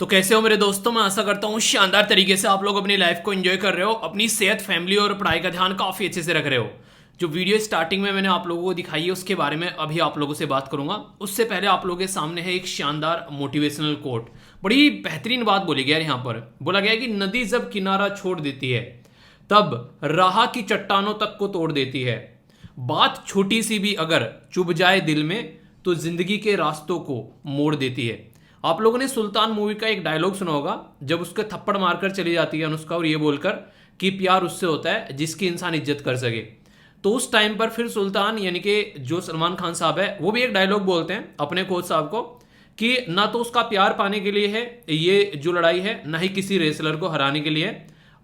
तो कैसे हो मेरे दोस्तों। मैं आशा करता हूँ शानदार तरीके से आप लोग अपनी लाइफ को एंजॉय कर रहे हो, अपनी सेहत, फैमिली और पढ़ाई का ध्यान काफ़ी अच्छे से रख रहे हो। जो वीडियो स्टार्टिंग में मैंने आप लोगों को दिखाई है उसके बारे में अभी आप लोगों से बात करूंगा। उससे पहले आप लोगों के सामने है एक शानदार मोटिवेशनल कोट। बड़ी बेहतरीन बात बोली गई है यहाँ पर। बोला गया है कि नदी जब किनारा छोड़ देती है तब राह की चट्टानों तक को तोड़ देती है। बात छोटी सी भी अगर चुभ जाए दिल में तो जिंदगी के रास्तों को मोड़ देती है। आप लोगों ने सुल्तान मूवी का एक डायलॉग सुना होगा जब उसके थप्पड़ मारकर चली जाती है अनुष्का और ये बोलकर कि प्यार उससे होता है जिसकी इंसान इज्जत कर सके। तो उस टाइम पर फिर सुल्तान यानी कि जो सलमान खान साहब है वो भी एक डायलॉग बोलते हैं अपने कोच साहब को कि ना तो उसका प्यार पाने के लिए है ये जो लड़ाई है, ना ही किसी रेसलर को हराने के लिए,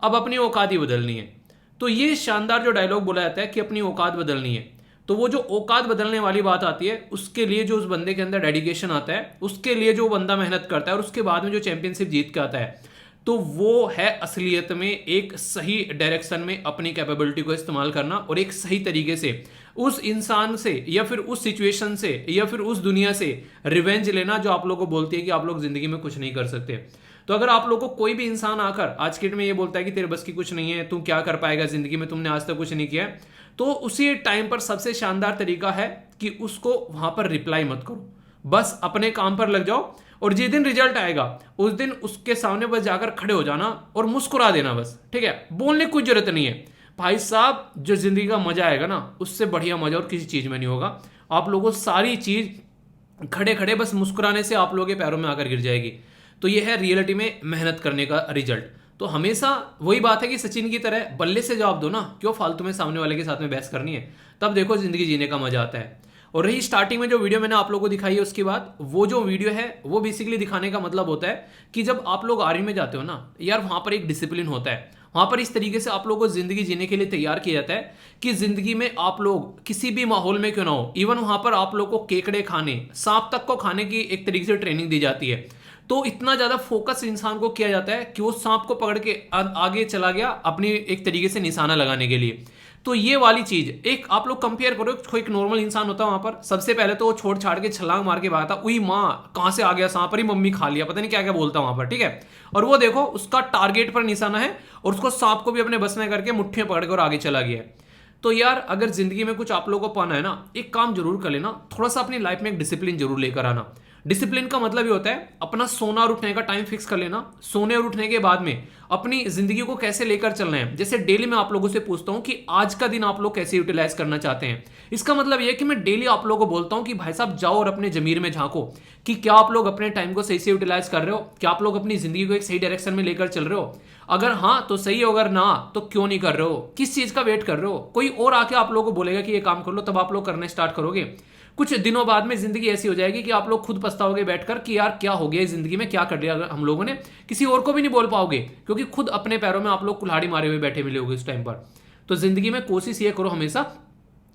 अब अपनी औकात ही बदलनी है। तो ये शानदार जो डायलॉग बोला जाता है कि अपनी औकात बदलनी है, तो वो जो औकात बदलने वाली बात आती है उसके लिए जो उस बंदे के अंदर डेडिकेशन आता है, उसके लिए जो बंदा मेहनत करता है और उसके बाद में जो चैंपियनशिप जीत के आता है, तो वो है असलियत में एक सही डायरेक्शन में अपनी कैपेबिलिटी को इस्तेमाल करना और एक सही तरीके से उस इंसान से या फिर उस सिचुएशन से या फिर उस दुनिया से रिवेंज लेना जो आप लोगों को बोलती है कि आप लोग जिंदगी में कुछ नहीं कर सकते। तो अगर आप लोगों को कोई भी इंसान आकर आज के डेट में ये बोलता है कि तेरे बस की कुछ नहीं है, तू क्या कर पाएगा जिंदगी में, तुमने आज तक कुछ नहीं किया है, तो उसी टाइम पर सबसे शानदार तरीका है कि उसको वहां पर रिप्लाई मत करो, बस अपने काम पर लग जाओ और जिस दिन रिजल्ट आएगा उस दिन उसके सामने बस जाकर खड़े हो जाना और मुस्कुरा देना बस, ठीक है। बोलने की कोई जरूरत नहीं है भाई साहब। जो जिंदगी का मजा आएगा ना उससे बढ़िया मजा और किसी चीज में नहीं होगा। आप लोगों को सारी चीज खड़े खड़े बस मुस्कुराने से आप लोगों के पैरों में आकर गिर जाएगी। तो यह है रियलिटी में मेहनत करने का रिजल्ट। तो हमेशा वही बात है कि सचिन की तरह बल्ले से जवाब दो ना, क्यों फालतू में सामने वाले के साथ में बहस करनी है। तब देखो जिंदगी जीने का मजा आता है। और रही स्टार्टिंग में जो वीडियो मैंने आप लोगों को दिखाई है उसके बाद, वो जो वीडियो है वो बेसिकली दिखाने का मतलब होता है कि जब आप लोग आर्मी में जाते हो ना यार, वहां पर एक डिसिप्लिन होता है। वहां पर इस तरीके से आप लोगों को जिंदगी जीने के लिए तैयार किया जाता है कि जिंदगी में आप लोग किसी भी माहौल में क्यों ना हो, इवन वहां पर आप लोग को केकड़े खाने, सांप तक को खाने की एक तरीके से ट्रेनिंग दी जाती है। तो इतना ज्यादा फोकस इंसान को किया जाता है कि वो सांप को पकड़ के आगे चला गया अपनी एक तरीके से निशाना लगाने के लिए। तो ये वाली चीज एक आप लोग कंपेयर करो, कोई एक नॉर्मल इंसान होता है वहां पर, सबसे पहले तो वो छोड़ छाड़ के छलांग मार के भागता, उई माँ कहां से आ गया सांप, अरे मम्मी खा लिया, पता नहीं क्या क्या बोलता वहां पर, ठीक है। और वो देखो उसका टारगेट पर निशाना है और उसको सांप को भी अपने बस में करके मुट्ठियां पकड़ कर आगे चला गया। तो यार अगर जिंदगी में कुछ आप लोगों को पाना है ना, एक काम जरूर कर लेना, थोड़ा सा अपनी लाइफ में एक डिसिप्लिन जरूर लेकर आना। डिसिप्लिन का मतलब ये होता है अपना सोना और उठने का टाइम फिक्स कर लेना। सोने और उठने के बाद में अपनी जिंदगी को कैसे लेकर चलना है। जैसे डेली मैं आप लोगों से पूछता हूं कि आज का दिन आप लोग कैसे यूटिलाइज करना चाहते हैं। इसका मतलब यह कि मैं डेली आप लोगों को बोलता हूं कि भाई साहब जाओ और अपने जमीर में झांको कि क्या आप लोग अपने टाइम को सही से यूटिलाइज कर रहे हो, क्या आप लोग अपनी जिंदगी को एक सही डायरेक्शन में लेकर चल रहे हो। अगर हाँ तो सही हो, अगर ना तो क्यों नहीं कर रहे हो, किस चीज का वेट कर रहे हो। कोई और आके आप लोगों को बोलेगा कि ये काम कर लो, तब आप लोग करने स्टार्ट करोगे। कुछ दिनों बाद में जिंदगी ऐसी हो जाएगी कि आप लोग खुद पछताओगे बैठकर कि यार क्या हो गया जिंदगी में, क्या कर लिया हम लोगों ने। किसी और को भी नहीं बोल पाओगे क्योंकि खुद अपने पैरों में आप लोग कुल्हाड़ी मारे हुए बैठे मिले होगे उस टाइम पर। तो जिंदगी में कोशिश ये करो हमेशा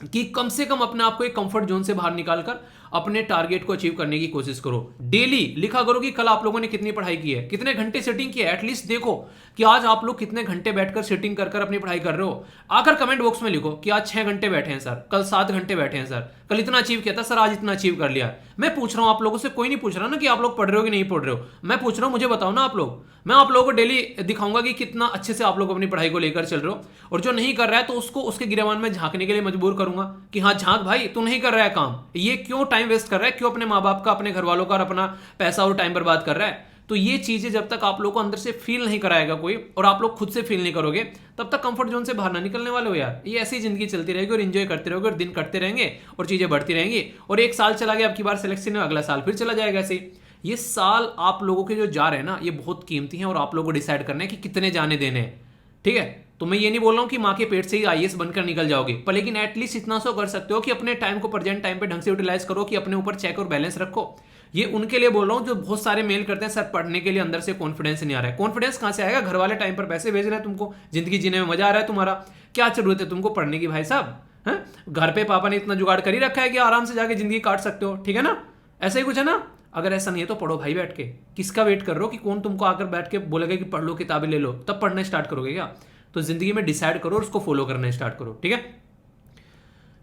कि कम से कम अपने आप को एक कंफर्ट जोन से बाहर निकालकर अपने टारगेट को अचीव करने की कोशिश करो। डेली लिखा करो कि कल आप लोगों ने कितनी पढ़ाई की है, कितने घंटे सेटिंग की है। एटलीस्ट देखो कि आज आप लोग कितने घंटे बैठकर सेटिंग कर कर अपनी पढ़ाई कर रहे हो। आकर कमेंट बॉक्स में लिखो कि आज 6 घंटे बैठे हैं सर, कल 7 घंटे बैठे हैं सर, कल इतना अचीव किया था सर, आज इतना अचीव कर लिया। मैं पूछ रहा हूं आप लोगों से, कोई नहीं पूछ रहा ना कि आप लोग पढ़ रहे हो कि नहीं पढ़ रहे हो। मैं पूछ रहा हूं मुझे बताओ ना आप लोग। मैं आप लोगों को डेली दिखाऊंगा कि कितना अच्छे से आप लोग अपनी पढ़ाई को लेकर चल रहे हो। और जो नहीं कर रहा है तो उसको उसके गिरेबान में झांकने के लिए मजबूर करूंगा कि हाँ झांक भाई, तू नहीं कर रहा है काम, ये क्यों टाइम वेस्ट कर रहा है, क्यों अपने माँ बाप का, अपने घर वालों का और अपना पैसा और टाइम बर्बाद कर रहा है। तो ये चीजें जब तक आप लोग को अंदर से फील नहीं कराएगा कोई और आप लोग खुद से फील नहीं करोगे, तब तक कंफर्ट जोन से बाहर ना निकलने वाले हो यार। ये ऐसी जिंदगी चलती रहेगी और एंजॉय करते रहोगे और दिन कटते रहेंगे और चीजें बढ़ती रहेंगी। और एक साल चला गया, अब की बार सिलेक्शन है, अगला साल फिर चला जाएगा ऐसे। ये साल आप लोगों के जो जा रहे हैं ना, ये बहुत कीमती हैं और आप लोगों को डिसाइड करना है कि कितने जाने देने हैं, ठीक है। तो मैं ये नहीं बोल रहा हूं कि माँ के पेट से ही आईएएस बनकर निकल जाओगे, पर लेकिन एटलीस्ट इतना सो कर सकते हो कि अपने टाइम को प्रेजेंट टाइम पे ढंग से यूटिलाइज करो, कि अपने ऊपर चेक और बैलेंस रखो। ये उनके लिए बोल रहा हूं जो बहुत सारे मेल करते हैं सर पढ़ने के लिए अंदर से कॉन्फिडेंस नहीं आ रहा है। कॉन्फिडेंस कहां से आएगा, घर वाले टाइम पर पैसे भेज रहे हैं तुमको, जिंदगी जीने में मजा आ रहा है तुम्हारा, क्या जरूरत है तुमको पढ़ने की भाई साहब। घर पे पापा ने इतना जुगाड़ कर ही रखा है कि आराम से जाके जिंदगी काट सकते हो, ठीक है ना। ऐसा ही कुछ है ना। अगर ऐसा नहीं है तो पढ़ो भाई बैठ के। किसका वेट कर रहे हो कि कौन तुमको आकर बैठ के बोलेगा कि पढ़ लो, किताबें ले लो, तब पढ़ना स्टार्ट करोगे क्या। तो जिंदगी में डिसाइड करो और उसको फॉलो करना स्टार्ट करो, ठीक है।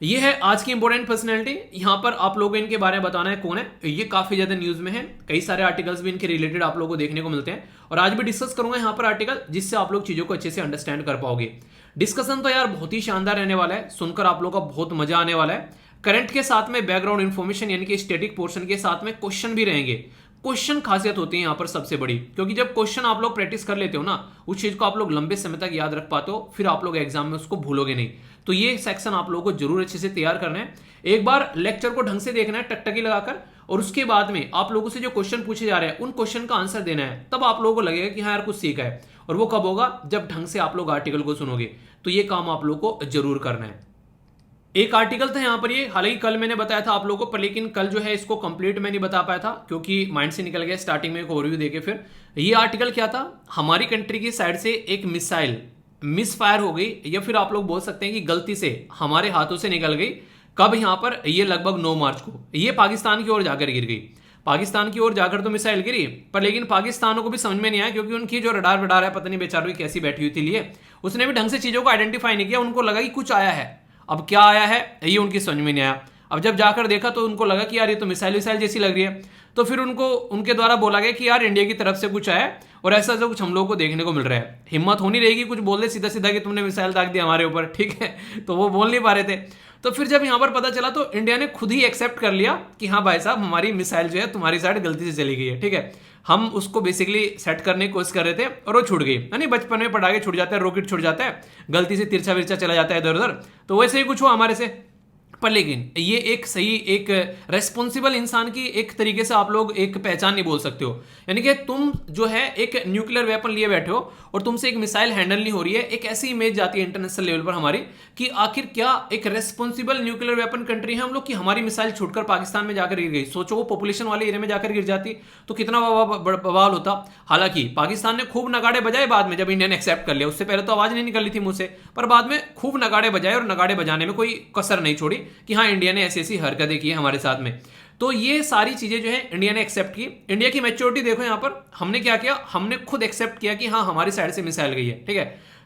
ये है आज की इंपॉर्टेंट पर्सनैलिटी। यहाँ पर आप लोगों को इनके बारे में बताना है कौन है। ये काफी ज्यादा न्यूज में है, कई सारे आर्टिकल्स भी इनके रिलेटेड आप लोगों को देखने को मिलते हैं, और आज भी डिस्कस करूंगा यहाँ पर आर्टिकल, जिससे आप लोग चीजों को अच्छे से अंडरस्टैंड कर पाओगे। डिस्कशन तो यार बहुत ही शानदार रहने वाला है, सुनकर आप लोग का बहुत मजा आने वाला है। करंट के साथ में बैकग्राउंड इन्फॉर्मेशन यानी कि स्टैटिक पोर्शन के साथ में क्वेश्चन भी रहेंगे। क्वेश्चन खासियत होती है यहाँ पर सबसे बड़ी, क्योंकि जब क्वेश्चन आप लोग प्रैक्टिस कर लेते हो ना, उस चीज को आप लोग लंबे समय तक याद रख पाते हो, फिर आप लोग एग्जाम में उसको भूलोगे नहीं। तो ये सेक्शन आप लोगों को जरूर अच्छे से तैयार करना है। एक बार लेक्चर को ढंग से देखना है टकटकी लगाकर, और उसके बाद में आप लोगों से जो क्वेश्चन पूछे जा रहे हैं उन क्वेश्चन का आंसर देना है। तब आप लोगों को लगेगा कि हाँ यार कुछ सीखा है। और वो कब होगा? जब ढंग से आप लोग आर्टिकल को सुनोगे। तो ये काम आप लोग को जरूर करना है। एक आर्टिकल था यहाँ पर, ये हालांकि कल मैंने बताया था आप लोगों को, पर लेकिन कल जो है इसको कंप्लीट मैं नहीं बता पाया था, क्योंकि माइंड से निकल गया स्टार्टिंग में एक ओवरव्यू देके। फिर ये आर्टिकल क्या था, हमारी कंट्री की साइड से एक मिसाइल मिस फायर हो गई, या फिर आप लोग बोल सकते हैं कि गलती से हमारे हाथों से निकल गई। कब? यहाँ पर ये लगभग 9 मार्च को ये पाकिस्तान की ओर जाकर गिर गई। पाकिस्तान की ओर जाकर तो मिसाइल गिरी, पर लेकिन पाकिस्तान को भी समझ में नहीं आया, क्योंकि उनकी जो रडार वडार है पता नहीं बेचारों की कैसी बैठी हुई थी, लिए उसने भी ढंग से चीजों को आइडेंटिफाई नहीं किया। उनको लगा कि कुछ आया है, अब क्या आया है ये उनकी समझ में नहीं आया। अब जब जाकर देखा तो उनको लगा कि यार ये तो मिसाइल विसाइल जैसी लग रही है। तो फिर उनको उनके द्वारा बोला गया कि यार इंडिया की तरफ से कुछ आया और ऐसा जो कुछ हम लोग को देखने को मिल रहा है। हिम्मत होनी रहेगी कुछ बोल दे सीधा सीधा कि तुमने मिसाइल दाग दिया हमारे ऊपर, ठीक है। तो वो बोल नहीं पा रहे थे। तो फिर जब यहां पर पता चला तो इंडिया ने खुद ही एक्सेप्ट कर लिया कि हाँ भाई साहब, हमारी मिसाइल जो है तुम्हारी साइड गलती से चली गई है, ठीक है। हम उसको बेसिकली सेट करने की कोशिश कर रहे थे और वो छूट गई। यानी बचपन में पटाखे छूट जाता है, रॉकेट छूट जाता है, गलती से तिरछा विरछा चला जाता है इधर उधर, तो वैसे ही कुछ हुआ हमारे से। पर लेकिन ये एक सही एक रेस्पॉन्सिबल इंसान की एक तरीके से आप लोग एक पहचान नहीं बोल सकते हो। यानी कि तुम जो है एक न्यूक्लियर वेपन लिए बैठे हो और तुमसे एक मिसाइल हैंडल नहीं हो रही है, एक ऐसी इमेज जाती है इंटरनेशनल लेवल पर हमारी कि आखिर क्या एक रेस्पॉन्सिबल न्यूक्लियर वेपन कंट्री है हम लोग कि हमारी मिसाइल छूटकर पाकिस्तान में जाकर गिर गई। सोचो वो पॉपुलेशन वाले एरिया में जाकर गिर जाती तो कितना बवाल होता। हालांकि पाकिस्तान ने खूब नगाड़े बजाए बाद में, जब इंडिया ने एक्सेप्ट कर लिया। उससे पहले तो आवाज नहीं निकल रही थी मुंह से, पर बाद में खूब नगाड़े बजाए, और नगाड़े बजाने में कोई कसर नहीं छोड़ी कि हाँ इंडिया ने ऐसी ऐसी हरकतें की हमारे साथ में। तो ये सारी चीजें जो है इंडिया ने एक्सेप्ट की। इंडिया की मैच्योरिटी देखो यहां पर, हमने क्या किया, हमने खुद एक्सेप्ट किया कि हाँ हमारी साइड से मिसाइल गई है, ठीक है।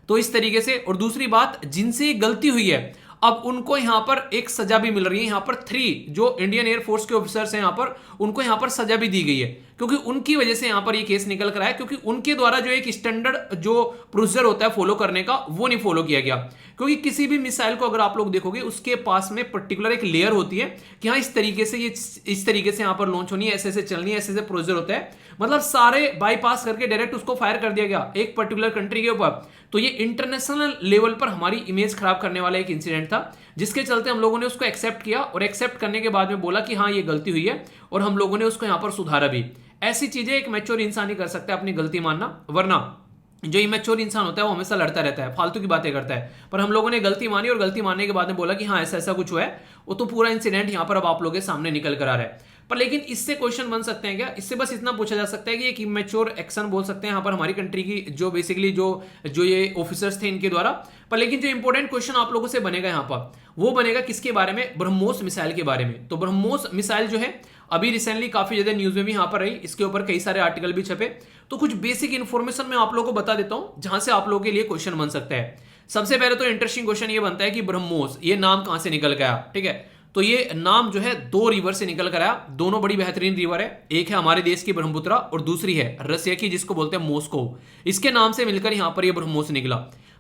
तो इस तरीके से। और दूसरी बात, जिनसे गलती हुई है अब उनको यहां पर एक सजा भी मिल रही है। यहां पर 3 जो इंडियन एयरफोर्स के ऑफिसर्स हैं यहां पर, उनको यहां पर सजा भी दी गई है, क्योंकि उनकी वजह से यहां पर ये केस निकल कर आया, क्योंकि उनके द्वारा जो एक स्टैंडर्ड जो प्रोसीजर होता है फॉलो करने का, वो नहीं फॉलो किया गया। क्योंकि किसी भी मिसाइल को अगर आप लोग देखोगे उसके पास में पर्टिकुलर एक लेयर होती है कि हाँ इस तरीके से ये इस तरीके से यहां पर लॉन्च होनी है, ऐसे ऐसे चलनी है, ऐसे ऐसे प्रोसीजर होता है। मतलब सारे बाईपास करके डायरेक्ट उसको फायर कर दिया गया एक पर्टिकुलर कंट्री के ऊपर। तो ये इंटरनेशनल लेवल पर हमारी इमेज खराब करने वाला एक इंसिडेंट था, जिसके चलते हम लोगों ने उसको एक्सेप्ट किया, और एक्सेप्ट करने के बाद में बोला कि हाँ ये गलती हुई है, और हम लोगों ने उसको यहां पर सुधारा भी। ऐसी चीजें एक मैच्योर इंसान ही कर सकता है, अपनी गलती मानना। वरना जो इमेच्योर इंसान होता है वो हमेशा लड़ता रहता है, फालतू की बातें करता है। पर हम लोगों ने गलती मानी, और गलती मानने के बाद में बोला कि हाँ ऐसा ऐसा कुछ हुआ है, वो तो पूरा इंसिडेंट यहां पर अब आप लोगों के सामने निकल कर आ रहा है। पर लेकिन इससे क्वेश्चन बन सकते हैं क्या? इससे बस इतना पूछा जा सकता है कि एक इमेच्योर एक्शन बोल सकते हैं यहाँ पर हमारी कंट्री की जो बेसिकली जो ये ऑफिसर्स थे इनके द्वारा। पर लेकिन जो इंपॉर्टेंट क्वेश्चन आप लोगों से बनेगा यहाँ पर, वो बनेगा किसके बारे में? ब्रह्मोस मिसाइल के बारे में। तो ब्रह्मोस मिसाइल जो है अभी रिसेंटली काफी ज्यादा न्यूज में भी यहाँ पर रही, इसके ऊपर कई सारे आर्टिकल भी छपे। तो कुछ बेसिक इंफॉर्मेशन मैं आप लोगों को बता देता हूं, जहां से आप लोगों के लिए क्वेश्चन बन सकता है। सबसे पहले तो इंटरेस्टिंग क्वेश्चन ये बनता है कि ब्रह्मोस ये नाम कहां से निकल गया, ठीक है। तो ये नाम जो है 2 रिवर से निकल कर आया, दोनों बड़ी बेहतरीन रिवर है। एक है हमारे देश की ब्रह्मपुत्रा, और दूसरी है रसिया की जिसको बोलते हैं मॉस्को। इसके नाम से मिलकर यहां पर ये ब्रह्मोस निकला।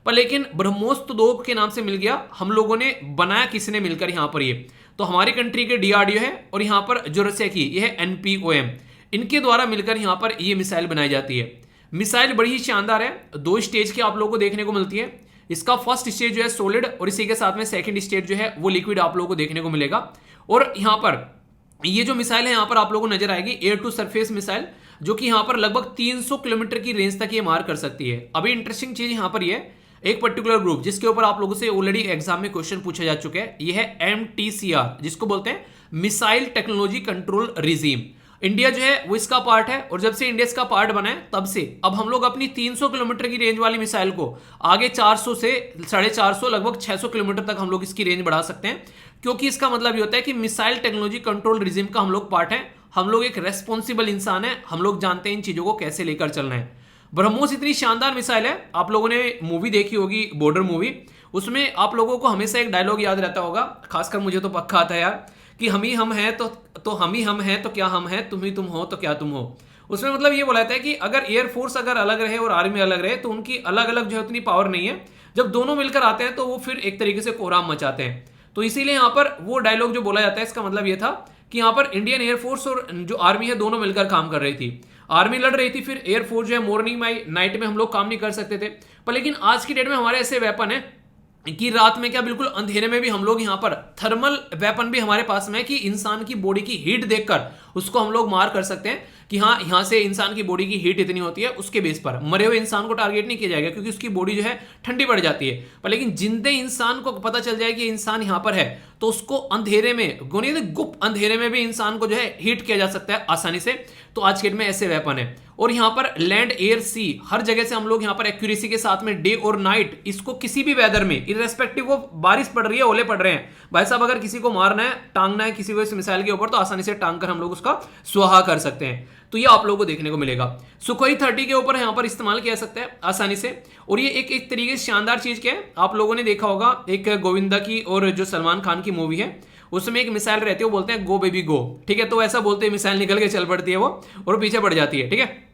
पर लेकिन ब्रह्मोस तो 2 के नाम से मिल गया, हम लोगों ने बनाया किसने मिलकर यहां पर? ये तो हमारी कंट्री के डीआरडीओ है, और यहां पर जो रसिया की ये है एनपीओएम, इनके द्वारा मिलकर यहां पर ये मिसाइल बनाई जाती है। मिसाइल बड़ी ही शानदार है, 2 स्टेज की आप लोगों को देखने को मिलती है। इसका फर्स्ट स्टेज जो है सॉलिड, और इसी के साथ में सेकंड स्टेज जो है वो लिक्विड आप लोगों को देखने को मिलेगा। और यहां पर ये जो मिसाइल है यहां पर आप लोगों को नजर आएगी एयर टू सरफेस मिसाइल, जो कि यहां पर लगभग 300 किलोमीटर की रेंज तक ये मार कर सकती है। अभी इंटरेस्टिंग चीज यहां पर ये एक पर्टिकुलर ग्रुप जिसके ऊपर आप लोगों से ऑलरेडी एग्जाम में क्वेश्चन पूछा जा चुका है, ये है MTCR, जिसको बोलते हैं missile technology control regime. India जो है वो इसका पार्ट है, और जब से इंडिया इसका पार्ट बना है तब से अब हम लोग अपनी 300 किलोमीटर की रेंज वाली मिसाइल को आगे 400 से 450 लगभग 600 किलोमीटर तक हम लोग इसकी रेंज बढ़ा सकते हैं। क्योंकि इसका मतलब ये होता है कि मिसाइल टेक्नोलॉजी कंट्रोल रिजीम का हम लोग पार्ट है, हम लोग एक रेस्पॉन्सिबल इंसान है, हम लोग जानते हैं इन चीजों को कैसे लेकर चलना है। ब्रह्मोस इतनी शानदार मिसाइल है, आप लोगों ने मूवी देखी होगी बॉर्डर मूवी, उसमें आप लोगों को हमेशा एक डायलॉग याद रहता होगा, खासकर मुझे तो पक्का आता है यार, कि हम ही हम हैं तो हम ही हम हैं तो क्या हम हैं, तुम ही तुम हो तो क्या तुम हो। उसमें मतलब ये बोला जाता है कि अगर एयरफोर्स अगर अलग रहे और आर्मी अलग रहे तो उनकी अलग अलग जो है उतनी पावर नहीं है, जब दोनों मिलकर आते हैं तो वो फिर एक तरीके से कोहराम मचाते हैं। तो इसीलिए यहाँ पर वो डायलॉग जो बोला जाता है इसका मतलब ये था कि यहाँ पर इंडियन एयरफोर्स और जो आर्मी है दोनों मिलकर काम कर रही थी। आर्मी लड़ रही थी, फिर एयरफोर्स जो है मॉर्निंग में नाइट में हम लोग काम नहीं कर सकते थे। पर लेकिन आज की डेट में हमारे ऐसे वेपन है कि रात में क्या बिल्कुल अंधेरे में भी हम लोग यहाँ पर थर्मल वेपन भी हमारे पास में है कि इंसान की बॉडी की हीट देखकर उसको हम लोग मार कर सकते हैं कि हाँ यहाँ से इंसान की बॉडी की हीट इतनी होती है, उसके बेस पर मरे हुए इंसान को टारगेट नहीं किया जाएगा क्योंकि उसकी बॉडी जो है ठंडी पड़ जाती है। पर लेकिन जिंदे इंसान को पता चल जाए कि इंसान यहाँ पर है तो उसको अंधेरे में गुप्त अंधेरे में भी इंसान को जो है हीट किया जा सकता है आसानी से। तो आज के डेट में ऐसे वेपन है। और यहाँ पर लैंड एयर सी हर जगह से हम लोग यहाँ पर एक्यूरेसी के साथ में डे और नाइट इसको किसी भी वेदर में इररेस्पेक्टिव वो बारिश पड़ रही है ओले पड़ रहे हैं, भाई साहब अगर किसी को मारना है टांगना है किसी को इस मिसाइल के ऊपर तो आसानी से टांग कर हम लोग उसका स्वाहा कर सकते हैं। तो ये आप लोगों को देखने को मिलेगा। सुखोई 30 के ऊपर यहाँ पर इस्तेमाल किया सकता है आसानी से। और ये एक तरीके से शानदार चीज क्या है, आप लोगों ने देखा होगा एक गोविंदा की और जो सलमान खान की मूवी है उसमें एक मिसाइल रहती है, वो बोलते हैं गो बेबी गो, ठीक है। तो ऐसा बोलते हैं मिसाइल निकल के चल पड़ती है वो और पीछे पड़ जाती है, ठीक है,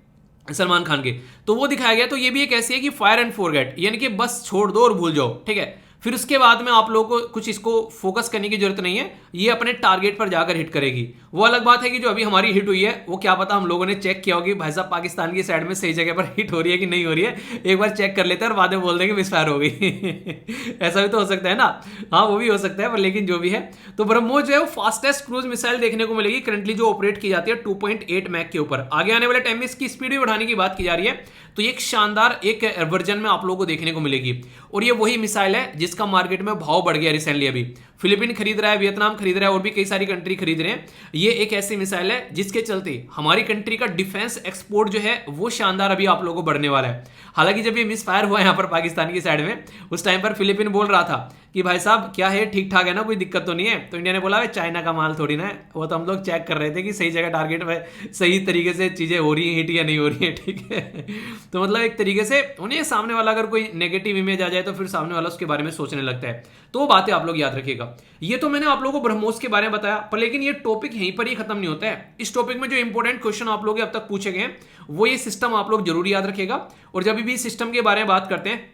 सलमान खान की। तो वो दिखाया गया। तो ये भी एक ऐसी है कि फायर एंड फॉरगेट, यानी कि बस छोड़ दो और भूल जाओ, ठीक है। फिर उसके बाद में आप लोगों को कुछ इसको फोकस करने की जरूरत नहीं है, ये अपने टारगेट पर जाकर हिट करेगी। वो अलग बात है कि जो अभी हमारी हिट हुई है वो क्या पता हम लोगों ने चेक किया होगी भाई साहब पाकिस्तान की साइड में सही जगह पर हिट हो रही है कि नहीं हो रही है, एक बार चेक कर लेते हैं और बाद में बोल देंगे मिसफायर हो गई ऐसा भी तो हो सकता है ना, हाँ वो भी हो सकता है। पर लेकिन जो भी है तो ब्रह्मोस जो है वो फास्टेस्ट क्रूज मिसाइल देखने को मिलेगी करंटली जो ऑपरेट की जाती है 2.8 मैक के ऊपर। आगे आने वाले टाइम में इसकी स्पीड भी बढ़ाने की बात की जा रही है। तो ये एक शानदार एक वर्जन में आप लोगों को देखने को मिलेगी। और ये वही मिसाइल है जिसका मार्केट में भाव बढ़ गया रिसेंटली। अभी फिलीपीन खरीद रहा है, वियतनाम खरीद रहा है और भी कई सारी कंट्री खरीद रहे हैं। ये एक ऐसी मिसाइल है जिसके चलते हमारी कंट्री का डिफेंस एक्सपोर्ट जो है वो शानदार अभी आप लोगों को बढ़ने वाला है। हालांकि जब ये मिसफायर हुआ यहाँ पर पाकिस्तान की साइड में उस टाइम पर फिलीपीन बोल रहा था कि भाई साहब क्या है ठीक ठाक है ना, कोई दिक्कत तो नहीं है। तो इंडिया ने बोला चाइना का माल थोड़ी ना है, वो तो हम लोग चेक कर रहे थे कि सही जगह टारगेट में सही तरीके से चीजें हो रही है हिट या नहीं हो रही है, ठीक है। तो मतलब एक तरीके से उन्हें सामने वाला अगर कोई नेगेटिव इमेज आ जाए तो फिर सामने वाला उसके बारे में सोचने लगता है। तो वो बातें आप लोग याद रखिएगा। ये तो मैंने आप लोगों को ब्रह्मोस के बारे में बताया, पर लेकिन ये टॉपिक यहीं पर ही खत्म नहीं होता है। इस टॉपिक में जो इंपॉर्टेंट क्वेश्चन आप लोग अब तक पूछे गए वो ये सिस्टम आप लोग जरूर याद रखिएगा। और जब भी सिस्टम के बारे में बात करते हैं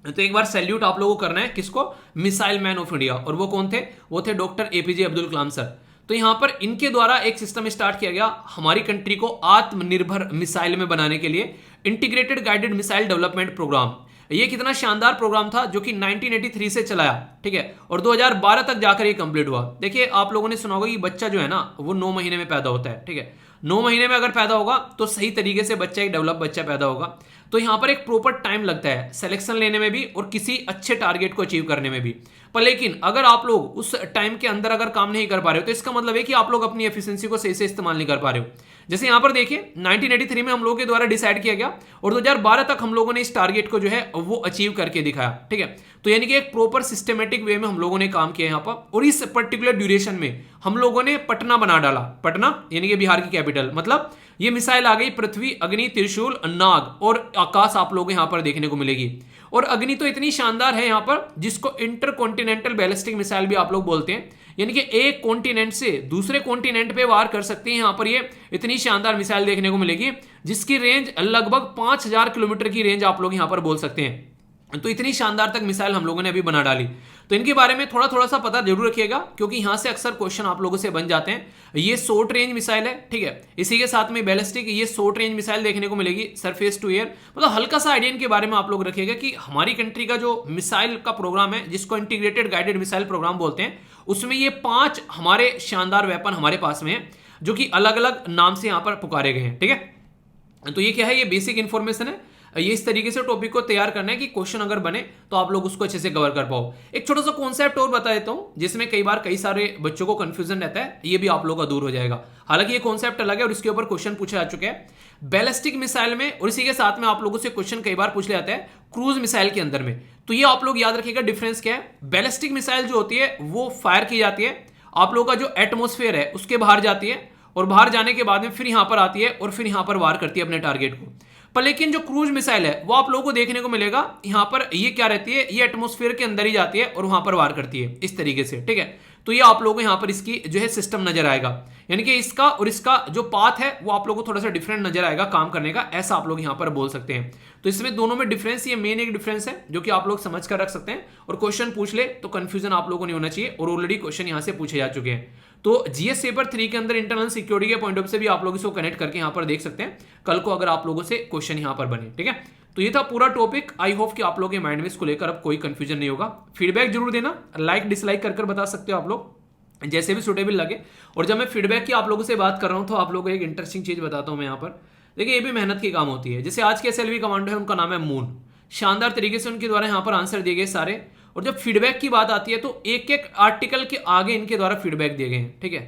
तो एक बार सैल्यूट आप लोगों को करना है किसको, मिसाइल मैन ऑफ इंडिया। और वो कौन थे, वो थे doctor APJ Abdul Kalam sir. तो यहां पर इनके द्वारा एक सिस्टम स्टार्ट किया गया हमारी कंट्री को आत्मनिर्भर मिसाइल में बनाने के लिए, integrated guided missile development program. ये कितना शानदार प्रोग्राम था जो कि 1983 से चलाया, ठीक है, और 2012 तक जाकर ये कंप्लीट हुआ। देखिए आप लोगों ने सुना होगा कि बच्चा जो है ना वो 9 महीने में पैदा होता है, ठीक है। 9 महीने में अगर पैदा होगा तो सही तरीके से बच्चा एक डेवलप बच्चा पैदा होगा। तो यहां पर एक प्रॉपर टाइम लगता है सिलेक्शन लेने में भी और किसी अच्छे टारगेट को अचीव करने में भी। पर लेकिन अगर आप लोग उस टाइम के अंदर अगर काम नहीं कर पा रहे हो तो इसका मतलब है कि आप लोग अपनी एफिशिएंसी को सही से इस्तेमाल नहीं कर पा रहे हो। जैसे यहां पर देखिए 1983 में हम लोगों के द्वारा डिसाइड किया गया और 2012 तक हम लोगों ने इस टारगेट को जो है वो अचीव करके दिखाया, ठीक है। तो यानी कि एक प्रॉपर सिस्टमेटिक वे में हम लोगों ने काम किया यहां पर। और इस पर्टिकुलर ड्यूरेशन में हम लोगों ने पटना बना डाला। पटना यानी कि बिहार की कैपिटल। मतलब ये मिसाइल आ गई पृथ्वी, अग्नि, त्रिशूल, नाग और आकाश आप लोग यहां पर देखने को मिलेगी। और अग्नि तो इतनी शानदार है यहां पर जिसको इंटरकॉन्टिनेंटल बैलिस्टिक मिसाइल भी आप लोग बोलते हैं, यानी कि एक कॉन्टिनेंट से दूसरे कॉन्टिनेंट पे वार कर सकती है। यहां पर ये इतनी शानदार मिसाइल देखने को मिलेगी जिसकी रेंज लगभग 5000 किलोमीटर की रेंज आप लोग यहां पर बोल सकते हैं। तो इतनी शानदार तक मिसाइल हम लोगों ने अभी बना डाली। तो इनके बारे में थोड़ा थोड़ा सा पता जरूर रखिएगा क्योंकि यहां से अक्सर क्वेश्चन आप लोगों से बन जाते हैं। ये शॉर्ट रेंज मिसाइल है, ठीक है। इसी के साथ में बैलिस्टिक, ये शॉर्ट रेंज मिसाइल देखने को मिलेगी, सरफेस टू एयर। मतलब हल्का सा आइडिया इनके बारे में आप लोग रखिएगा कि हमारी कंट्री का जो मिसाइल का प्रोग्राम है जिसको इंटीग्रेटेड गाइडेड मिसाइल प्रोग्राम बोलते हैं, उसमें ये 5 हमारे शानदार वेपन हमारे पास में है जो कि अलग अलग नाम से यहां पर पुकारे गए हैं, ठीक है। तो ये क्या है, ये बेसिक इंफॉर्मेशन है। ये इस तरीके से टॉपिक को तैयार करना है कि क्वेश्चन अगर बने तो आप लोग उसको अच्छे से कवर कर पाओ। एक छोटा सा कॉन्सेप्ट और बता देता हूं जिसमें कई बार कई सारे बच्चों को कंफ्यूजन रहता है, ये भी आप लोगों का दूर हो जाएगा। हालांकि ये कॉन्सेप्ट अलग है और इसके ऊपर क्वेश्चन पूछा जा चुका है बैलिस्टिक मिसाइल में, और इसी के साथ में आप लोगों से क्वेश्चन कई बार पूछ ले जाता है क्रूज मिसाइल के अंदर में। तो ये आप लोग याद रखिएगा डिफरेंस क्या है। बैलिस्टिक मिसाइल जो होती है वो फायर की जाती है, आप लोगों का जो एटमोस्फेयर है उसके बाहर जाती है और बाहर जाने के बाद में फिर यहां पर आती है और फिर यहां पर वार करती है अपने टारगेट को। पर लेकिन जो क्रूज मिसाइल है वो आप लोगों को देखने को मिलेगा यहां पर, ये क्या रहती है, ये एटमॉस्फेयर के अंदर ही जाती है और वहां पर वार करती है इस तरीके से, ठीक है। तो ये आप लोगों को यहां पर इसकी जो है सिस्टम नजर आएगा, यानी कि इसका और इसका जो पाथ है वो आप लोगों को थोड़ा सा डिफरेंट नजर आएगा काम करने का, ऐसा आप लोग यहां पर बोल सकते हैं। तो इसमें दोनों में डिफरेंस, ये मेन एक डिफरेंस है जो कि आप लोग समझ कर रख सकते हैं, और क्वेश्चन पूछ ले तो कंफ्यूजन आप लोगों को नहीं होना चाहिए, और ऑलरेडी क्वेश्चन यहां से पूछे जा चुके हैं। तो जीएस पेपर 3 के अंदर इंटरनल सिक्योरिटी के पॉइंट ऑफ से भी आप लोग इसको कनेक्ट करके यहां पर देख सकते हैं कल को अगर आप लोगों से क्वेश्चन यहां पर बने, ठीक है। तो ये था पूरा टॉपिक। आई होप कि आप लोगों के माइंड में इसको लेकर अब कोई कंफ्यूजन नहीं होगा। फीडबैक जरूर देना, लाइक डिसलाइक कर बता सकते हो आप लोग, जैसे भी सुटेबल लगे। और जब मैं फीडबैक की आप लोगों से बात कर रहा हूं तो आप लोगों को एक इंटरेस्टिंग चीज बताता हूं मैं यहाँ पर। देखिए ये भी मेहनत की काम होती है। जैसे आज के एसएलवी कमांडो है, उनका नाम है मून, शानदार तरीके से उनके द्वारा यहाँ पर आंसर दिए गए सारे। और जब फीडबैक की बात आती है तो एक एक आर्टिकल के आगे इनके द्वारा फीडबैक दिए गए हैं, ठीक है।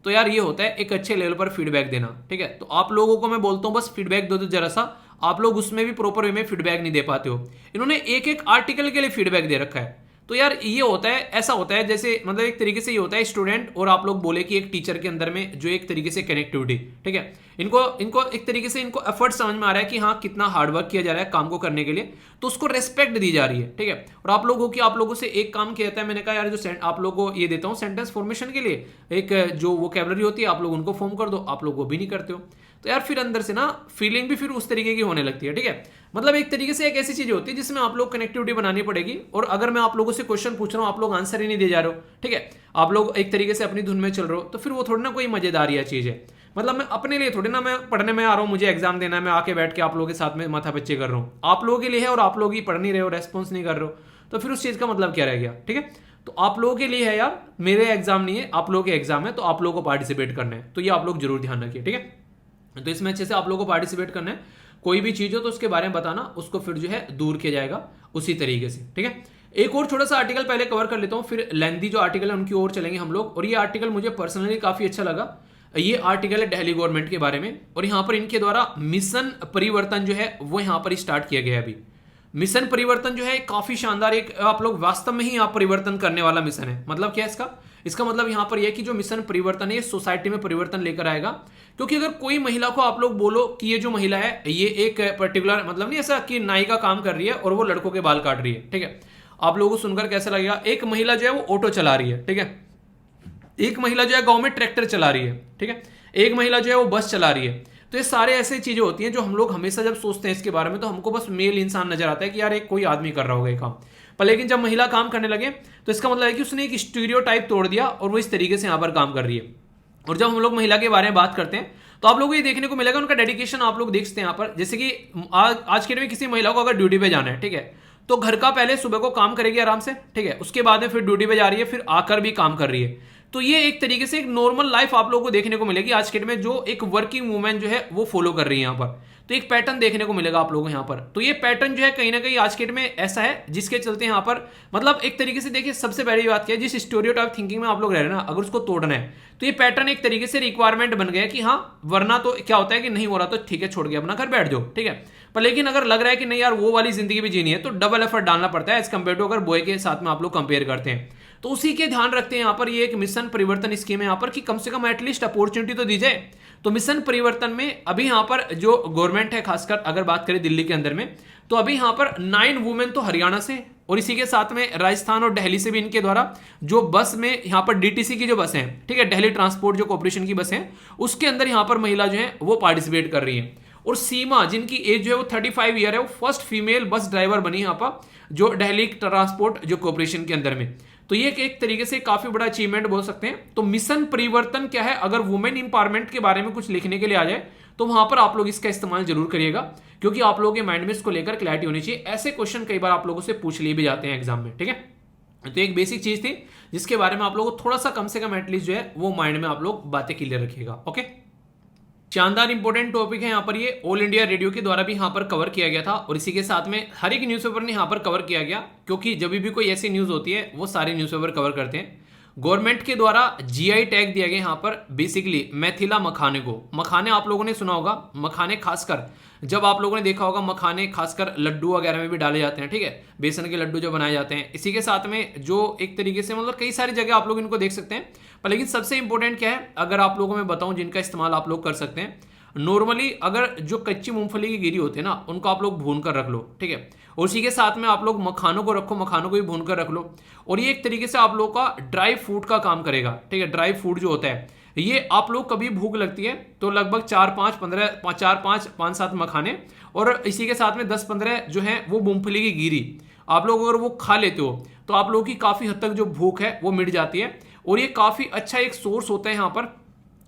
तो यार ये होता है एक अच्छे लेवल पर फीडबैक देना, ठीक है। तो आप लोगों को मैं बोलता हूँ बस फीडबैक दो जरा सा, आप लोग उसमें भी प्रॉपर वे में फीडबैक नहीं दे पाते हो। इन्होंने एक एक आर्टिकल के लिए फीडबैक दे रखा है। तो यार ये होता है, ऐसा होता है जैसे मतलब एक तरीके से ये होता है स्टूडेंट और आप लोग बोले कि एक टीचर के अंदर में जो एक तरीके से कनेक्टिविटी, ठीक है। इनको एक तरीके से इनको एफर्ट समझ में आ रहा है कि हाँ कितना हार्डवर्क किया जा रहा है काम को करने के लिए, तो उसको रेस्पेक्ट दी जा रही है, ठीक है। और आप लोगों से एक काम किया जाता है, मैंने कहा यार जो आप लोगों को ये देता हूँ सेंटेंस फॉर्मेशन के लिए एक जो वोकैबुलरी होती है आप लोग उनको फॉर्म कर दो, आप लोग वो भी नहीं करते हो। तो यार फिर अंदर से ना फीलिंग भी फिर उस तरीके की होने लगती है, ठीक है। मतलब एक तरीके से एक ऐसी चीज होती है जिसमें आप लोग कनेक्टिविटी बनानी पड़ेगी। और अगर मैं आप लोगों से क्वेश्चन पूछ रहा हूं आप लोग आंसर ही नहीं दे जा रहे हो, ठीक है, आप लोग एक तरीके से अपनी धुन में चल रहे हो, तो फिर वो थोड़ी ना कोई मजेदार या चीज है। मतलब मैं अपने लिए थोड़ी ना मैं पढ़ने में आ रहा हूँ, मुझे एग्जाम देना है, मैं आके बैठ के आप लोगों के साथ में माथा पच्चे कर रहा हूँ, आप लोगों के लिए है और आप लोग ही पढ़ नहीं रहे हो, रेस्पॉन्स नहीं कर रहे हो, तो फिर उस चीज का मतलब क्या रह गया, ठीक है। तो आप लोगों के लिए है यार, मेरे एग्जाम नहीं है, आप लोगों के एग्जाम है, तो आप लोगों को पार्टिसिपेट करना है, तो ये आप लोग जरूर ध्यान रखिए, ठीक है। तो इसमें अच्छे से आप लोगों को पार्टिसिपेट करना है, कोई भी चीज हो तो उसके बारे में बताना, उसको फिर जो है दूर किया जाएगा उसी तरीके से, ठीक है। एक और छोटा सा आर्टिकल पहले कवर कर लेता हूं, फिर लेंथी जो आर्टिकल है उनकी ओर चलेंगे हम लोग। और ये आर्टिकल मुझे पर्सनली काफी अच्छा लगा। ये आर्टिकल है दिल्ली गवर्नमेंट के बारे में, और यहां पर इनके द्वारा मिशन परिवर्तन जो है वो यहां पर स्टार्ट किया गया है अभी। मिशन परिवर्तन जो है काफी शानदार, एक आप लोग वास्तव में ही यहाँ परिवर्तन करने वाला मिशन है। मतलब क्या है इसका मतलब यहां पर यह कि जो मिशन परिवर्तन है सोसाइटी में परिवर्तन लेकर आएगा। क्योंकि अगर कोई महिला को आप लोग बोलो कि ये जो महिला है ये एक पर्टिकुलर, मतलब नहीं ऐसा कि नाई का काम कर रही है और वो लड़कों के बाल काट रही है, ठीक है, आप लोगों को सुनकर कैसा लगेगा। एक महिला जो है वो ऑटो चला रही है, ठीक है, एक महिला जो है गांव में ट्रैक्टर चला रही है, ठीक है, एक महिला जो है वो बस चला रही है। तो ये सारे ऐसे चीजें होती हैं जो हम लोग हमेशा जब सोचते हैं इसके बारे में तो हमको बस मेल इंसान नजर आता है कि यार एक कोई आदमी कर रहा होगा ये काम, पर लेकिन जब महिला काम करने लगे तो इसका मतलब है कि उसने एक स्टीरियोटाइप तोड़ दिया और वो इस तरीके से यहाँ पर काम कर रही है। और जब हम लोग महिला के बारे में बात करते हैं तो आप लोगों को ये देखने को मिलेगा उनका डेडिकेशन आप लोग देख सकते हैं यहाँ पर। जैसे कि आज के डेट में किसी महिला को अगर ड्यूटी पे जाना है, ठीक है, तो घर का पहले सुबह को काम करेगी आराम से, ठीक है, उसके बाद में फिर ड्यूटी पे जा रही है, फिर आकर भी काम कर रही है। तो ये एक तरीके से एक नॉर्मल लाइफ आप लोगों को देखने को मिलेगी आज के डेट में, जो एक वर्किंग वूमेन जो है वो फॉलो कर रही है यहाँ पर। तो एक पैटर्न देखने को मिलेगा आप लोगों को यहाँ पर। तो ये पैटर्न जो है कहीं ना कहीं आज के डेट में ऐसा है जिसके चलते यहाँ पर मतलब एक तरीके से देखिए सबसे पहली बात क्या है, जिस स्टीरियोटाइप थिंकिंग में आप लोग रह रहे हैं ना, अगर उसको तोड़ना है तो ये पैटर्न एक तरीके से रिक्वायरमेंट बन गया कि हाँ, वरना तो क्या होता है कि नहीं हो रहा तो ठीक है छोड़ के अपना घर बैठ जाओ, ठीक है। पर लेकिन अगर लग रहा है कि नहीं यार वो वाली जिंदगी भी जीनी है तो डबल एफर्ट डालना पड़ता है एज कम्पेयर टू अगर बॉय के साथ में आप लोग कंपेयर करते हैं। तो उसी के ध्यान रखते हैं यहाँ पर ये एक मिशन परिवर्तन स्कीम है यहाँ पर कि कम से कम एटलीस्ट अपॉर्चुनिटी तो दी जाए। तो मिशन परिवर्तन में अभी यहाँ पर जो गवर्नमेंट है, खासकर अगर बात करें दिल्ली के अंदर में, तो अभी यहाँ पर 9 वुमेन तो हरियाणा से और इसी के साथ में राजस्थान और दिल्ली से भी इनके द्वारा जो बस में यहाँ पर डीटीसी की जो बस है, ठीक है, दिल्ली ट्रांसपोर्ट जो कॉर्पोरेशन की बस है, उसके अंदर यहाँ पर महिला जो है वो पार्टिसिपेट कर रही है। और सीमा जिनकी एज जो है वो 35 ईयर है, वो फर्स्ट फीमेल बस ड्राइवर बनी यहाँ पर जो दिल्ली ट्रांसपोर्ट जो कॉर्पोरेशन के अंदर में। तो ये एक तरीके से काफी बड़ा अचीवमेंट बोल सकते हैं। तो मिशन परिवर्तन क्या है, अगर वुमेन इंपावरमेंट के बारे में कुछ लिखने के लिए आ जाए तो वहां पर आप लोग इसका इस्तेमाल जरूर करिएगा, क्योंकि आप लोगों के माइंड में इसको लेकर क्लैरिटी होनी चाहिए। ऐसे क्वेश्चन कई बार आप लोगों से पूछ लिए भी जाते हैं एग्जाम में, ठीक है। तो एक बेसिक चीज थी जिसके बारे में आप लोगों को थोड़ा सा कम से कम एटलीस्ट जो है वो माइंड में आप लोग बातें क्लियर रखिएगा। ओके, शानदार इंपॉर्टेंट टॉपिक है यहाँ पर, ये ऑल इंडिया रेडियो के द्वारा भी यहाँ पर कवर किया गया था और इसी के साथ में हर एक न्यूज़पेपर ने यहाँ पर कवर किया गया, क्योंकि जब भी कोई ऐसी न्यूज़ होती है वो सारे न्यूज़पेपर कवर करते हैं। गवर्नमेंट के द्वारा जीआई टैग दिया गया यहाँ पर बेसिकली मैथिला मखाने को। मखाने आप लोगों ने सुना होगा, मखाने खासकर जब आप लोगों ने देखा होगा मखाने खासकर लड्डू वगैरह में भी डाले जाते हैं, ठीक है, बेसन के लड्डू जो बनाए जाते हैं। इसी के साथ में जो एक तरीके से मतलब कई सारी जगह आप लोग इनको देख सकते हैं। पर लेकिन सबसे इंपॉर्टेंट क्या है, अगर आप लोगों में बताऊं जिनका इस्तेमाल आप लोग कर सकते हैं, नॉर्मली अगर जो कच्ची मूंगफली की गिरी होती है ना, उनको आप लोग भून कर रख लो, ठीक है। और उसी के साथ में आप लोग मखानों को रखो, मखानों को भी भून कर रख लो। और ये एक तरीके से आप लोग का ड्राई फ्रूट का काम करेगा, ठीक है। ड्राई फ्रूट जो होता है, ये आप लोग कभी भूख लगती है तो लगभग 4-5 मखाने और इसी के साथ में 10-15 जो है वो मूंगफली की गिरी आप लोग अगर वो खा लेते हो तो आप लोगों की काफी हद तक जो भूख है वो मिट जाती है। और ये काफी अच्छा एक सोर्स होता है यहाँ पर,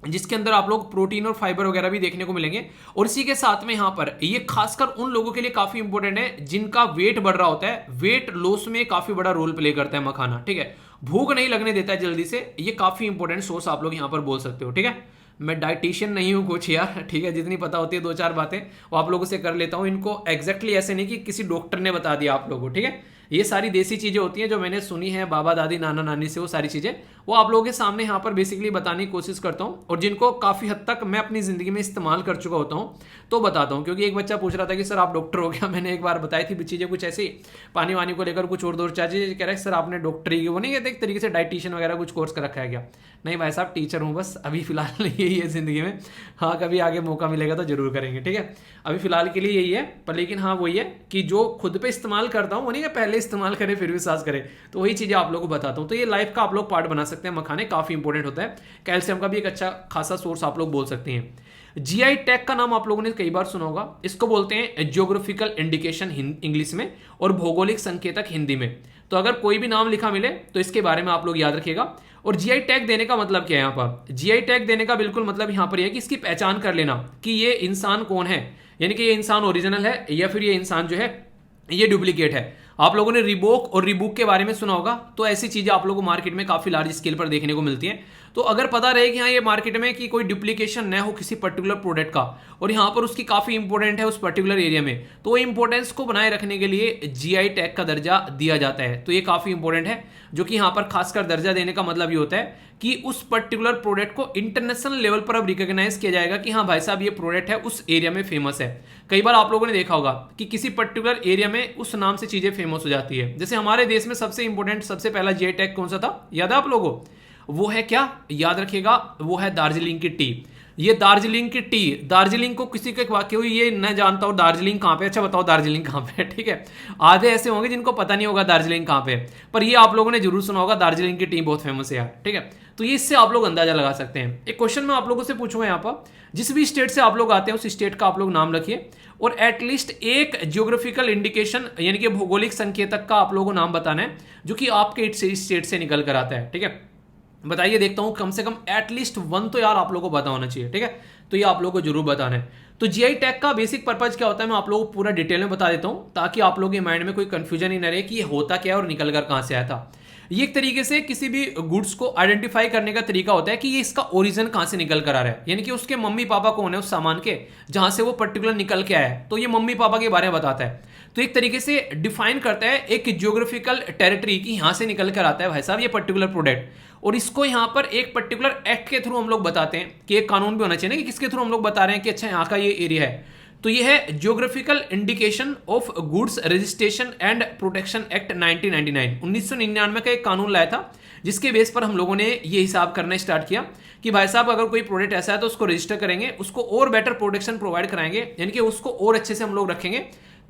जिसके अंदर आप लोग प्रोटीन और फाइबर वगैरह भी देखने को मिलेंगे। और इसी के साथ में यहाँ पर ये खासकर उन लोगों के लिए काफी इंपॉर्टेंट है जिनका वेट बढ़ रहा होता है, वेट लॉस में काफी बड़ा रोल प्ले करता है मखाना, ठीक है। भूख नहीं लगने देता है जल्दी से, ये काफी इंपॉर्टेंट सोर्स आप लोग यहाँ पर बोल सकते हो, ठीक है। मैं डाइटिशियन नहीं हूँ कुछ यार, ठीक है। जितनी पता होती है 2-4 बातें वो आप लोगों से कर लेता हूँ। इनको एग्जैक्टली ऐसे नहीं कि किसी डॉक्टर ने बता दिया आप लोगों को, ठीक है। ये सारी देसी चीजें होती हैं जो मैंने सुनी है बाबा दादी नाना नानी से, वो सारी चीजें वो आप लोगों के सामने यहाँ पर बेसिकली बताने की कोशिश करता हूँ। और जिनको काफी हद तक मैं अपनी जिंदगी में इस्तेमाल कर चुका होता हूँ तो बताता हूँ। क्योंकि एक बच्चा पूछ रहा था कि सर आप डॉक्टर हो गया, मैंने एक बार बताई थी चीजें कुछ ऐसी पानी वानी को लेकर, कुछ और दो चार चीजें कह रहे हैं सर आपने डॉक्टरी की वो नहीं कहते एक तरीके से डाइटिशियन वगैरह कुछ कोर्स कर रखा है क्या? नहीं भाई साहब, टीचर हूँ बस, अभी फिलहाल यही है जिंदगी में। हाँ कभी आगे मौका मिलेगा तो जरूर करेंगे, ठीक है। अभी फिलहाल के लिए यही है। पर लेकिन हाँ वही है कि जो खुद पे इस्तेमाल करता हूँ वो नहीं कि पहले इस्तेमाल करे फिर विश्वास करे, तो वही चीजें आप लोगों को बताता हूँ। तो ये लाइफ का आप लोग पार्ट बना सकते हैं, मखाने काफी इंपॉर्टेंट होता है। कैल्शियम का भी एक अच्छा खासा सोर्स आप लोग बोल सकते हैं। जीआई टैग का नाम आप लोगों ने कई बार सुना होगा। इसको बोलते हैं ज्योग्राफिकल इंडिकेशन इंग्लिश में और भौगोलिक संकेतक हिंदी में। तो अगर कोई भी नाम लिखा मिले तो इसके बारे में आप लोग याद रखिएगा। और जीआई टैग देने का मतलब क्या है यहाँ पर? जीआई टैग देने का बिल्कुल मतलब यहाँ पर यह है कि इसकी पहचान कर लेना कि ये इंसान कौन है, यानी कि ये इंसान ओरिजिनल है या फिर ये इंसान जो है ये डुप्लीकेट है। आप लोगों ने रिबोक और रिबुक के बारे में सुना होगा, तो ऐसी चीजें आप लोगों को मार्केट में काफी लार्ज स्केल पर देखने को मिलती हैं। तो अगर पता रहे कि हाँ ये मार्केट में कि कोई डुप्लीकेशन न हो किसी पर्टिकुलर प्रोडक्ट का और यहाँ पर उसकी काफी इंपॉर्टेंट है उस पर्टिकुलर एरिया में, तो इंपॉर्टेंस को बनाए रखने के लिए जीआई टैग का दर्जा दिया जाता है। तो ये काफी इंपॉर्टेंट है, जो कि यहाँ पर खासकर दर्जा देने का मतलब ये होता है कि उस पर्टिकुलर प्रोडक्ट को इंटरनेशनल लेवल पर अब रिकॉग्नाइज किया जाएगा कि हाँ भाई साहब ये प्रोडक्ट है उस एरिया में फेमस है। कई बार आप लोगों ने देखा होगा कि किसी पर्टिकुलर एरिया में उस नाम से चीजें फेमस हो जाती है। जैसे हमारे देश में सबसे इंपॉर्टेंट सबसे पहला जीआई टैग कौन सा था, याद है आप लोगों को? वो है क्या, याद रखिएगा, वो है दार्जिलिंग की टी। ये दार्जिलिंग की टी, दार्जिलिंग को किसी के वाक्य हुई ये न जानता हो दार्जिलिंग कहाँ पे, अच्छा बताओ दार्जिलिंग कहाँ पे, ठीक है। आधे ऐसे होंगे जिनको पता नहीं होगा दार्जिलिंग कहाँ पे, पर ये आप लोगों ने जरूर सुना होगा दार्जिलिंग की टी बहुत फेमस है यार, ठीक है। तो ये इससे आप लोग अंदाजा लगा सकते हैं। एक क्वेश्चन मैं आप लोगों से पूछूंगा यहाँ पर, जिस भी स्टेट से आप लोग आते हैं उस स्टेट का आप लोग नाम रखिए और एटलीस्ट एक ज्योग्राफिकल इंडिकेशन यानी कि भौगोलिक संकेतक का आप लोगों को नाम बताना है जो कि आपके स्टेट से निकल कर आता है, ठीक है। बताइए, देखता हूं कम से कम एटलीस्ट 1 तो यार आप लोगों को पता होना चाहिए, ठीक है। तो ये आप लोगों को जरूर बताना है। तो जीआई टैग का बेसिक पर्पज क्या होता है मैं आप लोगों को पूरा डिटेल में बता देता हूं, ताकि आप लोगों के माइंड में कोई कंफ्यूजन ही न रहे कि ये होता क्या है और निकल कर कहां से आया था। ये एक तरीके से किसी भी गुड्स को आइडेंटिफाई करने का तरीका होता है कि ये इसका ओरिजिन कहां से निकल कर आ रहा है, यानी कि उसके मम्मी पापा कौन है उस सामान के जहां से वो पर्टिकुलर निकल के आया है, तो ये मम्मी पापा के बारे में बताता है। तो एक तरीके से डिफाइन करता है एक ज्योग्राफिकल टेरिटरी की यहां से निकल कर आता है भाई साहब ये पर्टिकुलर प्रोडक्ट, और इसको यहां पर एक पर्टिकुलर एक्ट के थ्रू हम लोग बताते हैं कि एक कानून भी होना चाहिए ना कि किसके थ्रू हम लोग बता रहे हैं कि अच्छा यहाँ का ये एरिया है। तो ये है geographical indication of goods registration and protection act 1999 का एक कानून लाया था, जिसके बेस पर हम लोगों ने ये हिसाब करना स्टार्ट किया कि भाई साहब अगर कोई प्रोडक्ट ऐसा है तो उसको रजिस्टर करेंगे, उसको और बेटर प्रोटेक्शन प्रोवाइड कराएंगे, यानी कि उसको और अच्छे से हम लोग रखेंगे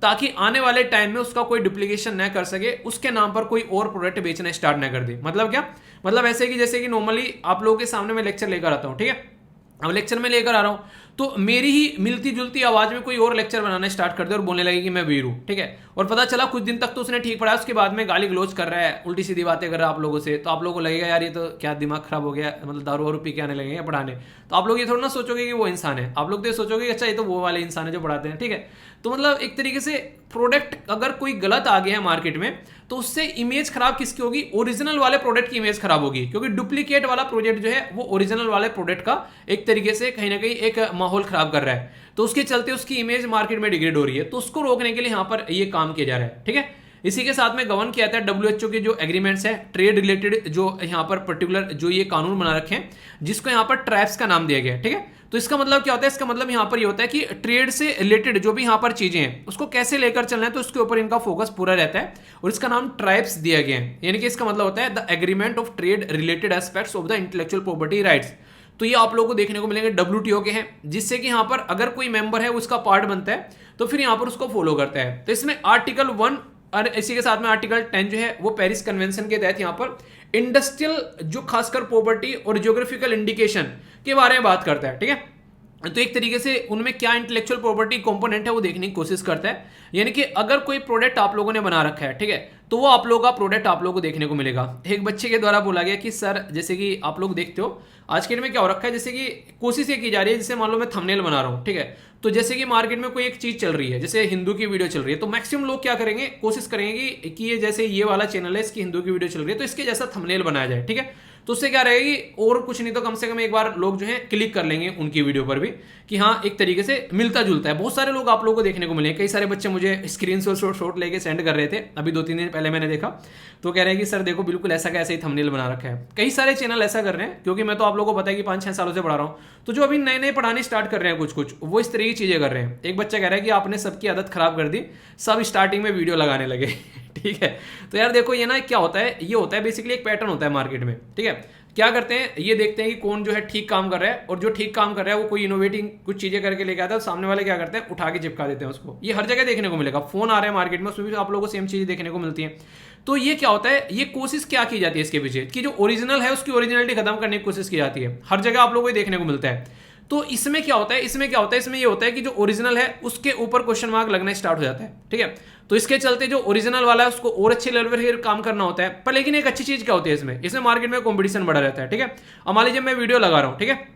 ताकि आने वाले टाइम में उसका कोई डुप्लीकेशन न कर सके, उसके नाम पर कोई और प्रोडक्ट बेचना स्टार्ट न कर दे। मतलब क्या, मतलब ऐसे कि जैसे कि नॉर्मली आप लोगों के सामने मैं लेक्चर लेकर आता हूं, ठीक है। अब लेक्चर में लेकर आ रहा हूं तो मेरी ही मिलती जुलती आवाज में कोई और लेक्चर बनाना स्टार्ट कर दे और बोलने लगे कि मैं वीर हूं, ठीक है। और पता चला कुछ दिन तक तो उसने ठीक पढ़ाया, उसके बाद में गाली गलोच कर रहा है, उल्टी सीधी बातें कर रहा है आप लोगों से, तो आप लोगों को लगेगा यार ये तो क्या दिमाग खराब हो गया, मतलब दारू वारू पी के आने लगेंगे पढ़ाने। तो आप लोग ये थोड़ा ना सोचोगे कि वो इंसान है, आप लोग तो ये सोचोगे कि अच्छा ये तो वो वाले इंसान है जो पढ़ाते हैं, ठीक है। तो मतलब एक तरीके से प्रोडक्ट अगर कोई गलत आ गया है मार्केट में तो उससे इमेज खराब किसकी होगी, ओरिजिनल वाले प्रोडक्ट की इमेज खराब होगी, क्योंकि डुप्लीकेट वाला प्रोडक्ट जो है वो ओरिजिनल वाले प्रोडक्ट का एक तरीके से कहीं ना कहीं एक माहौल खराब कर रहा है, तो उसके चलते उसकी इमेज मार्केट में डिग्रेड हो रही है। तो उसको रोकने के लिए यहां पर ये काम किया जा रहा है, ठीक है। इसी के साथ में गवर्न किया जाता है WHO के जो एग्रीमेंट्स है ट्रेड रिलेटेड, जो यहाँ पर पर्टिकुलर जो ये कानून बना रखे हैं, जिसको यहाँ पर ट्रैप्स का नाम दिया गया है, ठीक है। तो इसका मतलब क्या होता है, इसका मतलब यहाँ पर ये होता है कि ट्रेड से रिलेटेड जो भी यहाँ पर चीजें हैं उसको कैसे लेकर चलना है, तो उसके ऊपर इनका फोकस पूरा रहता है और इसका नाम ट्राइब्स दिया गया है। यानी कि इसका मतलब होता है the agreement of trade related aspects of the intellectual property rights. तो ये आप लोगों को देखने को मिलेंगे WTO के हैं, जिससे कि यहाँ पर अगर कोई मेंबर है उसका पार्ट बनता है तो फिर यहाँ पर उसको फॉलो करता है। तो इसमें आर्टिकल 1 और इसी के साथ में आर्टिकल 10 जो है वो पेरिस कन्वेंशन के तहत यहाँ पर इंडस्ट्रियल जो खासकर प्रॉपर्टी और ज्योग्राफिकल इंडिकेशन के बारे में बात करता है। ठीक है, तो एक तरीके से उनमें क्या इंटेलेक्चुअल प्रॉपर्टी कंपोनेंट है वो देखने की कोशिश करता है। यानी कि अगर कोई प्रोडक्ट आप लोगों ने बना रखा है, ठीक है, तो वो आप लोगों का प्रोडक्ट आप लोगों को देखने को मिलेगा। एक बच्चे के द्वारा बोला गया कि सर जैसे कि आप लोग देखते हो आज के दिन में क्या हो रखा है, जैसे कि कोशिश ये की जा रही है, जैसे मान लो मैं थंबनेल बना रहा हूँ, ठीक है, तो जैसे कि मार्केट में कोई एक चीज चल रही है, जैसे हिंदू की वीडियो चल रही है, तो मैक्सिमम लोग क्या करेंगे, कोशिश करेंगे कि ये जैसे ये वाला चैनल है इसकी हिंदू की वीडियो चल रही है तो इसके जैसा थंबनेल बनाया जाए। ठीक है, तो उससे क्या रहेगी, और कुछ नहीं तो कम से कम एक बार लोग जो है क्लिक कर लेंगे उनकी वीडियो पर भी कि हाँ एक तरीके से मिलता जुलता है। बहुत सारे लोग आप लोगों को देखने को मिले, कई सारे बच्चे मुझे स्क्रीन शॉट लेके सेंड कर रहे थे अभी 2-3 दिन पहले मैंने देखा, तो कह रहे हैं कि सर देखो बिल्कुल ऐसा का ऐसा ही थंबनेल बना रखा है। कई सारे चैनल ऐसा कर रहे हैं, क्योंकि मैं तो आप लोगों को पता है कि 5-6 सालों से पढ़ा रहा हूँ, तो जो अभी नए नए पढ़ाने स्टार्ट कर रहे हैं कुछ वो इस तरह की चीजें कर रहे हैं। एक बच्चा कह रहा है कि आपने सबकी आदत खराब कर दी, सब स्टार्टिंग में वीडियो लगाने लगे। ठीक है, तो यार देखो ये ना क्या होता है, ये होता है बेसिकली एक पैटर्न होता है मार्केट में। ठीक है, क्या करते हैं, ये देखते हैं कि कौन जो है ठीक काम कर रहा है, और जो ठीक काम कर रहा है वो कोई इनोवेटिंग कुछ चीजें करके लेके आता है, सामने वाले क्या करते हैं, उठा के चिपका देते हैं उसको। ये हर जगह देखने को मिलेगा, फोन आ रहे हैं मार्केट में, उसमें भी आप लोगों को सेम चीजें देखने को मिलती हैं। तो ये क्या होता है, ये कोशिश क्या की जाती है इसके पीछे कि जो ओरिजिनल है उसकी ओरिजिनलिटी खत्म करने की कोशिश की जाती है। हर जगह आप लोगों को देखने को मिलता है। तो इसमें क्या होता है, इसमें ये होता है कि जो ओरिजिनल है उसके ऊपर क्वेश्चन मार्क लगना स्टार्ट हो जाता है। ठीक है, तो इसके चलते जो ओरिजिनल वाला है उसको और अच्छे लेवल पर काम करना होता है। पर लेकिन एक अच्छी चीज क्या होती है इसमें मार्केट में कंपटीशन बढ़ा रहता है। ठीक है, अब मान लीजिए मैं वीडियो लगा रहा हूं, ठीक है,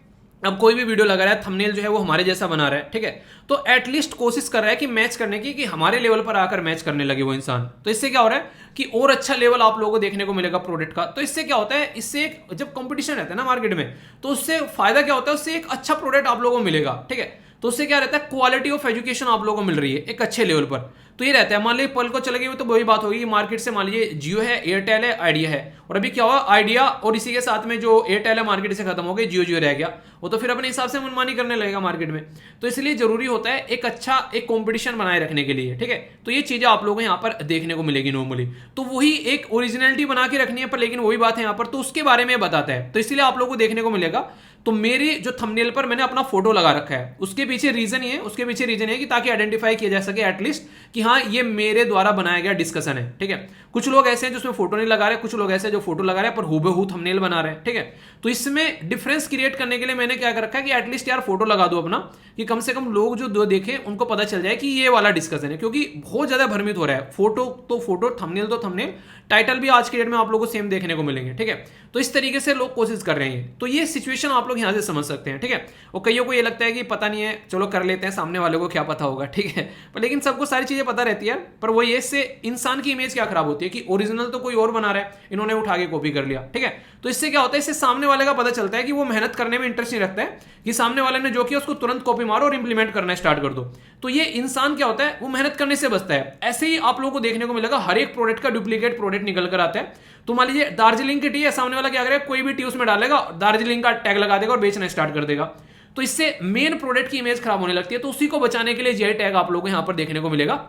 अब कोई भी वीडियो लगा रहा है, थंबनेल जो है वो हमारे जैसा बना रहा है, ठीक है, तो एटलीस्ट कोशिश कर रहा है कि मैच करने की, कि हमारे लेवल पर आकर मैच करने लगे वो इंसान। तो इससे क्या हो रहा है कि और अच्छा लेवल आप लोगों को देखने को मिलेगा प्रोडक्ट का। तो इससे क्या होता है, इससे एक जब कंपटीशन रहता है ना मार्केट में, तो उससे फायदा क्या होता है, उससे एक अच्छा प्रोडक्ट आप लोगों को मिलेगा। ठीक है, तो उससे क्या रहता है, क्वालिटी ऑफ एजुकेशन आप लोगों को मिल रही है एक अच्छे लेवल पर। तो ये रहता है, मान लीजिए पल को चले गए तो वही बात होगी, मार्केट से मान लीजिए जियो है, एयरटेल है, आइडिया है, और अभी क्या हुआ, आइडिया और इसी के साथ में जो एयरटेल है मार्केट से खत्म हो गई, जियो रह गया, वो तो फिर अपने हिसाब से मनमानी करने लगेगा मार्केट में। तो इसलिए जरूरी होता है एक अच्छा एक कंपटीशन बनाए रखने के लिए। ठीक है, तो ये चीजें आप लोगों को यहाँ पर देखने को मिलेगी नॉर्मली। तो वही एक ओरिजिनलिटी बना के रखनी है, पर लेकिन वही बात है यहाँ पर, तो उसके बारे में बताता है। तो इसलिए आप लोगों को देखने को मिलेगा। तो मेरी जो थंबनेल पर मैंने अपना फोटो लगा रखा है, उसके पीछे रीजन ये है, उसके पीछे रीजन है कि ताकि आइडेंटिफाई किया जा सके एटलीस्ट कि हाँ ये मेरे द्वारा बनाया गया डिस्कशन है। ठीक है, कुछ लोग ऐसे हैं जो उसमें फोटो नहीं लगा रहे, कुछ लोग ऐसे हैं जो फोटो लगा रहे हैं पर हूबहू थंबनेल बना रहे हैं। ठीक है, तो इसमें डिफरेंस क्रिएट करने के लिए मैंने क्या कर रखा है कि एटलीस्ट यार फोटो लगा दो अपना, कि कम से कम लोग जो दो देखें उनको पता चल जाए कि ये वाला डिस्कशन है, क्योंकि बहुत ज्यादा भ्रमित हो रहा है। फोटो तो फोटो, थंबनेल तो थंबनेल, टाइटल भी आज की डेट में आप लोगों को सेम देखने को मिलेंगे। ठीक है, तो इस तरीके से लोग कोशिश कर रहे हैं। तो ये सिचुएशन आप लोग यहां से समझ सकते हैं। ठीक है, और कईयों को ये लगता है कि पता नहीं है, चलो कर लेते हैं, सामने वाले को क्या पता होगा। ठीक है, पर लेकिन सबको सारी चीजें पता रहती है। पर वो ये इससे इंसान की इमेज क्या खराब होती है कि ओरिजिनल तो कोई और बना रहा है, इन्होंने उठा के कॉपी कर लिया। ठीक है, तो इससे क्या होता है, इससे सामने वाले का पता चलता है कि वो मेहनत करने में इंटरेस्ट नहीं रखता है, कि सामने वाले ने जो किया उसको तुरंत कॉपी मारो और इंप्लीमेंट करना स्टार्ट कर दो। तो ये इंसान क्या होता है, वो मेहनत करने से बचता है। ऐसे ही आप लोगों को देखने को मिलेगा, हर एक प्रोडक्ट का डुप्लीकेट प्रोडक्ट निकल कर आता है। तो मान लीजिए दार्जिलिंग की टी है, सामने वाला क्या करेगा, कोई भी टी उसमें डालेगा, दार्जिलिंग का टैग लगा देगा और बेचना स्टार्ट कर देगा। तो इससे मेन प्रोडक्ट की इमेज खराब होने लगती है। तो उसी को बचाने के लिए जीआई टैग आप लोगों को यहां पर देखने को मिलेगा।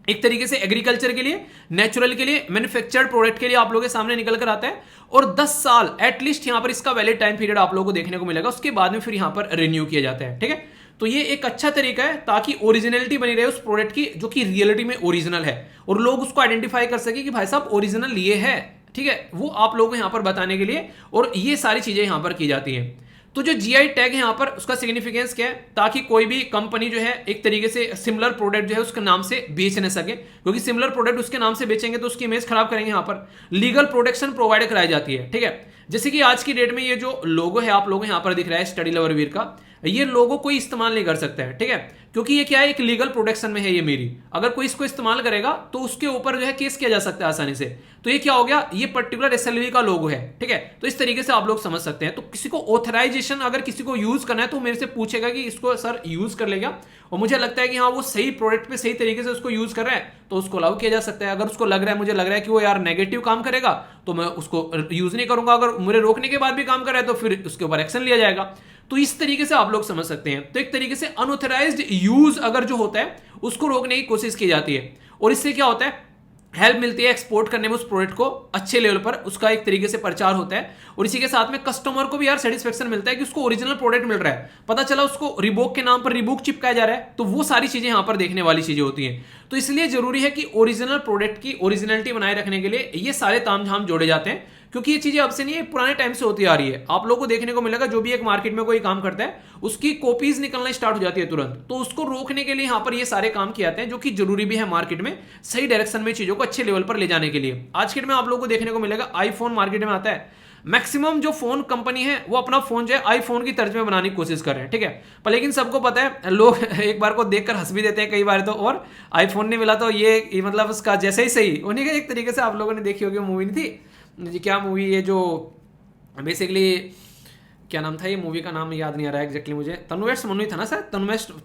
एक तरीके से एग्रीकल्चर के लिए, नेचुरल के लिए, मैन्युफैक्चर्ड प्रोडक्ट के लिए आप लोगों के सामने निकल कर आता है। और 10 साल एटलीस्ट यहां पर इसका वैलिड टाइम पीरियड आप लोगों को देखने को मिलेगा। उसके बाद में फिर यहां पर रिन्यू किया जाता है। ठीक है, तो ये एक अच्छा तरीका है ताकि ओरिजिनलिटी बनी रहे उस प्रोडक्ट की, जो कि रियलिटी में ओरिजिनल है, और लोग उसको आइडेंटिफाई कर सके कि भाई साहब ओरिजिनल ये है। ठीक है, वो आप लोगों को यहां पर बताने के लिए, और ये सारी चीजें यहां पर की जाती हैं। तो जो जीआई टैग है यहां पर, उसका सिग्निफिकेंस क्या है, ताकि कोई भी कंपनी जो है एक तरीके से सिमिलर प्रोडक्ट जो है उसके नाम से बेच न सके, क्योंकि सिमिलर प्रोडक्ट उसके नाम से बेचेंगे तो उसकी इमेज खराब करेंगे। यहां पर लीगल प्रोटेक्शन प्रोवाइड कराई जाती है। ठीक है, जैसे कि आज की डेट में ये जो लोगो है आप लोगों को यहां पर दिख रहा है स्टडी लवर वीर का, ये लोगो कोई इस्तेमाल नहीं कर सकता है। ठीक है, क्योंकि ये क्या है, एक लीगल प्रोटेक्शन में है ये मेरी। अगर कोई इसको इस्तेमाल करेगा तो उसके ऊपर जो है केस किया जा सकता है आसानी से। तो ये क्या हो गया, ये पर्टिकुलर एसएलवी का लोगो है। ठीक है, तो इस तरीके से आप लोग समझ सकते हैं। तो किसी को ऑथराइजेशन अगर किसी को यूज करना है तो मेरे से पूछेगा कि इसको सर यूज कर लेगा, और मुझे लगता है कि हाँ वो सही प्रोडक्ट पे सही तरीके से उसको यूज कर रहा है तो उसको अलाउ किया जा सकता है। अगर उसको लग रहा है, मुझे लग रहा है कि वो यार नेगेटिव काम करेगा तो मैं उसको यूज नहीं करूंगा। अगर मुझे रोकने के बाद भी काम कर रहा है तो फिर उसके ऊपर एक्शन लिया जाएगा। तो इस तरीके से आप लोग समझ सकते हैं। तो एक तरीके से अनऑथराइज्ड यूज अगर जो होता है उसको रोकने की कोशिश की जाती है। और इससे क्या होता है, हेल्प मिलती है एक्सपोर्ट करने में, उस प्रोडक्ट को अच्छे लेवल पर उसका एक तरीके से प्रचार होता है, और इसी के साथ में कस्टमर को भी यार सेटिस्फेक्शन मिलता है कि उसको ओरिजिनल प्रोडक्ट मिल रहा है। पता चला उसको रिबॉक के नाम पर रिबॉक चिपकाया जा रहा है, तो वो सारी चीजें यहां पर देखने वाली चीजें होती हैं। तो इसलिए जरूरी है कि ओरिजिनल प्रोडक्ट की ओरिजिनलिटी बनाए रखने के लिए ये सारे तामझाम जोड़े जाते हैं, क्योंकि ये चीजें अब से नहीं है, पुराने टाइम से होती आ रही है। आप लोगों को देखने को मिलेगा जो भी एक मार्केट में कोई काम करता है उसकी कॉपीज निकलना स्टार्ट हो जाती है तुरंत, तो उसको रोकने के लिए यहां पर ये सारे काम किए जाते हैं, जो कि जरूरी भी है मार्केट में सही डायरेक्शन में चीजों को अच्छे लेवल पर ले जाने के लिए। आज के में आप लोगों को देखने को मिलेगा आईफोन मार्केट में आता है, मैक्सिमम जो फोन कंपनी है वो अपना फोन जो है आईफोन की तर्ज में बनाने की कोशिश कर रहे हैं, ठीक है। पर लेकिन सबको पता है, लोग एक बार को देखकर हंस भी देते हैं कई बार तो, और आईफोन नहीं मिला तो ये मतलब उसका जैसे ही सही उन्हीं का एक तरीके से आप लोगों ने देखी होगी मूवी नहीं थी क्या मूवी, ये जो बेसिकली क्या नाम था, ये मूवी का नाम याद नहीं आ रहा है एग्जैक्टली मुझे, तनुवेट्स मनु ही था ना सर,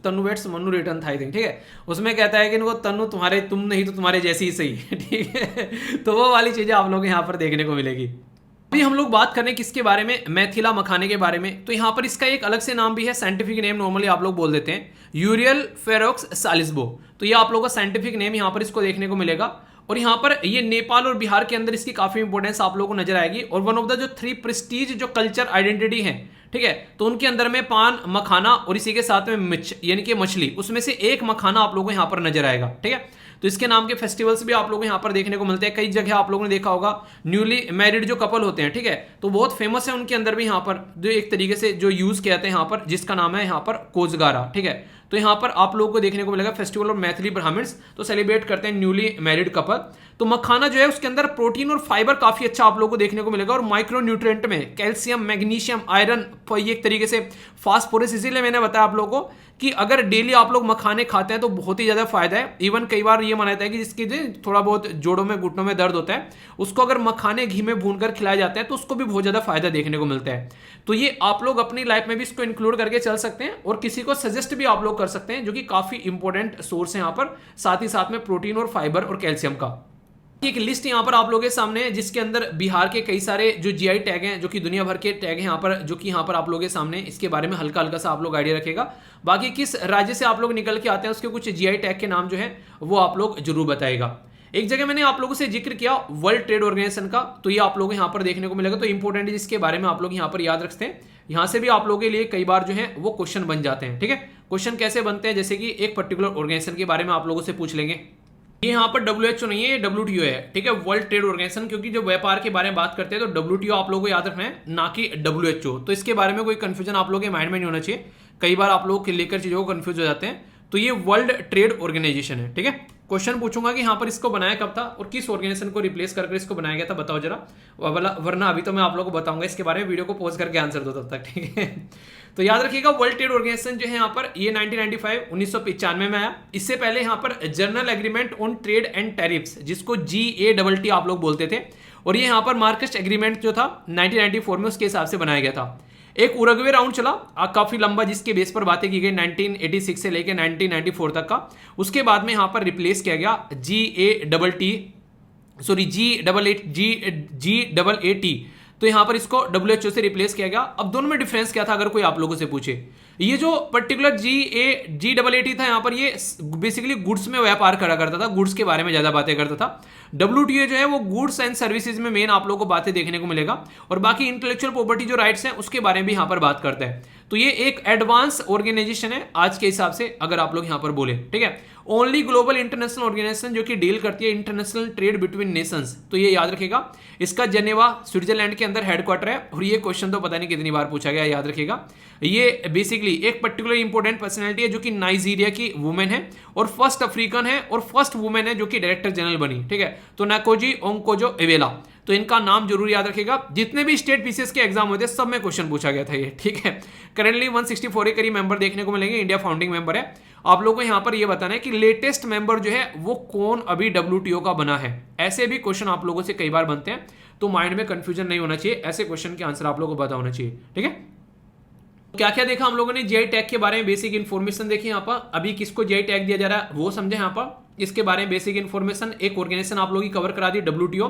तनुवेट्स मनु रिटर्न था आई थिंक, ठीक है। उसमें कहता है कि इनको तनु तुम्हारे तुम नहीं तो तुम्हारे जैसी ही सही, ठीक है। तो वो वाली चीजें आप लोग यहाँ पर देखने को मिलेगी। अभी हम लोग बात करें किसके बारे में, मैथिला मखाने के बारे में। तो यहाँ पर इसका एक अलग से नाम भी है, साइंटिफिक नेम नॉर्मली आप लोग बोल देते हैं यूरियल फेरोक्स सालिसबो। तो ये आप लोगों का साइंटिफिक नेम यहाँ पर इसको देखने को मिलेगा, और यहाँ पर ये नेपाल और बिहार के अंदर इसकी काफी इंपॉर्टेंस आप लोगों को नजर आएगी। और वन ऑफ द जो 3 प्रेस्टीज जो कल्चर आइडेंटिटी है, ठीक है, तो उनके अंदर में पान, मखाना और इसी के साथ में मिर्च यानी कि मछली, उसमें से एक मखाना आप लोगों को यहाँ पर नजर आएगा, ठीक है। तो इसके नाम के फेस्टिवल्स भी आप लोगों को यहाँ पर देखने को मिलते हैं। कई जगह आप लोगों ने देखा होगा न्यूली मैरिड जो कपल होते हैं, ठीक है, तो बहुत फेमस है उनके अंदर भी यहाँ पर जो एक तरीके से जो यूज किया जाता है यहाँ पर, जिसका नाम है यहाँ पर कोजगारा, ठीक है। तो यहाँ पर आप लोगों को देखने को मिलेगा फेस्टिवल ऑफ मैथिली ब्राह्मण्स, तो सेलिब्रेट करते हैं न्यूली मैरिड कपल। तो मखाना जो है उसके अंदर प्रोटीन और फाइबर काफी अच्छा आप लोगों को देखने को मिलेगा, और माइक्रो न्यूट्रिएंट में कैल्शियम, मैग्नीशियम, आयरन, ये एक तरीके से फास्फोरस, इसीलिए मैंने बताया आप लोगों को कि अगर डेली आप लोग मखाने खाते हैं तो बहुत ही ज्यादा फायदा है। इवन कई बार ये माना जाता है कि जिसकी थोड़ा बहुत जोड़ों में घुटनों में दर्द होता है, उसको अगर मखाने घी में भूनकर खिलाया जाता है तो उसको भी बहुत ज्यादा फायदा देखने को मिलता है। तो ये आप लोग अपनी लाइफ में भी इसको इंक्लूड करके चल सकते हैं, और किसी को सजेस्ट भी आप लोग कर सकते हैं, जो कि काफी इंपॉर्टेंट सोर्स है यहाँ पर, साथ ही साथ में प्रोटीन और फाइबर और कैल्शियम का। एक लिस्ट यहाँ पर आप लोगों के सामने है, जिसके अंदर बिहार के कई सारे जो जीआई टैग हैं, जो कि दुनिया भर के टैग हैं यहाँ पर, जो कि यहाँ पर आप लोगों के सामने, इसके बारे में हल्का हल्का सा आप लोग आइडिया रखेगा। बाकी किस राज्य से आप लोग निकल के आते हैं उसके कुछ जीआई टैग के नाम जो है वो आप लोग जरूर बताएगा। एक जगह मैंने आप लोगों से जिक्र किया वर्ल्ड ट्रेड ऑर्गेनाइजेशन का, तो ये आप लोग यहाँ पर देखने को मिलेगा। तो इंपॉर्टेंट है, जिसके बारे में आप लोग यहाँ पर याद रखते हैं, यहाँ से भी आप लोगों के लिए कई बार जो है वो क्वेश्चन बन जाते हैं, ठीक है। क्वेश्चन कैसे बनते हैं, जैसे कि एक पर्टिकुलर ऑर्गेनाइजेशन के बारे में आप लोगों से पूछ लेंगे, ये यहाँ पर WHO नहीं है, ये WTO है, ठीक है, वर्ल्ड ट्रेड ऑर्गेनाइजेशन। क्योंकि जब व्यापार के बारे में बात करते हैं तो WTO आप लोगों को याद रखना है, ना कि WHO। तो इसके बारे में कोई कंफ्यूजन आप लोगों के माइंड में नहीं होना चाहिए, कई बार आप लोग लेकर चीजों को कंफ्यूज हो जाते हैं। तो ये वर्ल्ड ट्रेड ऑर्गेनाइजेशन है, ठीक है। क्वेश्चन पूछूंगा कि यहाँ पर इसको बनाया कब था और किस ऑर्गेनाइजेशन को रिप्लेस करके इसको बनाया गया था, बताओ जरा, वरना अभी तो मैं आप लोगों को बताऊंगा इसके बारे में, वीडियो को पॉज करके आंसर दो तब तक, ठीक है। तो याद रखिएगा वर्ल्ड ट्रेड ऑर्गेनाइजेशन जो है यहाँ पर, ये 1995 में आया। इससे पहले यहाँ पर journal agreement on trade and tariffs, जिसको GATT आप लोग बोलते थे, और ये यहाँ पर मार्केस्ट एग्रीमेंट जो था 1994 में उसके हिसाब से बनाया गया था। एक उरुग्वे राउंड चला काफी लंबा, जिसके बेस पर बातें की गई 1986 से लेकर 1994 तक का। उसके बाद में यहाँ पर रिप्लेस किया गया GAAT, तो यहां पर इसको WHO से रिप्लेस किया गया। अब दोनों में डिफरेंस क्या था अगर कोई आप लोगों से पूछे, ये जो पर्टिकुलर GAAT था यहाँ पर, ये बेसिकली गुड्स में व्यापार करा करता था, गुड्स के बारे में ज्यादा बातें करता था। WTO जो है वो गुड्स एंड सर्विसेज में मेन आप लोगों को बातें देखने को मिलेगा, और बाकी इंटेलेक्चुअल प्रॉपर्टी जो राइट्स हैं उसके बारे में भी यहाँ पर बात करता है। तो ये एक एडवांस ऑर्गेनाइजेशन है आज के हिसाब से, अगर आप लोग यहाँ पर बोले, ठीक है। ओनली ग्लोबल इंटरनेशनल ऑर्गेनाइजेशन जो कि डील करती है इंटरनेशनल ट्रेड बिटवीन नेशंस, तो ये याद रखिएगा। इसका जेनेवा स्विट्जरलैंड के अंदर हेडक्वार्टर है, और ये क्वेश्चन तो पता नहीं कितनी बार पूछा गया, याद रखिएगा। ये बेसिकली एक पर्टिकुलर इंपॉर्टेंट पर्सनैलिटी है जो कि नाइजीरिया की वुमेन है, और फर्स्ट अफ्रीकन है, और फर्स्ट वुमेन है जो कि डायरेक्टर जनरल बनी, ठीक है। तो नाकोजी ओंकोजो एवेला, तो इनका नाम जरूर याद रखिएगा। जितने भी स्टेट पीसीएस के एग्जाम होते हैं सब में क्वेश्चन पूछा गया था ये, ठीक है। करंटली 164 के करीब मेंबर देखने को मिलेंगे, इंडिया फाउंडिंग मेंबर है। आप लोगों को यहाँ पर ये बताना है कि लेटेस्ट मेंबर जो है वो कौन अभी WTO का बना है। ऐसे भी क्वेश्चन आप लोगों से कई बार बनते हैं, तो माइंड में कंफ्यूजन नहीं होना चाहिए, ऐसे क्वेश्चन के आंसर आप लोगों को पता होना चाहिए, ठीक है। क्या क्या देखा हम लोगों ने, जीआई टैग के बारे में बेसिक इन्फॉर्मेशन देखी यहाँ पर, अभी किसको जीआई टैग दिया जा रहा है वो समझे यहाँ पर, इसके बारे में बेसिक इन्फॉर्मेशन, एक ऑर्गेनाइजेशन आप लोगों की कवर करा दी WTO।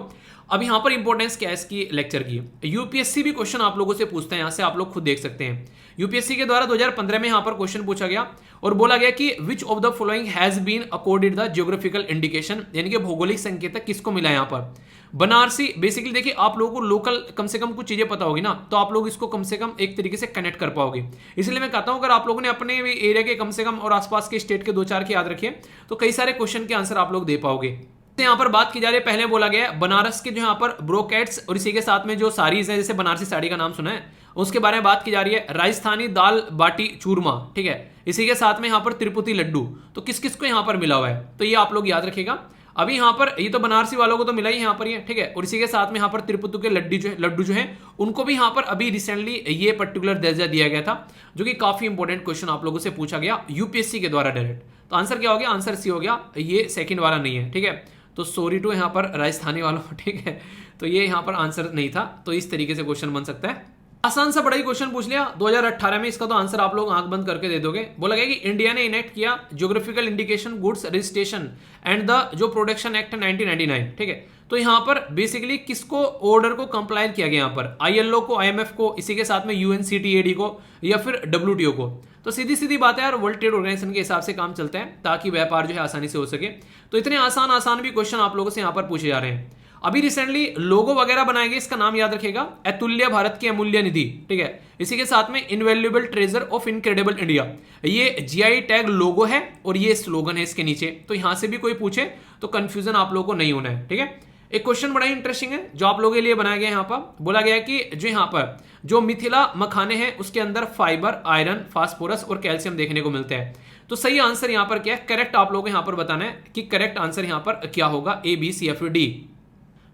अब यहाँ पर इंपॉर्टेंस क्या है इसकी लेक्चर की, यूपीएससी भी क्वेश्चन आप लोगों से पूछते हैं, यहाँ से आप लोग खुद देख सकते हैं। यूपीएससी के द्वारा 2015 में यहाँ पर क्वेश्चन पूछा गया और बोला गया कि which of the following has been accorded the geographical indication, यानी कि भौगोलिक संकेतक किसको मिला यहाँ पर। बनारसी, बेसिकली देखिए आप लोगों को लोकल कम से कम कुछ चीजें पता होगी ना, तो आप लोग इसको कम से कम एक तरीके से कनेक्ट कर पाओगे। इसलिए मैं कहता हूं अगर आप लोगों ने अपने एरिया के कम से कम और आसपास के स्टेट के 2-4 के याद रखे तो कई सारे क्वेश्चन के आंसर आप लोग दे पाओगे। यहाँ पर बात की जा रही है, पहले बोला गया बनारस के जो यहाँ पर ब्रोकेट्स और इसी के साथ में जो साड़ीज है, जैसे बनारसी साड़ी का नाम सुना है, उसके बारे में बात की जा रही है। राजस्थानी दाल बाटी चूरमा, ठीक है, इसी के साथ में यहाँ पर तिरुपति लड्डू, तो किस किस को यहाँ पर मिला हुआ है, तो ये आप लोग याद रखिएगा। अभी यहाँ पर ये तो बनारसी वालों को तो मिला ही यहाँ पर ये, ठीक है, और इसी के साथ में यहाँ पर तिरुपति के लड्डू जो है उनको भी यहाँ पर अभी रिसेंटली ये पर्टिकुलर दर्जा दिया गया था, जो कि काफी इंपॉर्टेंट क्वेश्चन आप लोगों से पूछा गया यूपीएससी के द्वारा डायरेक्ट। तो आंसर क्या हो गया, आंसर सी हो गया, ये सेकंड वाला नहीं है, ठीक है। तो सॉरी टू यहाँ पर राजस्थानी वालों, ठीक है, तो ये यहाँ पर आंसर नहीं था। तो इस तरीके से क्वेश्चन बन सकता है। आसान सा बड़ा ही क्वेश्चन पूछ लिया 2018 में, इसका तो आंसर आप लोग आंख बंद करके दे दोगे। बोला गया कि इंडिया ने इनेक्ट किया geographical indication goods registration and the जो प्रोडक्शन एक्ट 1999, ठीक है। तो यहाँ पर बेसिकली किसको ऑर्डर को कंप्लाई किया गया, यहाँ पर आईएलओ को, आईएमएफ को, इसी के साथ में यूएनसीटीएडी को या फिर डब्ल्यूटीओ को। तो सीधी सीधी बात है यार, वर्ल्ड ट्रेड ऑर्गेनाइजेशन के हिसाब से काम चलता है ताकि व्यापार जो है आसानी से हो सके। तो इतने आसान भी क्वेश्चन आप लोगों से यहाँ पर पूछे जा रहे हैं। अभी रिसेंटली लोगो वगैरह बनाए गए, इसका नाम याद रखिएगा, अतुल्य भारत की अमूल्य निधि, ठीक है। इसी के साथ में invaluable treasure of incredible India, ये जीआई टैग लोगो है और ये स्लोगन है इसके नीचे। तो यहां से भी कोई पूछे तो कंफ्यूजन आप लोगों को नहीं होना है, ठीक है। एक क्वेश्चन बड़ा ही इंटरेस्टिंग है जो आप लोगों के लिए बनाया गया है। यहाँ पर बोला गया है कि जो यहाँ पर जो मिथिला मखाने हैं उसके अंदर फाइबर, आयरन, फास्फोरस और कैल्शियम देखने को मिलते हैं। तो सही आंसर यहाँ पर क्या है, करेक्ट आप लोगों को यहाँ पर बताना है कि करेक्ट आंसर यहाँ पर क्या होगा, ए, बी, सी या फिर डी।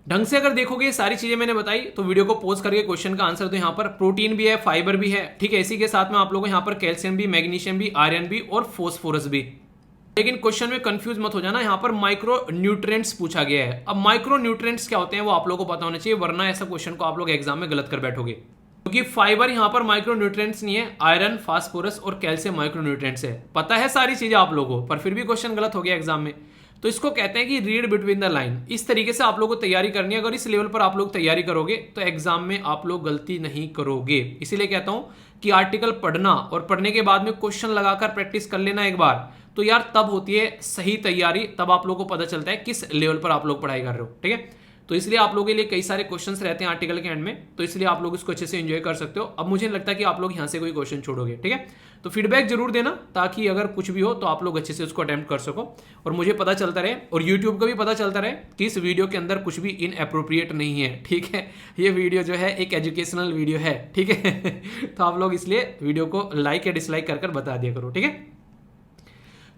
ढंग से अगर देखोगे ये सारी चीजें मैंने बताई तो वीडियो को पॉज करके क्वेश्चन का आंसर, तो यहाँ पर प्रोटीन भी है, फाइबर भी है, ठीक है। इसी के साथ में आप लोगों को यहाँ पर कैल्शियम भी, मैग्नीशियम भी, आयरन भी और फॉस्फोरस भी। लेकिन क्वेश्चन में कंफ्यूज मत हो जाना, यहाँ पर माइक्रो न्यूट्रिएंट्स पूछा गया है। अब माइक्रो न्यूट्रिएंट्स क्या होते हैं वो आप लोगों को पता होना चाहिए, वरना ऐसा क्वेश्चन को आप लोग एग्जाम में गलत कर बैठोगे। क्योंकि फाइबर यहाँ पर माइक्रो न्यूट्रिएंट्स नहीं है, आयरन, फास्फोरस और कैल्शियम माइक्रो न्यूट्रिएंट्स है। पता है सारी चीजें आप लोगों को, पर फिर भी क्वेश्चन गलत हो गया एग्जाम में। तो इसको कहते हैं कि रीड बिटवीन द लाइन। इस तरीके से आप लोगों को तैयारी करनी है। अगर इस लेवल पर आप लोग तैयारी करोगे तो एग्जाम में आप लोग गलती नहीं करोगे। इसीलिए कहता हूं कि आर्टिकल पढ़ना और पढ़ने के बाद में क्वेश्चन लगाकर प्रैक्टिस कर लेना एक बार, तो यार तब होती है सही तैयारी, तब आप लोगों को पता चलता है किस लेवल पर आप लोग पढ़ाई कर रहे हो, ठीक है। तो इसलिए आप लोगों के लिए कई सारे क्वेश्चंस रहते हैं आर्टिकल के एंड में, तो इसलिए आप लोग इसको अच्छे से एंजॉय कर सकते हो। अब मुझे नहीं लगता कि आप लोग यहाँ से कोई क्वेश्चन छोड़ोगे, ठीक है। तो फीडबैक जरूर देना ताकि अगर कुछ भी हो तो आप लोग अच्छे से उसको अटेम्प्ट कर सको और मुझे पता चलता रहे और यूट्यूब को भी पता चलता रहे कि इस वीडियो के अंदर कुछ भी इनएप्रोप्रिएट नहीं है, ठीक है। ये वीडियो जो है एक एजुकेशनल वीडियो है, ठीक है। तो आप लोग इसलिए वीडियो को लाइक या डिसलाइक कर बता दिया करो, ठीक है।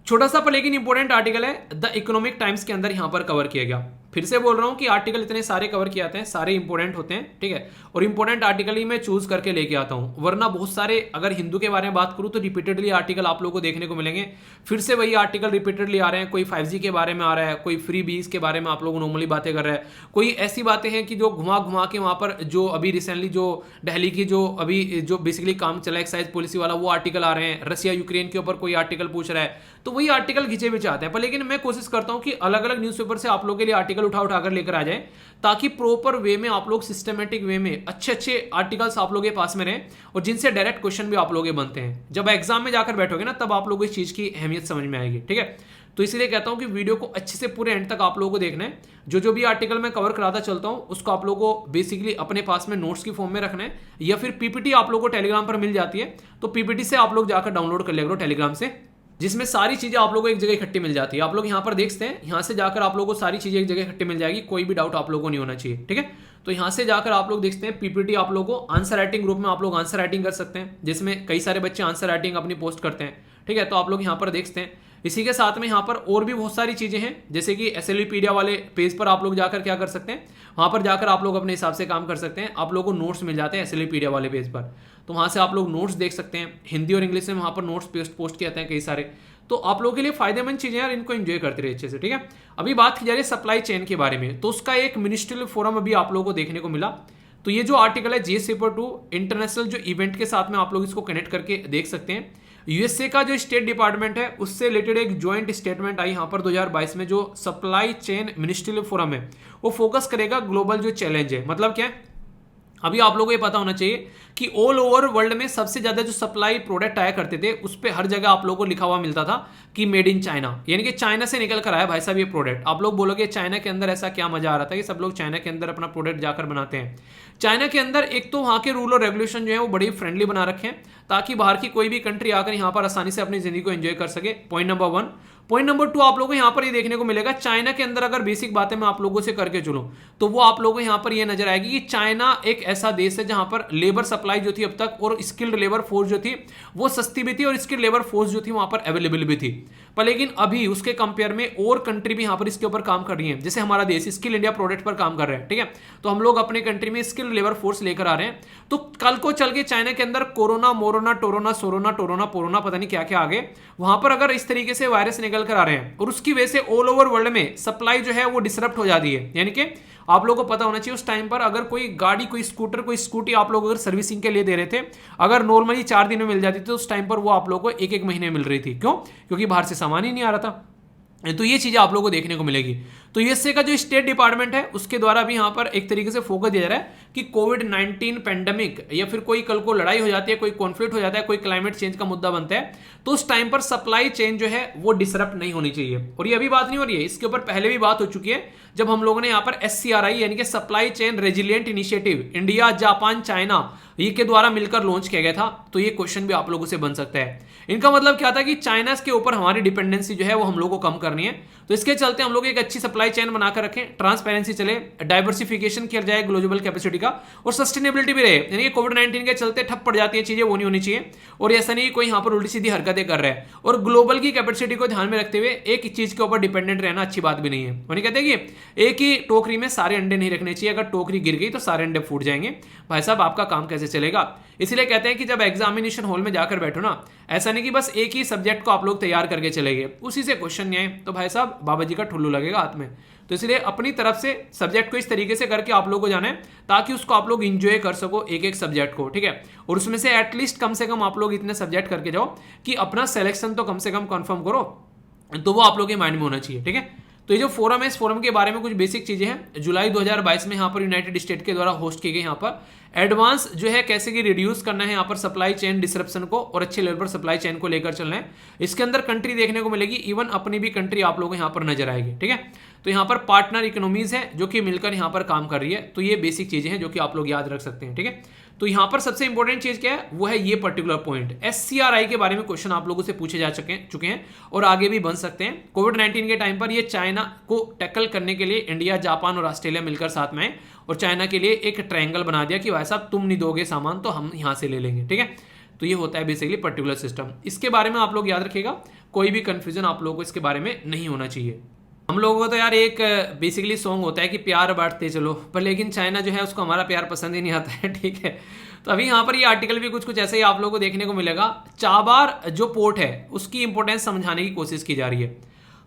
छोटा सा पर लेकिन इंपॉर्टेंट आर्टिकल है, द इकोनॉमिक टाइम्स के अंदर यहां पर कवर किया गया। फिर से बोल रहा हूं कि आर्टिकल इतने सारे कवर किए आते हैं, सारे इंपॉर्टेंट होते हैं, ठीक है। और इंपॉर्टेंट आर्टिकल ही मैं चूज करके लेके आता हूं, वरना बहुत सारे, अगर हिंदू के बारे में बात करूं तो रिपीटेडली आर्टिकल आप लोगों को देखने को मिलेंगे। फिर से वही आर्टिकल रिपीटेडली आ रहे हैं, कोई 5G के बारे में आ रहा है, कोई फ्री बीज के बारे में आप लोग नॉर्मली बातें कर रहे हैं, कोई ऐसी बातें हैं कि जो घुमा घुमा के वहां पर जो अभी रिसेंटली जो दिल्ली की जो अभी जो बेसिकली काम चला एक्साइज पॉलिसी वाला वो आर्टिकल आ रहे हैं, रशिया यूक्रेन के ऊपर कोई आर्टिकल पूछ रहा है, तो वही आर्टिकल खींचे भी चाहते हैं। पर लेकिन मैं कोशिश करता हूं कि अलग अलग न्यूज़पेपर से आप लोगों के लिए आर्टिकल उठा कर लेकर आ जाए, ताकि प्रॉपर वे में आप लोग सिस्टमेटिक वे में अच्छे आर्टिकल्स आप लोगों के पास में रहे और जिनसे डायरेक्ट क्वेश्चन भी आप लोगों के बनते हैं। जब एग्जाम में जाकर बैठोगे ना तब आप लोगों को इस चीज की अहमियत समझ में आएगी, ठीक है। तो इसलिए कहता हूं कि वीडियो को अच्छे से पूरे एंड तक आप लोगों को देखना है। जो भी आर्टिकल मैं कवर कराता चलता हूं उसको आप लोगों को बेसिकली अपने पास में नोट्स की फॉर्म में रखना है, या फिर पीपीटी आप लोगों को टेलीग्राम पर मिल जाती है, तो पीपीटी से आप लोग जाकर डाउनलोड कर लिया करो टेलीग्राम से, जिसमें सारी चीजें आप लोगों को एक जगह इकट्ठी मिल जाती है। आप लोग यहाँ पर देखते हैं, यहाँ से जाकर आप लोगों को सारी चीजें एक जगह इकट्ठी मिल जाएगी, कोई भी डाउट आप लोगों को नहीं होना चाहिए, ठीक है। तो यहाँ से जाकर आप लोग देखते हैं पीपीटी, आप लोगों को आंसर राइटिंग ग्रुप में आप लोग आंसर राइटिंग कर सकते हैं, जिसमें कई सारे बच्चे आंसर राइटिंग अपनी पोस्ट करते हैं, ठीक है। तो आप लोग यहाँ पर देखते हैं। इसी के साथ में यहाँ पर और भी बहुत सारी चीजें हैं, जैसे कि एसएलवीपीडिया वाले पेज पर आप लोग जाकर क्या कर सकते हैं, वहां पर जाकर आप लोग अपने हिसाब से काम कर सकते हैं। आप लोगों को नोट्स मिल जाते हैं एसएलवीपीडिया वाले पेज पर, तो वहां से आप लोग नोट्स देख सकते हैं। हिंदी और इंग्लिश में वहां पर नोट्स पोस्ट किए जाते हैं कई सारे, तो आप लोगों के लिए फायदेमंद चीजें यार, इनको एंजॉय करते रहे अच्छे से, ठीक है। अभी बात की जा रही है सप्लाई चेन के बारे में, तो उसका एक मिनिस्ट्रियल फोरम अभी आप लोगों को देखने को मिला, तो ये जो आर्टिकल है जीएस पेपर 2 इंटरनेशनल जो इवेंट के साथ में आप लोग इसको कनेक्ट करके देख सकते हैं। यूएसए का जो स्टेट डिपार्टमेंट है उससे रिलेटेड एक ज्वाइंट स्टेटमेंट आई यहाँ पर 2022 में, जो सप्लाई चेन मिनिस्ट्रियल फोरम है वो फोकस करेगा ग्लोबल जो चैलेंज है। मतलब क्या है, अभी आप लोगों को ये पता होना चाहिए कि ऑल ओवर वर्ल्ड में सबसे ज्यादा जो सप्लाई प्रोडक्ट आया करते थे उस पर हर जगह आप लोगों को लिखा हुआ मिलता था कि मेड इन चाइना, यानी कि चाइना से निकल कर आया भाई साहब ये प्रोडक्ट। आप लोग बोलोगे चाइना के अंदर ऐसा क्या मजा आ रहा था कि सब लोग चाइना के अंदर अपना प्रोडक्ट जाकर बनाते हैं। चाइना के अंदर एक तो वहां के रूल और रेगुलेशन जो है वो बड़ी फ्रेंडली बना रखे हैं ताकि बाहर की कोई भी कंट्री आकर यहाँ पर आसानी से अपनी जिंदगी को एंजॉय कर सके। Point number 1। पॉइंट नंबर 2, आप लोगों को यहाँ पर ये देखने को मिलेगा चाइना के अंदर अगर बेसिक बातें मैं आप लोगों से करके चलूं तो वो आप लोगों को यहाँ पर ये नजर आएगी कि चाइना एक ऐसा देश है जहां पर लेबर सप्लाई जो थी अब तक और स्किल्ड लेबर फोर्स जो थी वो सस्ती भी थी और स्किल्ड लेबर फोर्स जो थी वहां पर अवेलेबल भी थी। पर लेकिन अभी उसके कंपेयर में और कंट्री भी यहाँ पर इसके ऊपर काम कर रही है। जैसे हमारा देश स्किल इंडिया प्रोजेक्ट पर काम कर रहा है, ठीक है, तो हम लोग अपने कंट्री में स्किल्ड लेबर फोर्स लेकर आ रहे हैं। तो कल को चल के चाइना के अंदर कोरोना मोरोना टोरोना सोरोना टोरोना पोरोना पता नहीं क्या क्या आ गए, वहां पर अगर इस तरीके से वायरस निकल कर आ रहे हैं और उसकी वजह से ऑल ओवर वर्ल्ड में सप्लाई जो है वो डिसरप्ट हो जाती है। यानी कि आप लोगों को पता होना चाहिए उस टाइम पर अगर कोई गाड़ी कोई स्कूटर कोई स्कूटी आप लोग अगर सर्विसिंग के लिए दे रहे थे, अगर नॉर्मली 4 दिन में मिल जाती थी तो उस टाइम पर वो आप लोगों को 1-1 महीने मिल रही थी। क्यों? क्योंकि बाहर से सामान ही नहीं आ रहा था। तो ये चीजें आप लोगों को देखने को मिलेगी। तो यूएसए का जो स्टेट डिपार्टमेंट है उसके द्वारा भी यहां पर एक तरीके से फोकस दिया जा रहा है कि कोविड-19 पेंडेमिक या फिर कोई कल को लड़ाई हो जाती है, कोई कॉन्फ्लिक्ट हो जाता है, कोई क्लाइमेट चेंज का मुद्दा बनता है तो उस टाइम पर सप्लाई चेन जो है वो डिसरप्ट नहीं होनी चाहिए। और ये अभी बात नहीं हो रही है, इसके ऊपर पहले भी बात हो चुकी है जब हम लोगों ने यहाँ पर SCRI यानी कि supply chain resilient initiative India Japan China ये के द्वारा मिलकर लॉन्च किया गया था। तो ये क्वेश्चन भी आप लोगों से बन सकता है। इनका मतलब क्या था कि चाइना के ऊपर हमारी डिपेंडेंसी जो है वो हम लोगों को कम करनी है। तो इसके चलते हम लोग एक अच्छी सप्लाई चेन बनाकर रखें, ट्रांसपेरेंसी चले, डाइवर्सिफिकेशन किया जाए ग्लोबल कैपेसिटी का और सस्टेनेबिलिटी भी रहे। यानी कि कोविड-19 के चलते ठप पड़ जाती है चीजें, वो नहीं होनी चाहिए। और ऐसा नहीं कोई यहाँ पर उल्टी सीधी हरकतें कर रहा है और ग्लोबल की कैपेसिटी को ध्यान में रखते हुए एक चीज के ऊपर डिपेंडेंट रहना अच्छी बात भी नहीं है। वो नहीं कहते कि एक ही टोकरी में सारे अंडे नहीं रखने चाहिए, अगर टोकरी गिर गई तो सारे अंडे फूट जाएंगे। भाई साहब आपका काम कैसे चलेगा? इसलिए कहते हैं कि जब एग्जामिनेशन हॉल में जाकर बैठो ना, ऐसा नहीं कि बस एक ही सब्जेक्ट को आप लोग तैयार करके चले गए, उसी से क्वेश्चन नहीं आए तो भाई साहब बाबा जी का ठुल्लू लगेगा हाथ में। तो इसलिए अपनी तरफ से सब्जेक्ट को इस तरीके से करके आप लोग को जाना है ताकि उसको आप लोग इंजॉय कर सको एक एक सब्जेक्ट को, ठीक है। और उसमें से एटलीस्ट कम से कम आप लोग इतने सब्जेक्ट करके जाओ कि अपना सिलेक्शन तो कम से कम कंफर्म करो, तो वो आप लोग के माइंड में होना चाहिए, ठीक है। तो ये जो फोरम है इस फोरम के बारे में कुछ बेसिक चीजें हैं। जुलाई 2022 में यहाँ पर यूनाइटेड स्टेट के द्वारा होस्ट की गई यहाँ पर एडवांस जो है कैसे कि रिड्यूस करना है यहाँ पर सप्लाई चेन डिसरप्शन को और अच्छे लेवल पर सप्लाई चेन को लेकर चलना है। इसके अंदर कंट्री देखने को मिलेगी, इवन अपनी भी कंट्री आप लोगों को यहाँ पर नजर आएगी, ठीक है। तो यहाँ पर पार्टनर इकोनॉमीज है जो कि मिलकर यहाँ पर काम कर रही है। तो ये बेसिक चीजें हैं जो कि आप लोग याद रख सकते हैं, ठीक है। तो यहाँ पर सबसे इंपॉर्टेंट चीज क्या है वो है ये पर्टिकुलर पॉइंट। SCRI के बारे में क्वेश्चन आप लोगों से पूछे जा चुके हैं और आगे भी बन सकते हैं। कोविड-19 के टाइम पर ये चाइना को टैकल करने के लिए इंडिया जापान और ऑस्ट्रेलिया मिलकर साथ में आए और चाइना के लिए एक ट्रायंगल बना दिया कि भाई साहब तुम नहीं दोगे सामान तो हम यहाँ से ले लेंगे, ठीक है। तो ये होता है बेसिकली पर्टिकुलर सिस्टम। इसके बारे में आप लोग याद रखिएगा, कोई भी कंफ्यूजन आप लोगों को इसके बारे में नहीं होना चाहिए। हम लोगों को तो यार एक बेसिकली सॉन्ग होता है कि प्यार बांटते चलो, पर लेकिन चाइना जो है उसको हमारा प्यार पसंद ही नहीं आता है, ठीक है। तो अभी यहाँ पर ये आर्टिकल भी कुछ ऐसे ही आप लोगों को देखने को मिलेगा। चाबार जो पोर्ट है उसकी इंपॉर्टेंस समझाने की कोशिश की जा रही है।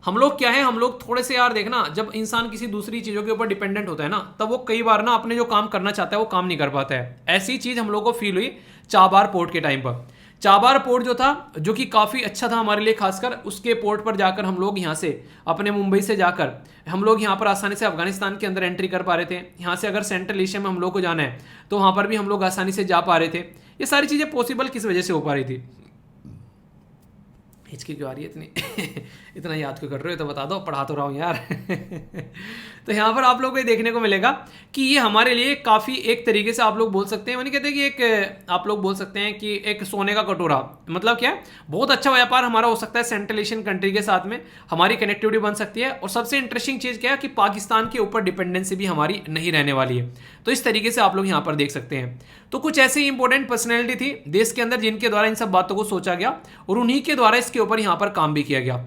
हम लोग क्या है, हम लोग थोड़े से यार देखना, जब इंसान किसी दूसरी चीजों के ऊपर डिपेंडेंट होता है ना तब वो कई बार ना अपने जो काम करना चाहता है वो काम नहीं कर पाता है। ऐसी चीज हम लोग को फील हुई चाबार पोर्ट के टाइम पर। चाबार पोर्ट जो था जो कि काफ़ी अच्छा था हमारे लिए, खासकर उसके पोर्ट पर जाकर हम लोग यहाँ से अपने मुंबई से जाकर हम लोग यहाँ पर आसानी से अफगानिस्तान के अंदर एंट्री कर पा रहे थे। यहाँ से अगर सेंट्रल एशिया में हम लोग को जाना है तो वहाँ पर भी हम लोग आसानी से जा पा रहे थे। ये सारी चीज़ें पॉसिबल किस वजह से हो पा रही थी? हिचकी क्यों आ रही है इतनी? इतना याद क्यों कर रहे हो? तो बता दो, पढ़ा तो रहा हूँ यार। तो यहाँ पर आप लोग को देखने को मिलेगा कि ये हमारे लिए काफ़ी एक तरीके से आप लोग बोल सकते हैं, मैंने कहते हैं कि एक आप लोग बोल सकते हैं कि एक सोने का कटोरा। मतलब क्या है, बहुत अच्छा व्यापार हमारा हो सकता है सेंट्रल एशियन कंट्री के साथ में, हमारी कनेक्टिविटी बन सकती है। और सबसे इंटरेस्टिंग चीज़ क्या है कि पाकिस्तान के ऊपर डिपेंडेंसी भी हमारी नहीं रहने वाली है। तो इस तरीके से आप लोग यहाँ पर देख सकते हैं। तो कुछ ऐसी इंपॉर्टेंट पर्सनैलिटी थी देश के अंदर जिनके द्वारा इन सब बातों को सोचा गया और उन्हीं के द्वारा इसके ऊपर यहाँ पर काम भी किया गया।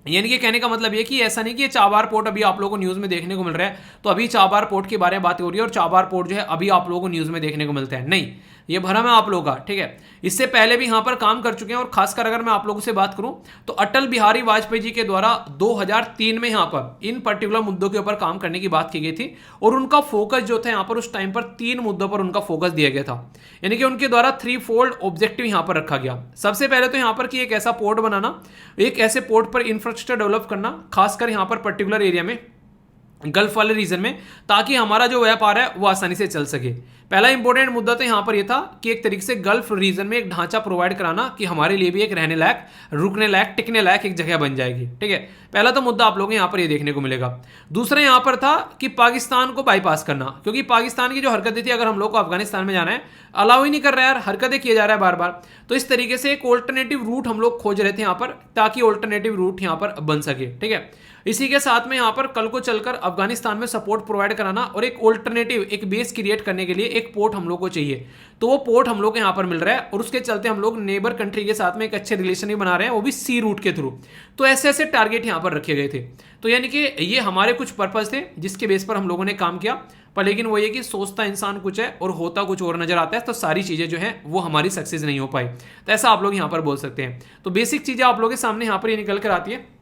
यानी कि कहने का मतलब ये कि ऐसा नहीं कि ये चाबार पोर्ट अभी आप लोगों को न्यूज़ में देखने को मिल रहा है तो अभी चाबार पोर्ट के बारे में बात हो रही है और चाबार पोर्ट जो है अभी आप लोगों को न्यूज़ में देखने को मिलता है, नहीं, ये भरम है आप लोगों का, ठीक है। इससे पहले भी यहाँ पर काम कर चुके हैं और खासकर अगर मैं आप लोगों से बात करूं तो अटल बिहारी वाजपेयी जी के द्वारा 2003 में यहाँ पर इन पर्टिकुलर मुद्दों के ऊपर काम करने की बात की गई थी और उनका फोकस जो था यहाँ पर उस टाइम पर 3 मुद्दों पर उनका फोकस दिया गया था। यानी कि उनके द्वारा 3 फोल्ड ऑब्जेक्टिव यहाँ पर रखा गया। सबसे पहले तो यहाँ पर कि एक ऐसा पोर्ट बनाना, एक ऐसे पोर्ट पर इंफ्रास्ट्रक्चर डेवलप करना, खासकर यहाँ पर पर्टिकुलर एरिया में गल्फ वाले रीजन में, ताकि हमारा जो व्यापार है वो आसानी से चल सके। पहला इंपॉर्टेंट मुद्दा तो यहां पर यह था कि एक तरीके से गल्फ रीजन में एक ढांचा प्रोवाइड कराना कि हमारे लिए भी एक रहने लायक, रुकने लायक, टिकने लायक एक जगह बन जाएगी, ठीक है। पहला तो मुद्दा आप लोगों को यहां पर ये देखने को मिलेगा। दूसरा यहां पर था कि पाकिस्तान को बाईपास करना, क्योंकि पाकिस्तान की जो हरकतें थी, अगर हम लोग को अफगानिस्तान में जाना है अलाउ ही नहीं कर रहा है यार, हरकतें किए जा रहा है बार बार, तो इस तरीके से एक ऑल्टरनेटिव रूट हम लोग खोज रहे थे यहां पर, ताकि ऑल्टरनेटिव रूट यहां पर बन सके, ठीक है। इसी के साथ में यहां पर कल को चलकर अफगानिस्तान में सपोर्ट प्रोवाइड कराना और एक ऑल्टरनेटिव, एक बेस क्रिएट करने के लिए एक पोर्ट हम लोग को चाहिए, तो वो पोर्ट हम लोग को यहां पर मिल रहा है और उसके चलते हम लोग नेबर कंट्री के साथ में एक अच्छे रिलेशन भी बना रहे हैं, वो भी सी रूट के थ्रू। तो ऐसे ऐसे टारगेट यहां पर रखे गए थे। तो यानी कि ये हमारे कुछ पर्पज थे जिसके बेस पर हम लोगों ने काम किया, पर लेकिन वो ये कि सोचता इंसान कुछ है और होता कुछ और नजर आता है, तो सारी चीजें जो है वो हमारी सक्सेस नहीं हो पाई। तो ऐसा आप लोग यहां पर बोल सकते हैं। तो बेसिक चीजें आप लोगों के सामने यहां पर ये निकल कर आती है।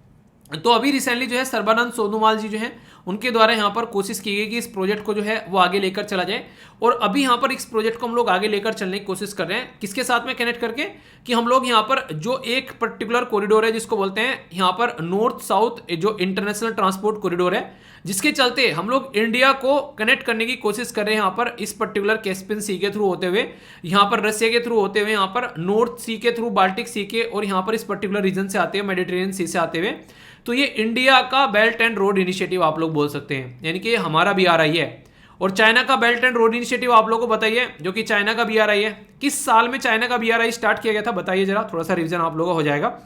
तो अभी रिसेंटली जो है सर्बानंद सोनोवाल जी जो है उनके द्वारा यहाँ पर कोशिश की गई कि इस प्रोजेक्ट को जो है वो आगे लेकर चला जाए, और अभी यहाँ पर इस प्रोजेक्ट को हम लोग आगे लेकर चलने की कोशिश कर रहे हैं। किसके साथ में कनेक्ट करके कि हम लोग यहाँ पर जो एक पर्टिकुलर कॉरिडोर है जिसको बोलते हैं यहाँ पर नॉर्थ साउथ जो इंटरनेशनल ट्रांसपोर्ट कॉरिडोर है, जिसके चलते हम लोग इंडिया को कनेक्ट करने की कोशिश कर रहे हैं यहाँ पर इस पर्टिकुलर कैस्पियन सी के थ्रू होते हुए, यहाँ पर रसिया के थ्रू होते हुए, यहाँ पर नॉर्थ सी के थ्रू, बाल्टिक सी के, और यहाँ पर इस पर्टिकुलर रीजन से आते हुए मेडिटेरियन सी से आते हुए। तो ये इंडिया का बेल्ट एंड रोड इनिशिएटिव आप लोग बोल सकते हैं, यानी कि हमारा BRI है। और चाइना का बेल्ट एंड रोड इनिशिएटिव आप लोगों को बताइए, जो कि चाइना का BRI है। किस साल में चाइना का BRI स्टार्ट किया गया था बताइए जरा, थोड़ा सा रिवीजन आप लोगों को हो जाएगा।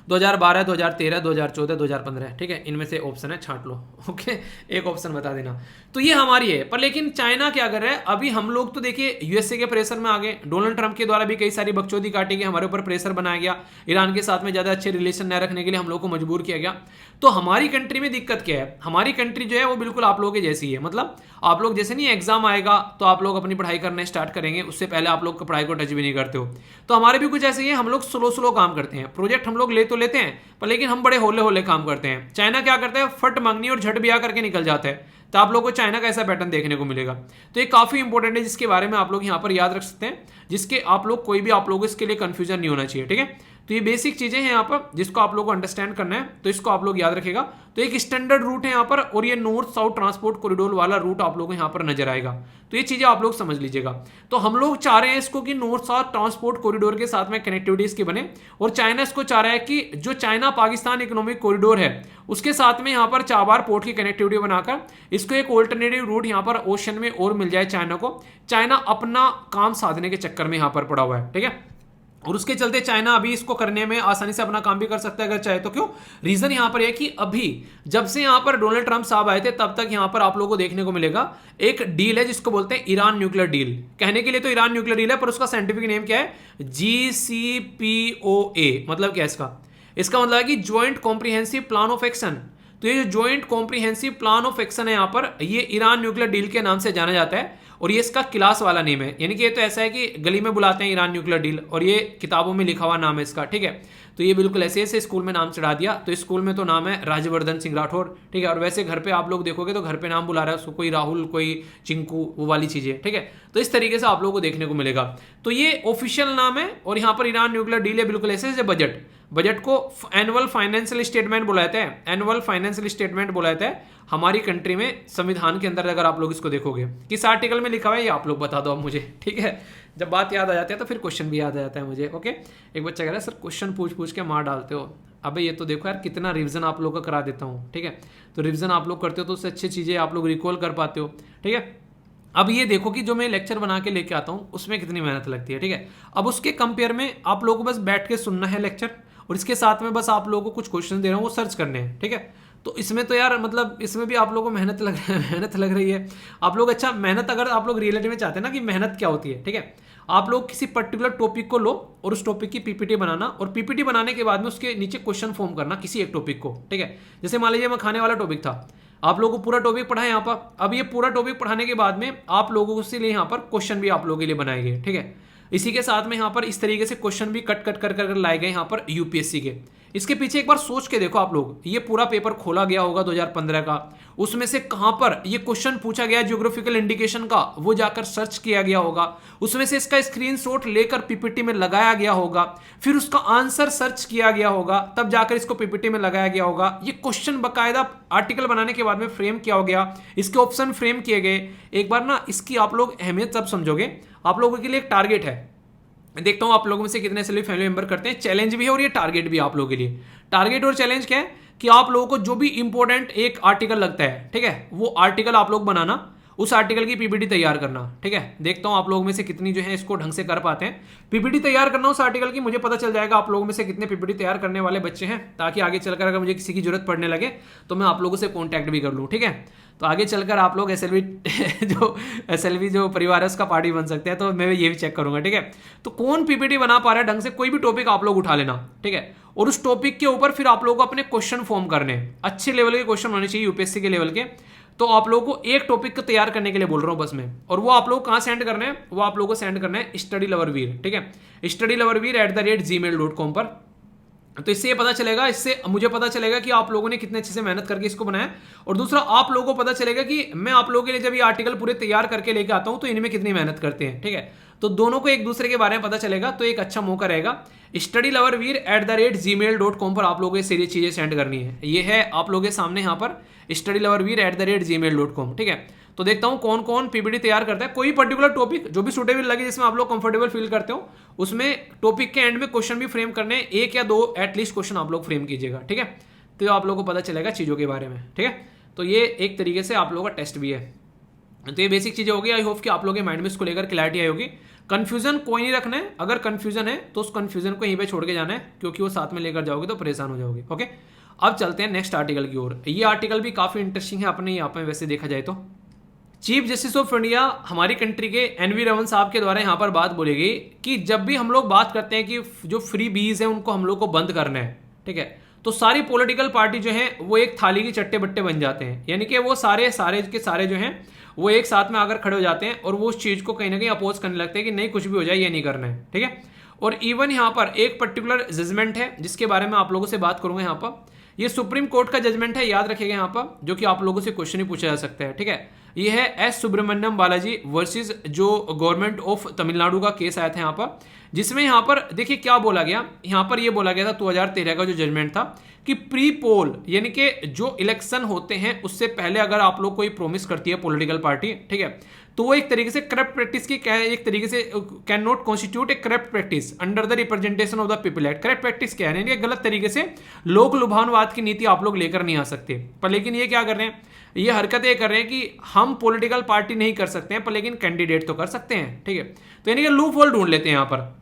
2012, 2013, 2014, 2015, ठीक है, इनमें से ऑप्शन है, छांट लो, ओके, एक ऑप्शन बता देना। तो ये हमारी है, पर लेकिन चाइना क्या कर रहा है, अभी हम लोग तो देखिए यूएसए के प्रेशर में आ गए, डोनाल्ड ट्रंप के द्वारा भी कई सारी बकचोदी काटी गई, हमारे ऊपर प्रेशर बनाया गया, ईरान के साथ में ज्यादा अच्छे रिलेशन न रखने के लिए हम लोग को मजबूर किया गया। तो हमारी कंट्री में दिक्कत क्या है, हमारी कंट्री जो है वो बिल्कुल आप लोगों के जैसी है। मतलब आप लोग जैसे नहीं एग्जाम आएगा तो आप लोग अपनी पढ़ाई करना स्टार्ट करेंगे, उससे पहले आप लोग पढ़ाई को टच भी नहीं करते हो, तो हमारे भी कुछ ऐसे ही है, हम लोग स्लो स्लो काम करते हैं, प्रोजेक्ट हम लोग ले तो लेते हैं पर लेकिन हम बड़े होले होले काम करते हैं। चाइना क्या करता है, फट मांगनी और झट ब्याह करके निकल जाता है। तो आप लोगों को चाइना का ऐसा पैटर्न देखने को मिलेगा। तो ये काफी इंपॉर्टेंट है, जिसके बारे में आप लोग यहाँ पर याद रख सकते हैं, जिसके आप लोग कोई भी आप लोगों को इसके लिए कंफ्यूजन नहीं होना चाहिए, ठीक है। तो ये बेसिक चीजें हैं यहाँ पर जिसको आप लोग को अंडरस्टैंड करना है, तो इसको आप लोग याद रखेगा। तो एक स्टैंडर्ड रूट है यहाँ पर, और ये नॉर्थ साउथ ट्रांसपोर्ट कॉरिडोर वाला रूट आप लोगों को यहाँ पर नजर आएगा। तो ये चीजें आप लोग समझ लीजिएगा। तो हम लोग चाह रहे हैं इसको कि नॉर्थ साउथ ट्रांसपोर्ट कॉरिडोर के साथ में कनेक्टिविटी इसकी बने, और चाइना इसको चाह रहा है कि जो चाइना पाकिस्तान इकोनॉमिक कॉरिडोर है उसके साथ में यहाँ पर चाबार पोर्ट की कनेक्टिविटी बनाकर इसको एक ऑल्टरनेटिव रूट यहाँ पर ओशन में और मिल जाए चाइना को। चाइना अपना काम साधने के चक्कर में यहाँ पर पड़ा हुआ है, ठीक है, और उसके चलते चाइना अभी इसको करने में आसानी से अपना काम भी कर सकता है अगर चाहे तो। क्यों, रीजन यहां पर है कि अभी जब से यहां पर डोनाल्ड ट्रंप साहब आए थे तब तक यहां पर आप लोगों को देखने को मिलेगा एक डील है जिसको बोलते हैं ईरान न्यूक्लियर डील। कहने के लिए तो ईरान न्यूक्लियर डील है, पर उसका साइंटिफिक नेम क्या है, GCPOA। मतलब क्या है इसका मतलब है कि joint comprehensive plan of action. तो ये जो joint comprehensive plan of action है यहाँ पर, ये ईरान न्यूक्लियर डील के नाम से जाना जाता है, और ये इसका क्लास वाला नेम है। यानी कि ये तो ऐसा है कि गली में बुलाते हैं ईरान न्यूक्लियर डील, और ये किताबों में लिखा हुआ नाम है इसका, ठीक है। तो ये बिल्कुल ऐसे ऐसे स्कूल में नाम चढ़ा दिया, तो स्कूल में तो नाम है राज्यवर्धन सिंह राठौर, ठीक है, और वैसे घर पे आप लोग देखोगे तो घर पे नाम बुला रहा है उसको, कोई राहुल, कोई चिंकू, वो वाली चीजें, ठीक है। तो इस तरीके से आप लोगों को देखने को मिलेगा। तो ये ऑफिशियल नाम है, और यहाँ पर ईरान न्यूक्लियर डील है, बिल्कुल ऐसे ऐसे बजट को एनुअल फाइनेंशियल स्टेटमेंट बोला जाता है, एनुअल फाइनेंशियल स्टेटमेंट बोला जाता है हमारी कंट्री में। संविधान के अंदर अगर आप लोग इसको देखोगे किस आर्टिकल में लिखा हुआ है ये आप लोग बता दो अब मुझे, ठीक है। जब बात याद आ जाती है तो फिर क्वेश्चन भी याद आ जाता है मुझे, ओके। एक बच्चा कह रहा है सर क्वेश्चन पूछ पूछ के मार डालते हो। अबे ये तो देखो यार कितना रिवीजन आप लोग का करा देता हूँ, ठीक है। तो रिवीजन आप लोग करते हो तो उससे अच्छी चीजें आप लोग रिकॉल कर पाते हो, ठीक है। अब ये देखो कि जो मैं लेक्चर बना के लेके आता हूँ उसमें कितनी मेहनत लगती है, ठीक है। अब उसके कंपेयर में आप लोगों को बस बैठ के सुनना है लेक्चर, और इसके साथ में बस आप लोगों को कुछ क्वेश्चन दे रहा हूँ वो सर्च करने हैं, ठीक है। तो इसमें तो यार मतलब इसमें भी आप लोगों को मेहनत लग रही है। आप लोग अच्छा मेहनत, अगर आप लोग रियलिटी में चाहते हैं ना कि मेहनत क्या होती है, ठीक है, आप लोग किसी पर्टिकुलर टॉपिक को लो और उस टॉपिक की पीपीटी बनाना, और पीपीटी बनाने के बाद में उसके नीचे क्वेश्चन फॉर्म करना किसी एक टॉपिक को, ठीक है। जैसे मान लीजिए मैं खाने वाला टॉपिक था, आप लोगों को पूरा टॉपिक पढ़ा है यहाँ पर। अब ये पूरा टॉपिक पढ़ाने के बाद में आप लोगों के लिए यहाँ पर क्वेश्चन भी आप लोगों के लिए बनाए गए, ठीक है। इसी के साथ में यहाँ पर इस तरीके से क्वेश्चन भी कट कट कर कर लाए गए यहाँ पर यूपीएससी के। इसके पीछे एक बार सोच के देखो आप लोग, ये पूरा पेपर खोला गया होगा 2015 का, उसमें से कहां पर ये क्वेश्चन पूछा गया ज्योग्राफिकल इंडिकेशन का, वो जाकर सर्च किया गया होगा, उसमें से इसका स्क्रीनशॉट लेकर पीपीटी में लगाया गया होगा, फिर उसका आंसर सर्च किया गया होगा, तब जाकर इसको पीपीटी में लगाया गया होगा। ये क्वेश्चन बकायदा आर्टिकल बनाने के बाद में फ्रेम किया हो गया, इसके ऑप्शन फ्रेम किए गए। एक बार ना इसकी आप लोग अहमियत तब समझोगे। आप लोगों के लिए एक टारगेट है, देखता हूं आप लोगों में से कितने सेलिब्रिटी फैमिली मेंबर करते हैं। चैलेंज भी है और ये टारगेट भी है आप लोगों के लिए। टारगेट और चैलेंज क्या है कि आप लोगों को जो भी इंपॉर्टेंट एक आर्टिकल लगता है, ठीक है, वो आर्टिकल आप लोग बनाना, उस आर्टिकल की पीपीटी तैयार करना, ठीक है। देखता हूं आप लोगों में से कितनी जो है इसको ढंग से कर पाते हैं। पीपीटी तैयार करना उस आर्टिकल की, मुझे पता चल जाएगा आप लोगों में से कितने पीपीटी तैयार करने वाले बच्चे हैं, ताकि आगे चलकर अगर मुझे किसी की जरूरत पड़ने लगे तो मैं आप लोगों से कॉन्टैक्ट भी कर लूँ, ठीक है। तो आगे चलकर आप लोग एसएलवी जो परिवार है उसका पार्टी बन सकते हैं, तो मैं ये भी चेक करूंगा, ठीक है। तो कौन पीपीटी बना पा रहा है ढंग से, कोई भी टॉपिक आप लोग उठा लेना, ठीक है, और उस टॉपिक के ऊपर फिर आप लोगों को अपने क्वेश्चन फॉर्म करने हैं। अच्छे लेवल के क्वेश्चन होने चाहिए यूपीएससी के लेवल के। तो आप लोगों को एक टॉपिक को तैयार करने के लिए बोल रहा हूं बस में, और वो आप लोग कहां सेंड करने हैं, वो आप लोगों को सेंड करना है स्टडी लवरवीर, ठीक है, studyloverveer@gmail.com पर। तो इससे ये पता चलेगा, इससे मुझे पता चलेगा कि आप लोगों ने कितने अच्छे से मेहनत करके इसको बनाया, और दूसरा आप लोगों को पता चलेगा कि मैं आप लोगों के लिए जब ये आर्टिकल पूरे तैयार करके लेके आता हूं तो इनमें कितनी मेहनत करते हैं, ठीक है। तो दोनों को एक दूसरे के बारे में पता चलेगा, तो एक अच्छा मौका रहेगा। studyloverveer@gmail.com पर आप लोगों को ये सारी चीजें सेंड करनी है। ये है आप लोगों के सामने यहाँ पर studyloverveer@gmail.com, ठीक है। तो देखता हूं कौन कौन पीपीटी तैयार करता है। कोई पर्टिकुलर टॉपिक जो भी सुटेबल लगे, जिसमें आप लोग कंफर्टेबल फील करते हो, उसमें टॉपिक के एंड में क्वेश्चन भी फ्रेम करने, एक या दो एटलीस्ट क्वेश्चन आप लोग फ्रेम कीजिएगा, ठीक है। तो आप लोगों को पता चलेगा चीज़ों के बारे में, ठीक है। तो ये एक तरीके से आप लोगों का टेस्ट भी है। तो ये बेसिक चीज़ें होगी। आई होप कि आप लोगों के माइंड में इसको लेकर क्लैरिटी आई होगी। कंफ्यूजन कोई नहीं रखना है, अगर कंफ्यूजन है तो उस कंफ्यूजन को यहीं पे छोड़ के जाना है, क्योंकि वो साथ में लेकर जाओगे तो परेशान हो जाओगे, ओके। अब चलते हैं नेक्स्ट आर्टिकल की ओर। ये आर्टिकल भी काफ़ी इंटरेस्टिंग है अपने यहाँ पे वैसे देखा जाए तो। चीफ जस्टिस ऑफ इंडिया हमारी कंट्री के एनवी रमन साहब के द्वारा यहाँ पर बात बोली गई कि जब भी हम लोग बात करते हैं कि जो फ्री बीज है उनको हम लोग को बंद करना है, ठीक है, तो सारी पॉलिटिकल पार्टी जो है वो एक थाली की चट्टे बट्टे बन जाते हैं। यानी कि वो सारे के सारे जो हैं वो एक साथ में आकर खड़े हो जाते हैं और वो उस चीज़ को कहीं ना कहीं अपोज करने लगते हैं कि नहीं कुछ भी हो जाए ये नहीं करना है, ठीक है। और इवन यहाँ पर एक पर्टिकुलर जजमेंट है जिसके बारे में आप लोगों से बात करूंगा यहाँ पर। ये सुप्रीम कोर्ट का जजमेंट है, याद रखिएगा यहाँ पर, जो कि आप लोगों से क्वेश्चन ही पूछा जा सकता है, ठीक है। ये है एस सुब्रमण्यम बालाजी वर्सेस जो गवर्नमेंट ऑफ तमिलनाडु का केस आया था यहाँ पर, जिसमें यहाँ पर देखिए क्या बोला गया। यहाँ पर ये बोला गया था 2013 का जो जजमेंट था कि प्री पोल यानी कि जो इलेक्शन होते हैं उससे पहले अगर आप लोग कोई प्रॉमिस करती है पॉलिटिकल पार्टी, ठीक है, तो वो एक तरीके से करप्ट प्रैक्टिस की एक तरीके से can not constitute A corrupt practice under the representation of the people act. Corrupt practice क्या है, यानी कि गलत तरीके से लोक लुभावनवाद की नीति आप लोग लेकर नहीं आ सकते। पर लेकिन ये क्या कर रहे हैं, ये हरकत ये कर रहे हैं कि हम पॉलिटिकल पार्टी नहीं कर सकते हैं पर लेकिन कैंडिडेट तो कर सकते हैं, ठीक है। तो यानी कि लूप होल ढूंढ लेते हैं यहाँ पर।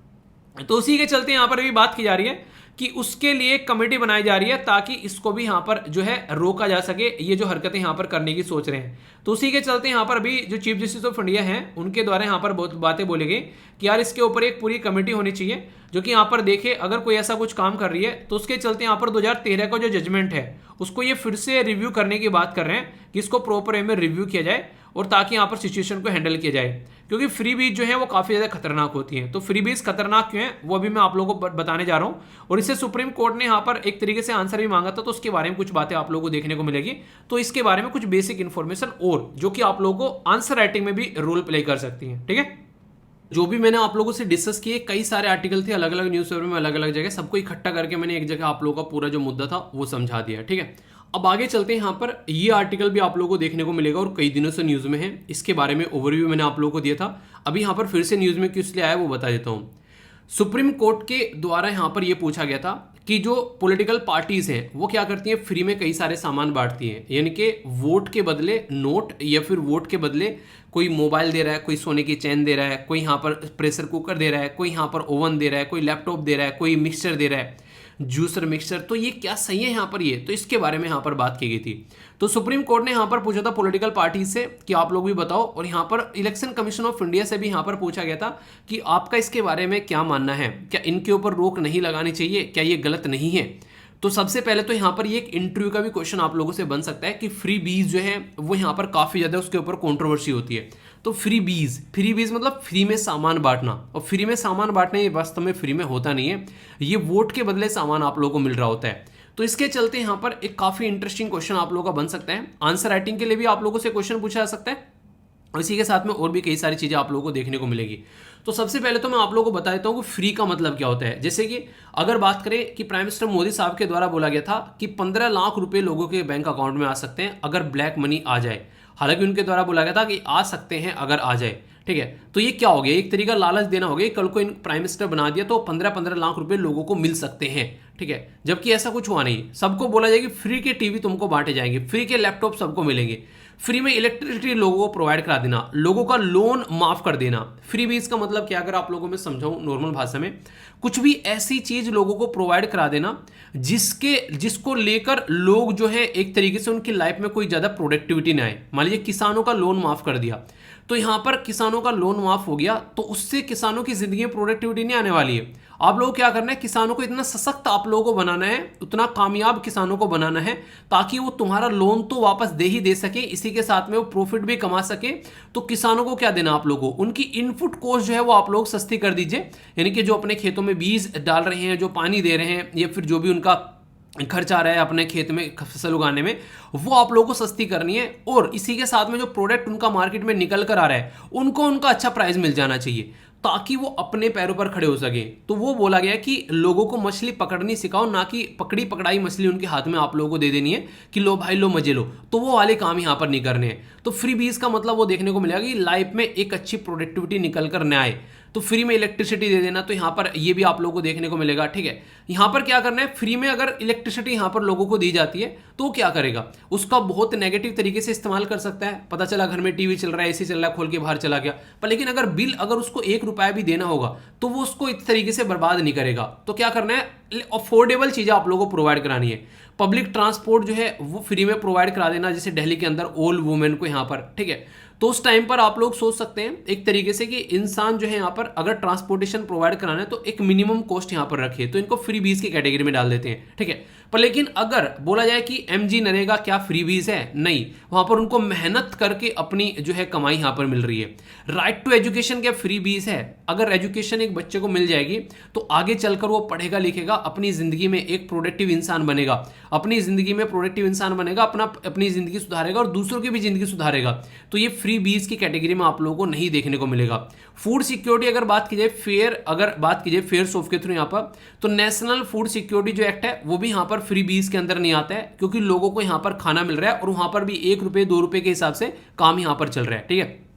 तो उसी के चलते यहाँ पर भी बात की जा रही है कि उसके लिए कमेटी बनाई जा रही है ताकि इसको भी यहाँ पर जो है रोका जा सके, ये जो हरकतें यहाँ पर करने की सोच रहे हैं। तो उसी के चलते यहाँ पर अभी जो चीफ जस्टिस ऑफ इंडिया हैं उनके द्वारा यहाँ पर बहुत बातें बोली गई कि यार इसके ऊपर एक पूरी कमेटी होनी चाहिए जो कि यहाँ पर देखे अगर कोई ऐसा कुछ काम कर रही है। तो उसके चलते यहाँ पर 2013 का जो जजमेंट है उसको ये फिर से रिव्यू करने की बात कर रहे हैं कि इसको प्रॉपर वे में रिव्यू किया जाए और ताकि यहाँ पर सिचुएशन को हैंडल किया जाए, क्योंकि फ्री बीज जो है वो काफ़ी ज़्यादा खतरनाक होती हैं। तो फ्री बीज खतरनाक क्यों है वो अभी मैं आप लोगों को बताने जा रहा हूँ। और इससे सुप्रीम कोर्ट ने यहाँ पर एक तरीके से आंसर भी मांगा था, तो उसके बारे में कुछ बातें आप लोगों को देखने को मिलेगी। तो इसके बारे में कुछ बेसिक इन्फॉर्मेशन और जो कि आप लोगों को आंसर राइटिंग में भी रोल प्ले कर सकती है, ठीक है। जो भी मैंने आप लोगों से डिस्कस किए कई सारे आर्टिकल थे अलग अलग न्यूज़पेपर में अलग अलग जगह, सबको इकट्ठा करके मैंने एक जगह आप लोगों का पूरा जो मुद्दा था वो समझा दिया, ठीक है। अब आगे चलते हैं। यहाँ पर ये आर्टिकल भी आप लोगों को देखने को मिलेगा और कई दिनों से न्यूज़ में है। इसके बारे में ओवरव्यू मैंने आप लोगों को दिया था, अभी यहाँ पर फिर से न्यूज़ में किस लिए आया वो बता देता हूँ। सुप्रीम कोर्ट के द्वारा यहाँ पर ये पूछा गया था कि जो पॉलिटिकल पार्टीज हैं वो क्या करती हैं, फ्री में कई सारे सामान बांटती हैं, यानी कि वोट के बदले नोट या फिर वोट के बदले कोई मोबाइल दे रहा है, कोई सोने की चैन दे रहा है, कोई यहाँ पर प्रेशर कुकर दे रहा है, कोई यहाँ पर ओवन दे रहा है, कोई लैपटॉप दे रहा है, कोई मिक्सचर दे रहा है। जूसर मिक्सचर, तो ये क्या सही है यहाँ पर, ये तो इसके बारे में यहाँ पर बात की गई थी। तो सुप्रीम कोर्ट ने यहाँ पर पूछा था पॉलिटिकल पार्टी से कि आप लोग भी बताओ, और यहाँ पर इलेक्शन कमीशन ऑफ इंडिया से भी यहाँ पर पूछा गया था कि आपका इसके बारे में क्या मानना है, क्या इनके ऊपर रोक नहीं लगानी चाहिए, क्या ये गलत नहीं है। तो सबसे पहले तो यहाँ पर ये एक इंटरव्यू का भी क्वेश्चन आप लोगों से बन सकता है कि फ्री बीज जो है वो यहाँ पर काफ़ी ज़्यादा उसके ऊपर कंट्रोवर्सी होती है। तो फ्री बीज मतलब फ्री में सामान बांटना, और फ्री में सामान बांटना ये वास्तव में फ्री में होता नहीं है, ये वोट के बदले सामान आप लोगों को मिल रहा होता है। तो इसके चलते यहाँ पर एक काफ़ी इंटरेस्टिंग क्वेश्चन आप लोगों का बन सकता है। आंसर राइटिंग के लिए भी आप लोगों से क्वेश्चन पूछा जा सकता है, और इसी के साथ में और भी कई सारी चीज़ें आप लोगों को देखने को मिलेगी। तो सबसे पहले तो मैं आप लोगों को बता देता हूँ कि फ्री का मतलब क्या होता है। जैसे कि अगर बात करें कि प्राइम मिनिस्टर मोदी साहब के द्वारा बोला गया था कि 15 लाख रुपए लोगों के बैंक अकाउंट में आ सकते हैं अगर ब्लैक मनी आ जाए। हालांकि उनके द्वारा बोला गया था कि आ सकते हैं अगर आ जाए, ठीक है। तो ये क्या हो गया, एक तरीका लालच देना हो गया। कल को इन प्राइम मिनिस्टर बना दिया तो 15-15 लाख रुपए लोगों को मिल सकते हैं, ठीक है। जबकि ऐसा कुछ हुआ नहीं। सबको बोला जाएगा फ्री के टीवी तुमको बांटे जाएंगे, फ्री के लैपटॉप सबको मिलेंगे, फ्री में इलेक्ट्रिसिटी लोगों को प्रोवाइड करा देना, लोगों का लोन माफ कर देना। फ्री बीज का मतलब क्या, अगर आप लोगों में समझाऊं नॉर्मल भाषा में, कुछ भी ऐसी चीज लोगों को प्रोवाइड करा देना जिसको लेकर लोग जो है एक तरीके से उनकी लाइफ में कोई ज्यादा प्रोडक्टिविटी ना आए। मान लीजिए किसानों का लोन माफ कर दिया, तो यहां पर किसानों का लोन माफ हो गया तो उससे किसानों की जिंदगी में प्रोडक्टिविटी नहीं आने वाली है। आप लोगों को क्या करना है, किसानों को इतना सशक्त आप लोगों को बनाना है, उतना कामयाब किसानों को बनाना है ताकि वो तुम्हारा लोन तो वापस दे ही दे सके, इसी के साथ में वो प्रॉफिट भी कमा सके। तो किसानों को क्या देना, आप लोगों को उनकी इनपुट कॉस्ट जो है वो आप लोग सस्ती कर दीजिए। यानी कि जो अपने खेतों में बीज डाल रहे हैं, जो पानी दे रहे हैं, या फिर जो भी उनका खर्च आ रहा है अपने खेत में फसल उगाने में, वो आप लोगों को सस्ती करनी है। और इसी के साथ में जो प्रोडक्ट उनका मार्केट में निकल कर आ रहा है उनको उनका अच्छा प्राइस मिल जाना चाहिए ताकि वो अपने पैरों पर खड़े हो सके। तो वो बोला गया कि लोगों को मछली पकड़नी सिखाओ, ना कि पकड़ी पकड़ाई मछली उनके हाथ में आप लोगों को दे देनी है कि लो भाई लो मजे लो। तो वो वाले काम यहाँ पर नहीं करने हैं। तो फ्री बीज का मतलब वो देखने को मिलेगा कि लाइफ में एक अच्छी प्रोडक्टिविटी निकल कर न आए तो फ्री में इलेक्ट्रिसिटी दे देना। तो यहाँ पर ये भी आप लोगों को देखने को मिलेगा, ठीक है। यहाँ पर क्या करना है, फ्री में अगर इलेक्ट्रिसिटी यहाँ पर लोगों को दी जाती है तो क्या करेगा, उसका बहुत नेगेटिव तरीके से इस्तेमाल कर सकता है। पता चला घर में टीवी चल रहा है, एसी चल रहा है, खोल के बाहर चला गया, पर लेकिन अगर बिल अगर उसको 1 रुपया भी देना होगा तो वो उसको इस तरीके से बर्बाद नहीं करेगा। तो क्या करना है, अफोर्डेबल चीजें आप लोगों को प्रोवाइड करानी है। पब्लिक ट्रांसपोर्ट जो है वो फ्री में प्रोवाइड करा देना, जैसे दिल्ली के अंदर ऑल वुमेन को यहाँ पर, ठीक है। तो उस टाइम पर आप लोग सोच सकते हैं एक तरीके से कि इंसान जो है यहाँ पर अगर ट्रांसपोर्टेशन प्रोवाइड कराना है तो एक मिनिमम कॉस्ट यहाँ पर रखिए, तो इनको फ्री बीज की कैटेगरी में डाल देते हैं, ठीक है। पर लेकिन अगर बोला जाए कि एमजी नरेगा क्या फ्री बीज है, नहीं, वहां पर उनको मेहनत करके अपनी जो है कमाई यहाँ पर मिल रही है। राइट टू एजुकेशन क्या फ्री बीज है, अगर एजुकेशन एक बच्चे को मिल जाएगी तो आगे चलकर वो पढ़ेगा लिखेगा, अपनी जिंदगी में एक प्रोडक्टिव इंसान बनेगा, अपनी जिंदगी में प्रोडक्टिव इंसान बनेगा, अपनी जिंदगी सुधारेगा और दूसरों की भी जिंदगी सुधारेगा। तो ये फ्री बीज की कैटेगरी में आप लोगों को नहीं देखने को मिलेगा। फूड सिक्योरिटी अगर बात की जाए, अगर बात की जाए फेयर सॉफ्ट के थ्रू यहाँ पर, तो नेशनल फूड सिक्योरिटी जो एक्ट है वो भी यहाँ पर फ्री बीज के अंदर नहीं आता है, क्योंकि लोगों को यहाँ पर खाना मिल रहा है और वहां पर भी 1 रुपए 2 रुपए के हिसाब से काम यहाँ पर चल रहा है, ठीक है।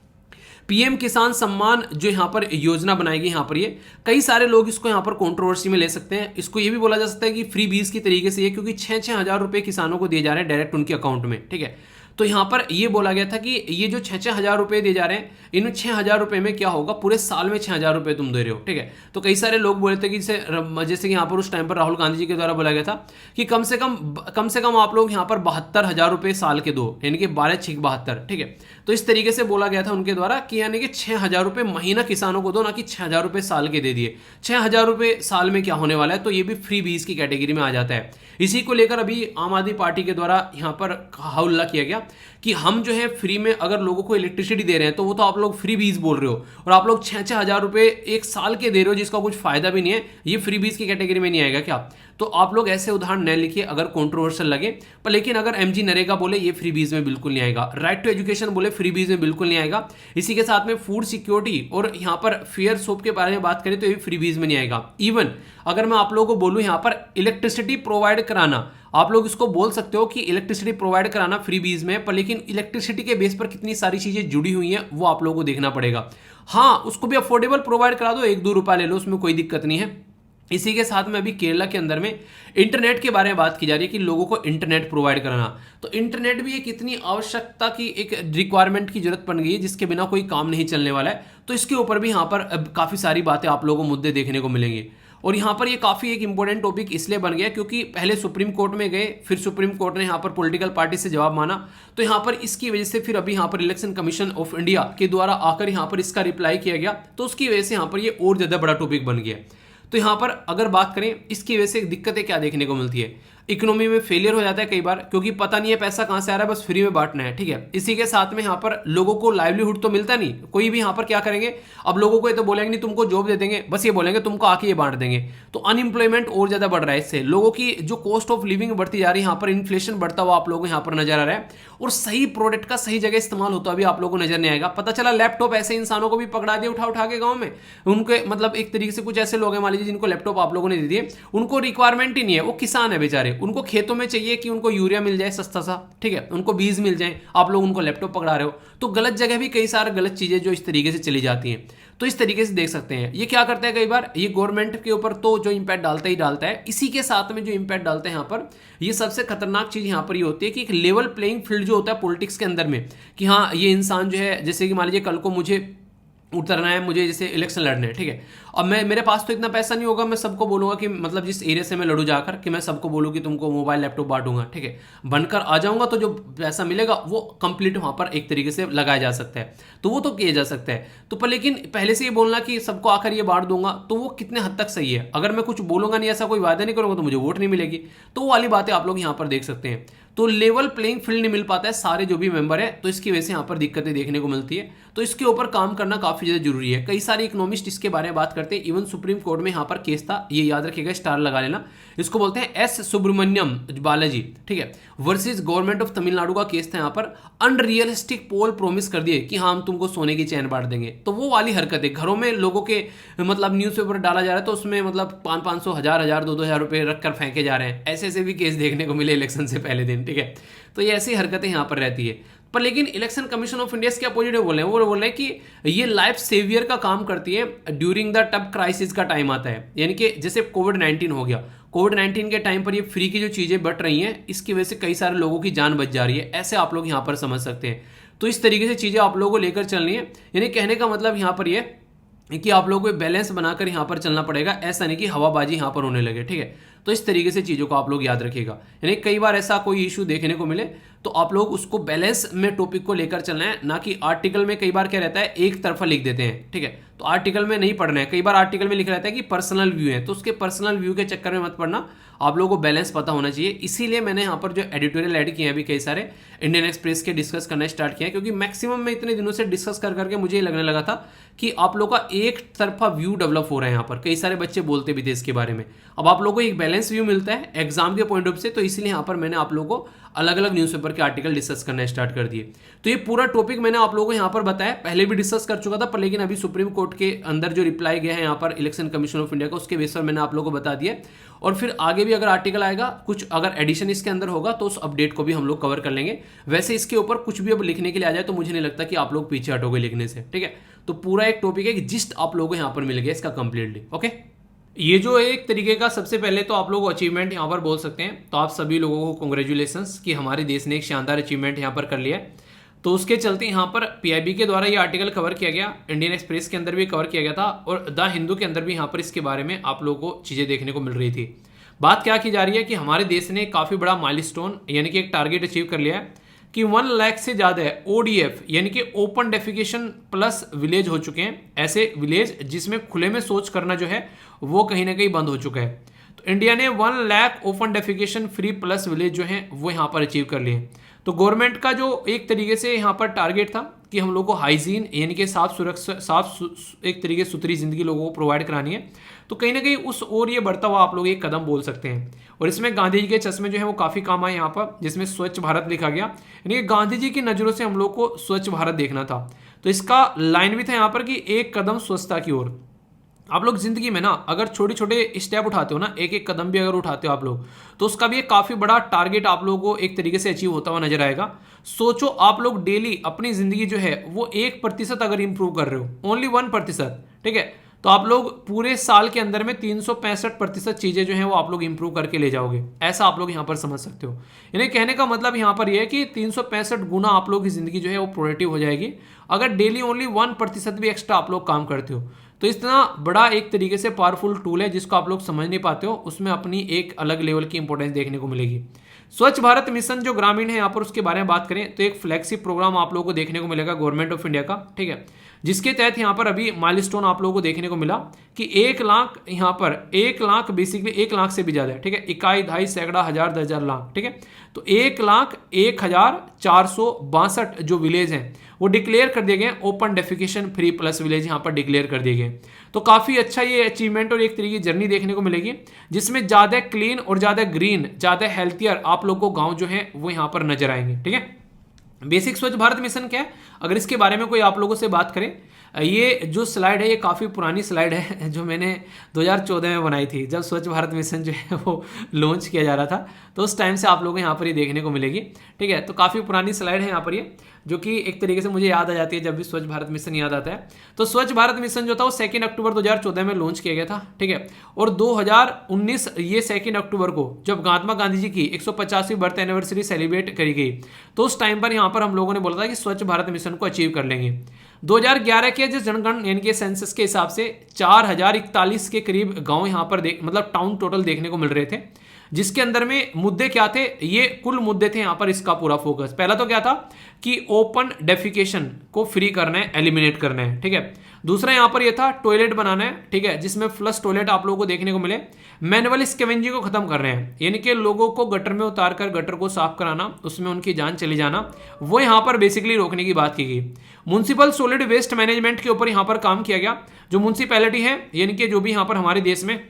पीएम किसान सम्मान जो यहाँ पर योजना बनाएगी, यहाँ पर ये कई सारे लोग इसको यहाँ पर कंट्रोवर्सी में ले सकते हैं। इसको ये भी बोला जा सकता है कि फ्री बीज की तरीके से ये, क्योंकि 6-6 हजार रुपए किसानों को दिए जा रहे हैं डायरेक्ट उनके अकाउंट में, ठीक है। तो यहाँ पर ये बोला गया था कि ये जो 6-6 हजार रुपए दिए जा रहे हैं, इन 6 हजार रुपए में क्या होगा, पूरे साल में 6 हजार रुपए तुम दे रहे हो, ठीक है। तो कई सारे लोग बोले थे कि जैसे कि यहाँ पर उस टाइम पर राहुल गांधी जी के द्वारा बोला गया था कि कम से कम आप लोग यहाँ पर 72 हजार रुपए साल के दो, यानी कि 12×6=72, ठीक है। तो इस तरीके से बोला गया था उनके द्वारा कि यानी कि 6 हजार रुपए महीना किसानों को दो, ना कि 6 हजार रुपए साल के दे दिए। 6 हजार रुपए साल में क्या होने वाला है, तो ये भी फ्री बीज की कैटेगरी में आ जाता है। इसी को लेकर अभी आम आदमी पार्टी के द्वारा यहाँ पर हल्ला किया गया कि हम जो है फ्री में अगर लोगों को इलेक्ट्रिसिटी दे रहे हैं तो वो तो आप लोग फ्री बीज बोल रहे हो, और आप लोग 6-6 हजार रुपए एक साल के दे रहे हो जिसका कुछ फायदा भी नहीं है, ये फ्री बीज की कैटेगरी में नहीं आएगा क्या। तो आप लोग ऐसे उदाहरण न लिखिए अगर कंट्रोवर्शियल लगे। पर लेकिन अगर एमजी नरेगा बोले ये फ्री बीज में बिल्कुल नहीं आएगा, राइट टू एजुकेशन बोले फ्री बीज में बिल्कुल नहीं आएगा। इसी के साथ में फूड सिक्योरिटी और यहाँ पर फेयर सोप के बारे में बात करें तो ये फ्री बीज में नहीं आएगा। इवन अगर मैं आप लोगों को बोलूं यहाँ पर इलेक्ट्रिसिटी प्रोवाइड कराना, आप लोग इसको बोल सकते हो कि इलेक्ट्रिसिटी प्रोवाइड कराना फ्री बीज में, पर लेकिन इलेक्ट्रिसिटी के बेस पर कितनी सारी चीजें जुड़ी हुई हैं वो आप लोगों को देखना पड़ेगा। हाँ, उसको भी अफोर्डेबल प्रोवाइड करा दो, 1-2 रुपया ले लो, उसमें कोई दिक्कत नहीं है। इसी के साथ में अभी केरला के अंदर में इंटरनेट के बारे में बात की जा रही है कि लोगों को इंटरनेट प्रोवाइड कराना। तो इंटरनेट भी एक इतनी आवश्यकता की एक रिक्वायरमेंट की जरूरत पड़ गई है जिसके बिना कोई काम नहीं चलने वाला है। तो इसके ऊपर भी यहाँ पर काफी सारी बातें आप लोगों को मुद्दे देखने को मिलेंगे। और यहाँ पर ये काफ़ी एक इंपॉर्टेंट टॉपिक इसलिए बन गया क्योंकि पहले सुप्रीम कोर्ट में गए, फिर सुप्रीम कोर्ट ने यहाँ पर पॉलिटिकल पार्टी से जवाब माना, तो यहाँ पर इसकी वजह से फिर अभी यहाँ पर इलेक्शन कमीशन ऑफ इंडिया के द्वारा आकर यहाँ पर इसका रिप्लाई किया गया, तो उसकी वजह से यहाँ पर ये और ज़्यादा बड़ा टॉपिक बन गया। तो यहाँ पर अगर बात करें इसकी वजह से दिक्कतें क्या देखने को मिलती है, इकोनॉमी में फेलियर हो जाता है कई बार, क्योंकि पता नहीं है पैसा कहाँ से आ रहा है, बस फ्री में बांटना है, ठीक है। इसी के साथ में यहाँ पर लोगों को लाइवलीहुड तो मिलता नहीं, कोई भी यहाँ पर क्या करेंगे, अब लोगों को ये तो बोलेंगे नहीं तुमको जॉब दे देंगे, बस ये बोलेंगे तुमको आके ये बांट देंगे, तो अनएम्प्लॉयमेंट और ज्यादा बढ़ रहा है। इससे लोगों की जो कॉस्ट ऑफ लिविंग बढ़ती जा रही है, यहाँ पर इन्फ्लेशन बढ़ता हुआ आप लोगों को यहाँ पर नजर आ रहा है, और सही प्रोडक्ट का सही जगह इस्तेमाल होता भी आप लोगों को नजर नहीं आएगा। पता चला लैपटॉप ऐसे इंसानों को भी पकड़ा दिया उठा उठा के गाँव में, उनके मतलब एक तरीके से कुछ ऐसे लोग हैं मान लीजिए जिनको लैपटॉप आप लोगों ने दे दिए, उनको रिक्वायरमेंट ही नहीं है, वो किसान है बेचारे, उनको खेतों में चाहिए कि उनको यूरिया मिल जाए सस्ता सा, ठीक है, उनको बीज मिल जाए, आप लोग उनको लैपटॉप पकड़ा रहे हो। तो गलत जगह भी कई सारे गलत चीजें जो इस तरीके से चली जाती हैं, तो इस तरीके से देख सकते हैं ये क्या करता है, कई बार ये गवर्नमेंट के ऊपर तो जो इंपैक्ट डालता ही डालता है, इसी के साथ में जो इंपैक्ट डालता है यहाँ पर, ये सबसे खतरनाक चीज यहाँ पर ये होती है कि एक लेवल प्लेइंग फील्ड जो होता है पॉलिटिक्स के अंदर में, कि हाँ ये इंसान जो है, जैसे कि मान लीजिए कल को मुझे उतरना है, मुझे जैसे इलेक्शन लड़ने है, ठीक है, अब मेरे पास तो इतना पैसा नहीं होगा मैं सबको बोलूंगा कि मतलब जिस एरिया से मैं लड़ू जाकर कि मैं सबको बोलूँ कि तुमको मोबाइल लैपटॉप बांटूंगा, ठीक है, बनकर आ जाऊंगा, तो जो पैसा मिलेगा वो कंप्लीट वहां पर एक तरीके से लगाया जा सकता है, तो वो तो किया जा सकता है। तो पर लेकिन पहले से ये बोलना कि सबको आकर ये बांट दूंगा, तो वो कितने हद तक सही है। अगर मैं कुछ बोलूंगा नहीं, ऐसा कोई वादा नहीं करूंगा, तो मुझे वोट नहीं मिलेगी, तो वो वाली बातें आप लोग यहाँ पर देख सकते हैं। तो लेवल प्लेइंग फील्ड नहीं मिल पाता है सारे जो भी मेंबर है, तो इसकी वजह से यहाँ पर दिक्कतें देखने को मिलती है। तो इसके ऊपर काम करना काफी ज्यादा जरूरी है। कई सारे इकोनॉमिस्ट इसके बारे में बात करते हैं, इवन सुप्रीम कोर्ट में यहाँ पर केस था, ये याद रखिएगा, स्टार लगा लेना, इसको बोलते हैं एस सुब्रमण्यम बालाजी, ठीक है, वर्सेस गवर्नमेंट ऑफ तमिलनाडु का केस था। यहाँ पर अनरियलिस्टिक पोल प्रोमिस कर दिए कि हाँ हम तुमको सोने की चैन बांट देंगे, तो वो वाली हरकत है। घरों में लोगों के मतलब न्यूज़पेपर डाला जा रहा है, तो उसमें मतलब 500 हजार 2,000 रुपए रख कर फेंके जा रहे हैं, ऐसे ऐसे भी केस देखने को मिले इलेक्शन से पहले दिन, ठीक है। तो ये ऐसी हरकतें यहाँ पर रहती है। पर लेकिन इलेक्शन कमीशन ऑफ इंडिया क्या पॉजिटिव बोल रहे हैं, वो बोल रहे हैं कि ये लाइफ सेवियर का काम करती है ड्यूरिंग द टफ क्राइसिस का टाइम आता है, यानी कि जैसे कोविड-19 हो गया, कोविड-19 के टाइम पर ये फ्री की जो चीजें बट रही हैं, इसकी वजह से कई सारे लोगों की जान बच जा रही है, ऐसे आप लोग यहाँ पर समझ सकते हैं। तो इस तरीके से चीजें आप लोगों को लेकर चलनी है, यानी कहने का मतलब यहाँ पर ये कि आप लोगों को बैलेंस बनाकर यहाँ पर चलना पड़ेगा, ऐसा नहीं कि हवाबाजी यहाँ पर होने लगे, ठीक है। तो इस तरीके से चीज़ों को आप लोग याद रखिएगा, यानी कई बार ऐसा कोई इशू देखने को मिले तो आप लोग उसको बैलेंस में टॉपिक को लेकर चलना है, ना कि आर्टिकल में कई बार क्या रहता है एक तरफा लिख देते हैं, ठीक है, तो आर्टिकल में नहीं पढ़ना है। कई बार आर्टिकल में लिखा रहता है कि पर्सनल व्यू है, तो उसके पर्सनल व्यू के चक्कर में मत पढ़ना, आप लोगों को बैलेंस पता होना चाहिए। इसीलिए मैंने यहाँ पर जो एडिटोरियल ऐड किए हैं अभी कई सारे इंडियन एक्सप्रेस के डिस्कस करना स्टार्ट किया है, क्योंकि मैक्सिमम मैं इतने दिनों से डिस्कस कर करके मुझे लगने लगा था कि आप लोगों का एक तरफा व्यू डेवलप हो रहा है। यहाँ पर कई सारे बच्चे बोलते भी थे इसके बारे में, अब आप लोगों को एक बैलेंस व्यू मिलता है एग्जाम के पॉइंट ऑफ से, तो इसलिए यहाँ पर मैंने आप लोगों को अलग अलग न्यूज़पेपर के आर्टिकल डिस्कस करना स्टार्ट कर दिए। तो ये पूरा टॉपिक मैंने आप लोगों को यहाँ पर बताया, पहले भी डिस्कस कर चुका था, पर लेकिन अभी सुप्रीम कोर्ट के अंदर जो रिप्लाई गया है यहाँ पर इलेक्शन कमीशन ऑफ इंडिया का, उसके बेस पर मैंने आप लोगों को बता दिया। और फिर आगे भी अगर आर्टिकल आएगा, कुछ अगर एडिशन इसके अंदर होगा, तो उस अपडेट को भी हम लोग कवर कर लेंगे। वैसे इसके ऊपर कुछ भी अब लिखने के लिए आ जाए तो मुझे नहीं लगता कि आप लोग पीछे हटोगे लिखने से, ठीक है। तो पूरा एक टॉपिक है कि जिस्ट आप लोगों को यहाँ पर मिल गया इसका कंप्लीटली, ओके। ये जो एक तरीके का सबसे पहले तो आप लोग अचीवमेंट यहाँ पर बोल सकते हैं, तो आप सभी लोगों को कॉन्ग्रेचुलेशंस कि हमारे देश ने एक शानदार अचीवमेंट यहाँ पर कर लिया है। तो उसके चलते यहाँ पर पीआईबी के द्वारा ये आर्टिकल कवर किया गया, इंडियन एक्सप्रेस के अंदर भी कवर किया गया था, और द हिंदू के अंदर भी यहाँ पर इसके बारे में आप लोगों को चीज़ें देखने को मिल रही थी। बात क्या की जा रही है कि हमारे देश ने काफ़ी बड़ा माइलस्टोन यानी कि एक टारगेट अचीव कर लिया है कि 1 लाख से ज़्यादा ओडीएफ यानी कि ओपन डेफिकेशन प्लस विलेज हो चुके हैं, ऐसे विलेज जिसमें खुले में शौच करना जो है वो कहीं ना कहीं बंद हो चुका है। तो इंडिया ने 1 lakh open defecation free plus village जो है वो यहाँ पर अचीव कर लिए। तो गवर्नमेंट का जो एक तरीके से यहाँ पर टारगेट था कि हम लोग को हाइजीन यानी कि साफ एक तरीके सुथरी जिंदगी लोगों को प्रोवाइड करानी है, तो कहीं ना कहीं उस ओर ये बढ़ता हुआ आप लोग एक कदम बोल सकते हैं। और इसमें गांधी जी के चश्मे जो है वो काफ़ी काम आए यहाँ पर, जिसमें स्वच्छ भारत लिखा गया, यानी कि गांधी जी की नज़रों से हम लोग को स्वच्छ भारत देखना था। तो इसका लाइन भी था यहाँ पर कि एक कदम स्वच्छता की ओर। आप लोग जिंदगी में ना अगर छोटे छोटे स्टेप उठाते हो ना, एक एक कदम भी अगर उठाते हो आप लोग, तो उसका भी एक काफ़ी बड़ा टारगेट आप लोगों को एक तरीके से अचीव होता हुआ नजर आएगा। सोचो आप लोग डेली अपनी जिंदगी जो है वो 1% अगर इंप्रूव कर रहे हो, ओनली 1%, ठीक है, तो आप लोग पूरे साल के अंदर में 365% चीज़ें जो हैं वो आप लोग इंप्रूव करके ले जाओगे, ऐसा आप लोग यहाँ पर समझ सकते हो। यानी कहने का मतलब यहाँ पर यह है कि 365 गुना आप लोग की ज़िंदगी जो है वो प्रोडक्टिव हो जाएगी अगर डेली ओनली 1% भी एक्स्ट्रा आप लोग काम करते हो। तो इतना बड़ा एक तरीके से पावरफुल टूल है जिसको आप लोग समझ नहीं पाते हो, उसमें अपनी एक अलग लेवल की इंपॉर्टेंस देखने को मिलेगी। स्वच्छ भारत मिशन जो ग्रामीण है यहाँ पर उसके बारे में बात करें तो एक फ्लैगशिप प्रोग्राम आप लोगों को देखने को मिलेगा गवर्नमेंट ऑफ इंडिया का, ठीक है, जिसके तहत यहाँ पर अभी माइलस्टोन आप लोगों को देखने को मिला कि 1 लाख, यहाँ पर 1 लाख बेसिकली 1 लाख से भी ज़्यादा है, ठीक है, इकाई, ढाई, सैकड़ा, हजार, 10,000, लाख, ठीक है, तो 1,01,462 जो विलेज हैं वो डिक्लेयर कर दिए गए open defecation free plus village यहाँ पर डिक्लेयर कर दिए गए। तो काफ़ी अच्छा ये अचीवमेंट और एक तरीके की जर्नी देखने को मिलेगी जिसमें ज़्यादा क्लीन और ज़्यादा ग्रीन, ज़्यादा हेल्थियर आप लोग को गाँव जो है वो यहाँ पर नजर आएंगे, ठीक है। बेसिक स्वच्छ भारत मिशन क्या है, अगर इसके बारे में कोई आप लोगों से बात करें, ये जो स्लाइड है ये काफ़ी पुरानी स्लाइड है जो मैंने 2014 में बनाई थी, जब स्वच्छ भारत मिशन जो है वो लॉन्च किया जा रहा था, तो उस टाइम से आप लोगों को यहाँ पर ये देखने को मिलेगी, ठीक है। तो काफ़ी पुरानी स्लाइड है यहाँ पर ये, जो कि एक तरीके से मुझे याद आ जाती है जब भी स्वच्छ भारत मिशन याद आता है। तो स्वच्छ भारत मिशन जो था वो 2 अक्टूबर 2014 में लॉन्च किया गया था, ठीक है, और 2019 ये 2 अक्टूबर को जब महात्मा गांधी जी की 150वीं बर्थ एनिवर्सरी सेलिब्रेट करी गई, तो उस टाइम पर यहाँ पर हम लोगों ने बोला था कि स्वच्छ भारत मिशन को अचीव कर लेंगे। 2011 के जिस जनगण यानी कि सेंसस के हिसाब से 4041 के करीब गांव यहाँ पर मतलब टाउन टोटल देखने को मिल रहे थे, जिसके अंदर में मुद्दे क्या थे, ये कुल मुद्दे थे यहाँ पर इसका पूरा फोकस। पहला तो क्या था कि ओपन डेफिकेशन को फ्री करना है, एलिमिनेट करना है, ठीक है। दूसरा यहाँ पर ये था टॉयलेट बनाना है, ठीक है, जिसमें फ्लश टॉयलेट आप लोगों को देखने को मिले। मैनुअल स्कैवेंजिंग को खत्म कर रहे हैं, यानी कि लोगों को गटर में उतार कर गटर को साफ कराना, उसमें उनकी जान चली जाना, वो यहाँ पर बेसिकली रोकने की बात की गई। म्युनिसिपल सॉलिड वेस्ट मैनेजमेंट के ऊपर यहाँ पर काम किया गया। जो म्युनिसिपैलिटी है यानी कि जो भी यहाँ पर हमारे देश में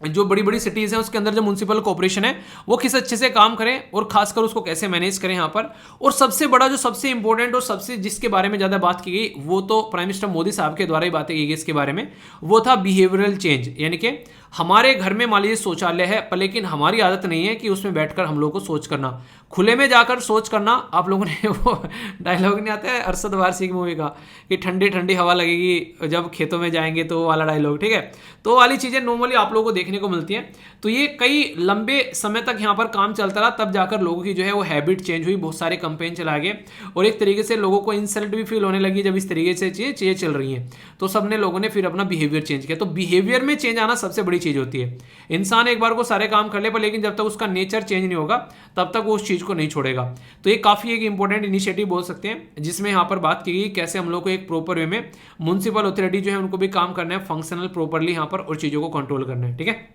जो बड़ी बड़ी सिटीज हैं उसके अंदर जो म्युनिसिपल कॉर्पोरेशन है वो किस अच्छे से काम करें और खासकर उसको कैसे मैनेज करें यहाँ पर। और सबसे बड़ा जो सबसे इंपॉर्टेंट और सबसे जिसके बारे में ज़्यादा बात की गई वो तो प्राइम मिनिस्टर मोदी साहब के द्वारा ही बातें की गई इसके बारे में, वो था बिहेवियरल चेंज। यानी कि हमारे घर में मान लीजिए शौचालय है पर लेकिन हमारी आदत नहीं है कि उसमें बैठकर हम लोग को सोच करना, खुले में जाकर सोच करना। आप लोगों ने वो डायलॉग नहीं आता है अरशद वारसी की मूवी का कि ठंडी ठंडी हवा लगेगी जब खेतों में जाएंगे, तो वो वाला डायलॉग, ठीक है। तो वो वाली चीज़ें नॉर्मली आप लोगों को देखने को मिलती हैं। तो ये कई लंबे समय तक यहाँ पर काम चलता रहा, तब जाकर लोगों की जो है वो हैबिट चेंज हुई, बहुत सारे कंपेन चला गए और एक तरीके से लोगों को इंसल्ट भी फील होने लगी जब इस तरीके से चीज़ें चल रही हैं। तो सबने लोगों ने फिर अपना बिहेवियर चेंज किया। तो बिहेवियर में चेंज आना सबसे बड़ी चीज़ होती है। इंसान एक बार को सारे काम कर ले पर लेकिन जब तक उसका नेचर चेंज नहीं होगा तब तक वो उस चीज़ को नहीं छोड़ेगा। तो ये काफ़ी एक इंपॉर्टेंट इनिशिएटिव बोल सकते हैं जिसमें यहाँ पर बात की गई कैसे हम लोग को एक प्रॉपर वे में म्युनिसिपल अथॉरिटी जो है उनको भी काम करना है फंक्शनल प्रॉपरली यहाँ पर और चीज़ों को कंट्रोल करना है, ठीक है।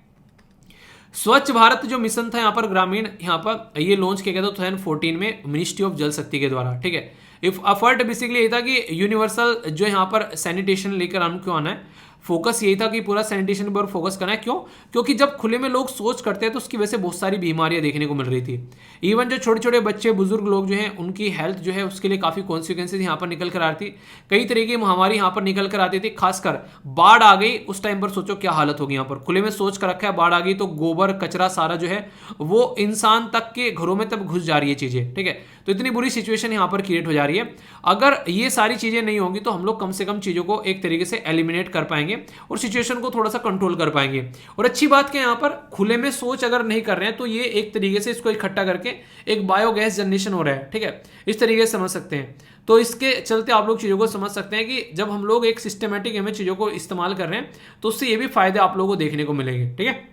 स्वच्छ भारत जो मिशन था यहाँ पर ग्रामीण, यहाँ पर ये लॉन्च किया गया था 2014 में मिनिस्ट्री ऑफ जल शक्ति के द्वारा, ठीक है। इफ एफर्ट बेसिकली ये था कि यूनिवर्सल जो यहाँ पर सैनिटेशन लेकर हमको आना है। फोकस यही था कि पूरा सैनिटेशन पर फोकस करना है। क्यों? क्योंकि जब खुले में लोग सोच करते हैं तो उसकी वजह से बहुत सारी बीमारियां देखने को मिल रही थी। इवन जो छोटे छोटे बच्चे बुजुर्ग लोग जो हैं उनकी हेल्थ जो है उसके लिए काफ़ी कॉन्सिक्वेंसेज यहाँ पर निकल कर आती, कई तरह की महामारी यहाँ पर निकल कर आती थी। खासकर बाढ़ आ गई उस टाइम पर सोचो क्या हालत होगी। यहाँ पर खुले में सोच कर रखा है, बाढ़ आ गई तो गोबर कचरा सारा जो है वो इंसान तक के घरों में तब घुस जा रही है चीज़ें, ठीक है। तो इतनी बुरी सिचुएशन यहाँ पर क्रिएट हो जा रही है। अगर ये सारी चीज़ें नहीं होंगी तो हम लोग कम से कम चीज़ों को एक तरीके से एलिमिनेट कर पाएंगे और सिचुएशन को थोड़ा सा कंट्रोल कर पाएंगे। और अच्छी बात क्या यहाँ पर खुले में सोच अगर नहीं कर रहे हैं तो ये एक तरीके से इसको इकट्ठा करके एक बायोगैस जनरेशन हो रहा है, ठीक है। इस तरीके से समझ सकते हैं। तो इसके चलते आप लोग चीज़ों को समझ सकते हैं कि जब हम लोग एक सिस्टमेटिक वे में चीज़ों को इस्तेमाल कर रहे हैं तो उससे ये भी फायदे आप लोगों को देखने को मिलेंगे, ठीक है।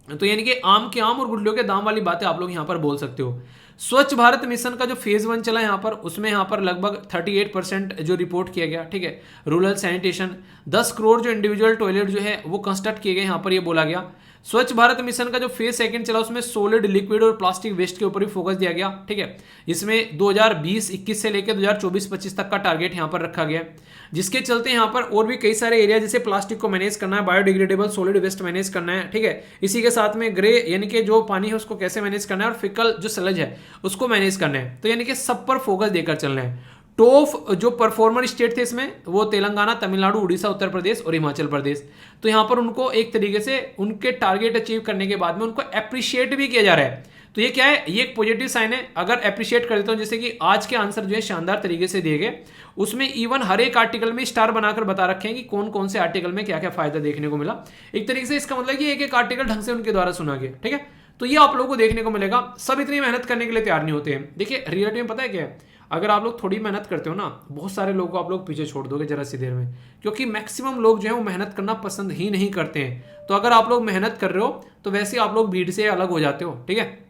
तो यानी कि आम के आम और गुठलियों के दाम वाली बातें आप लोग यहाँ पर बोल सकते हो। स्वच्छ भारत मिशन का जो फेज 1 चला यहाँ पर उसमें यहाँ पर लगभग 38% जो रिपोर्ट किया गया, ठीक है। रूरल सैनिटेशन 10 करोड़ जो इंडिविजुअल टॉयलेट जो है वो कंस्ट्रक्ट किए गए, यहाँ पर ये बोला गया। स्वच्छ भारत मिशन का जो फेज 2 चला उसमें सॉलिड लिक्विड और प्लास्टिक वेस्ट के ऊपर भी फोकस दिया गया, ठीक है। इसमें 2020-21 से लेकर 2024-25 तक का टारगेट यहाँ पर रखा गया, जिसके चलते यहाँ पर और भी कई सारे एरिया जैसे प्लास्टिक को मैनेज करना है, बायोडिग्रेडेबल सॉलिड वेस्ट मैनेज करना है, ठीक है। इसी के साथ में ग्रे यानी कि जो पानी है उसको कैसे मैनेज करना है और फिकल जो स्लज है उसको मैनेज करना है। तो यानी कि सब पर फोकस देकर चलना है। टॉप जो परफॉर्मर स्टेट थे इसमें वो तेलंगाना, तमिलनाडु, उड़ीसा, उत्तर प्रदेश और हिमाचल प्रदेश। तो यहाँ पर उनको एक तरीके से उनके टारगेट अचीव करने के बाद में उनको अप्रिशिएट भी किया जा रहा है। तो ये क्या है, ये एक पॉजिटिव साइन है। अगर अप्रिशिएट कर देता हूं, जैसे कि आज के आंसर जो है शानदार तरीके से दिए गए, उसमें इवन हर एक आर्टिकल में स्टार बनाकर बता रखे हैं कि कौन कौन से आर्टिकल में क्या क्या फायदा देखने को मिला। एक तरीके से इसका मतलब कि एक एक आर्टिकल ढंग से उनके द्वारा सुना गया, ठीक है। तो ये आप लोगों को देखने को मिलेगा। सब इतनी मेहनत करने के लिए तैयार नहीं होते हैं। देखिए रियलिटी में पता है क्या है, अगर आप लोग थोड़ी मेहनत करते हो ना, बहुत सारे लोगों को आप लोग पीछे छोड़ दोगे जरा सी देर में, क्योंकि मैक्सिमम लोग जो है वो मेहनत करना पसंद ही नहीं करते हैं। तो अगर आप लोग मेहनत कर रहे हो तो वैसे आप लोग भीड़ से अलग हो जाते हो, ठीक है।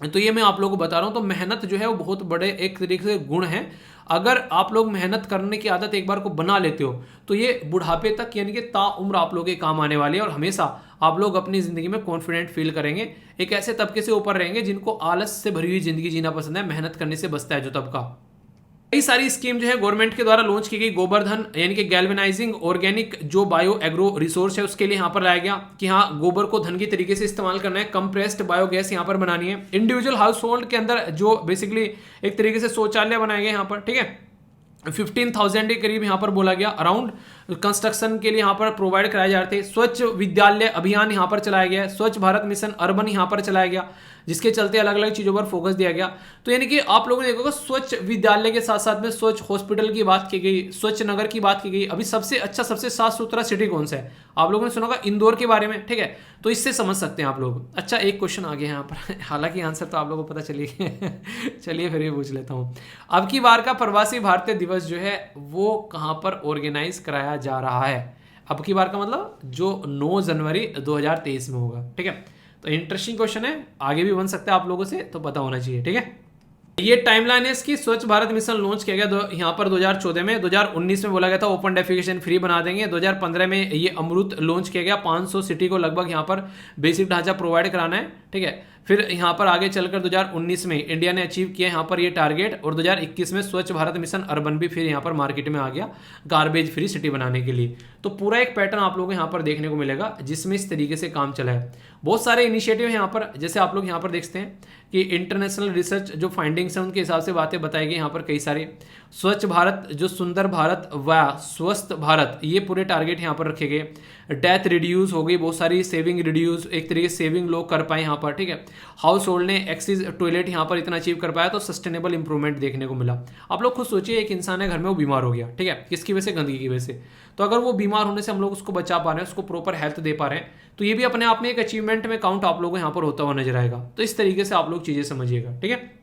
तो ये मैं आप लोगों को बता रहा हूं। तो मेहनत जो है वो बहुत बड़े एक तरीके से गुण है। अगर आप लोग मेहनत करने की आदत एक बार को बना लेते हो तो ये बुढ़ापे तक यानी कि ताउम्र आप लोगों के काम आने वाली है, और हमेशा आप लोग अपनी जिंदगी में कॉन्फिडेंट फील करेंगे। एक ऐसे तबके से ऊपर रहेंगे जिनको आलस से भरी हुई जिंदगी जीना पसंद है, मेहनत करने से बचता है जो तबका। कई सारी स्कीम जो है गवर्नमेंट के द्वारा लॉन्च की गई। गोबरधन यानी कि गैल्वेनाइजिंग ऑर्गेनिक जो बायो एग्रो रिसोर्स है उसके लिए यहाँ पर लाया गया कि हाँ गोबर को धन की तरीके से इस्तेमाल करना है। कंप्रेस्ड बायोगैस यहाँ पर बनानी है। इंडिविजुअल हाउस होल्ड के अंदर जो बेसिकली एक तरीके से शौचालय बनाए गए यहाँ पर, ठीक है। 15,000 के करीब यहाँ पर बोला गया अराउंड कंस्ट्रक्शन के लिए यहाँ पर प्रोवाइड कराए जा रहे थे। स्वच्छ विद्यालय अभियान यहाँ पर चलाया गया है। स्वच्छ भारत मिशन अर्बन यहाँ पर चलाया गया, जिसके चलते अलग अलग चीजों पर फोकस दिया गया। तो यानी कि आप लोगों ने देखा स्वच्छ विद्यालय के साथ साथ में स्वच्छ हॉस्पिटल की बात की गई, स्वच्छ नगर की बात की गई। अभी सबसे अच्छा सबसे साफ सुथरा सिटी कौन सा है, आप लोगों ने सुना होगा इंदौर के बारे में, ठीक है। तो इससे समझ सकते हैं आप लोग। अच्छा एक क्वेश्चन आ गया यहाँ पर, हालांकि आंसर तो आप लोगों को पता चली चलिए फिर ये पूछ लेता हूँ। अब की बार का प्रवासी भारतीय दिवस जो है वो कहाँ पर ऑर्गेनाइज कराया जा रहा है? अब की बार का मतलब जो 9 जनवरी 2023 में होगा, ठीक है। तो इंटरेस्टिंग क्वेश्चन है, आगे भी बन सकता है आप लोगों से, तो पता होना चाहिए, ठीक है। ये टाइमलाइन है इसकी। स्वच्छ भारत मिशन लॉन्च किया गया यहाँ पर 2014 में। 2019 में बोला गया था ओपन डेफिकेशन फ्री बना देंगे। 2015 में ये अमृत लॉन्च किया गया। 500 सिटी को लगभग यहाँ पर बेसिक ढांचा प्रोवाइड कराना है, ठीक है। फिर यहाँ पर आगे चलकर 2019 में इंडिया ने अचीव किया यहाँ पर ये टारगेट, और 2021 में स्वच्छ भारत मिशन अर्बन भी फिर यहाँ पर मार्केट में आ गया गार्बेज फ्री सिटी बनाने के लिए। तो पूरा एक पैटर्न आप लोगों को यहाँ पर देखने को मिलेगा जिसमें इस तरीके से काम चला है। बहुत सारे इनिशिएटिव यहाँ पर, जैसे आप लोग यहाँ पर देखते हैं कि इंटरनेशनल रिसर्च जो फाइंडिंग्स हैं उनके हिसाब से बातें बताई गई यहाँ पर कई सारे। स्वच्छ भारत, जो सुंदर भारत व स्वस्थ भारत, ये पूरे टारगेट यहाँ पर रखे गए। डेथ रिड्यूस हो गई, बहुत सारी सेविंग रिड्यूस, एक तरीके से सेविंग लोग कर पाए यहाँ पर, ठीक है। हाउस होल्ड ने एक्सिस टॉयलेट यहाँ पर इतना अचीव कर पाया, तो सस्टेनेबल इंप्रूवमेंट देखने को मिला। आप लोग खुद सोचिए, एक इंसान है घर में, वो बीमार हो गया, ठीक है, किसकी वजह से? गंदगी की वजह से। तो अगर वो बीमार होने से हम लोग उसको बचा पा रहे हैं, उसको प्रॉपर हेल्थ दे पा रहे हैं, तो ये भी अपने आप में एक अचीवमेंट में काउंट आप लोगों को यहाँ पर होता हुआ नजर आएगा। तो इस तरीके से आप लोग चीजें समझिएगा, ठीक है।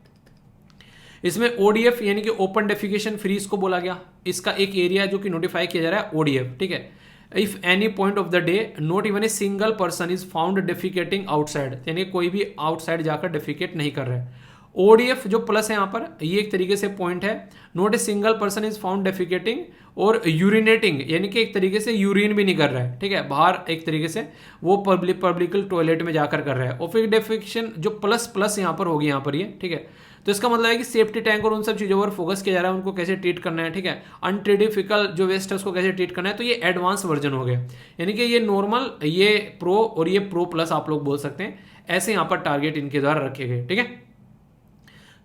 इसमें ओडीएफ यानी कि ओपन डेफिकेशन फ्री इसको बोला गया। इसका एक एरिया जो कि नोटिफाई किया जा रहा है ओडीएफ, ठीक है। If any point of the day not even a single person is found defecating outside, यानी कोई भी आउटसाइड जाकर डेफिकेट नहीं कर रहा है। ओडीएफ जो प्लस है यहाँ पर, ये एक तरीके से पॉइंट है। Not a single person is found defecating और यूरिनेटिंग, यानी कि एक तरीके से यूरिन भी नहीं कर रहा है, ठीक है, बाहर एक तरीके से वो पब्लिक टॉयलेट में जाकर कर रहा है। ओफिक डेफिकेशन जो प्लस प्लस यहाँ पर होगी यहाँ पर ये, ठीक है। तो इसका मतलब है कि सेफ्टी टैंक और उन सब चीज़ों पर फोकस किया जा रहा है, उनको कैसे ट्रीट करना है, ठीक है। अनट्रीडिफिकल जो वेस्ट है उसको कैसे ट्रीट करना है, तो ये एडवांस वर्जन हो गया। यानी कि ये नॉर्मल, ये प्रो और ये प्रो प्लस आप लोग बोल सकते हैं। ऐसे यहाँ पर टारगेट इनके द्वारा रखे गए, ठीक है।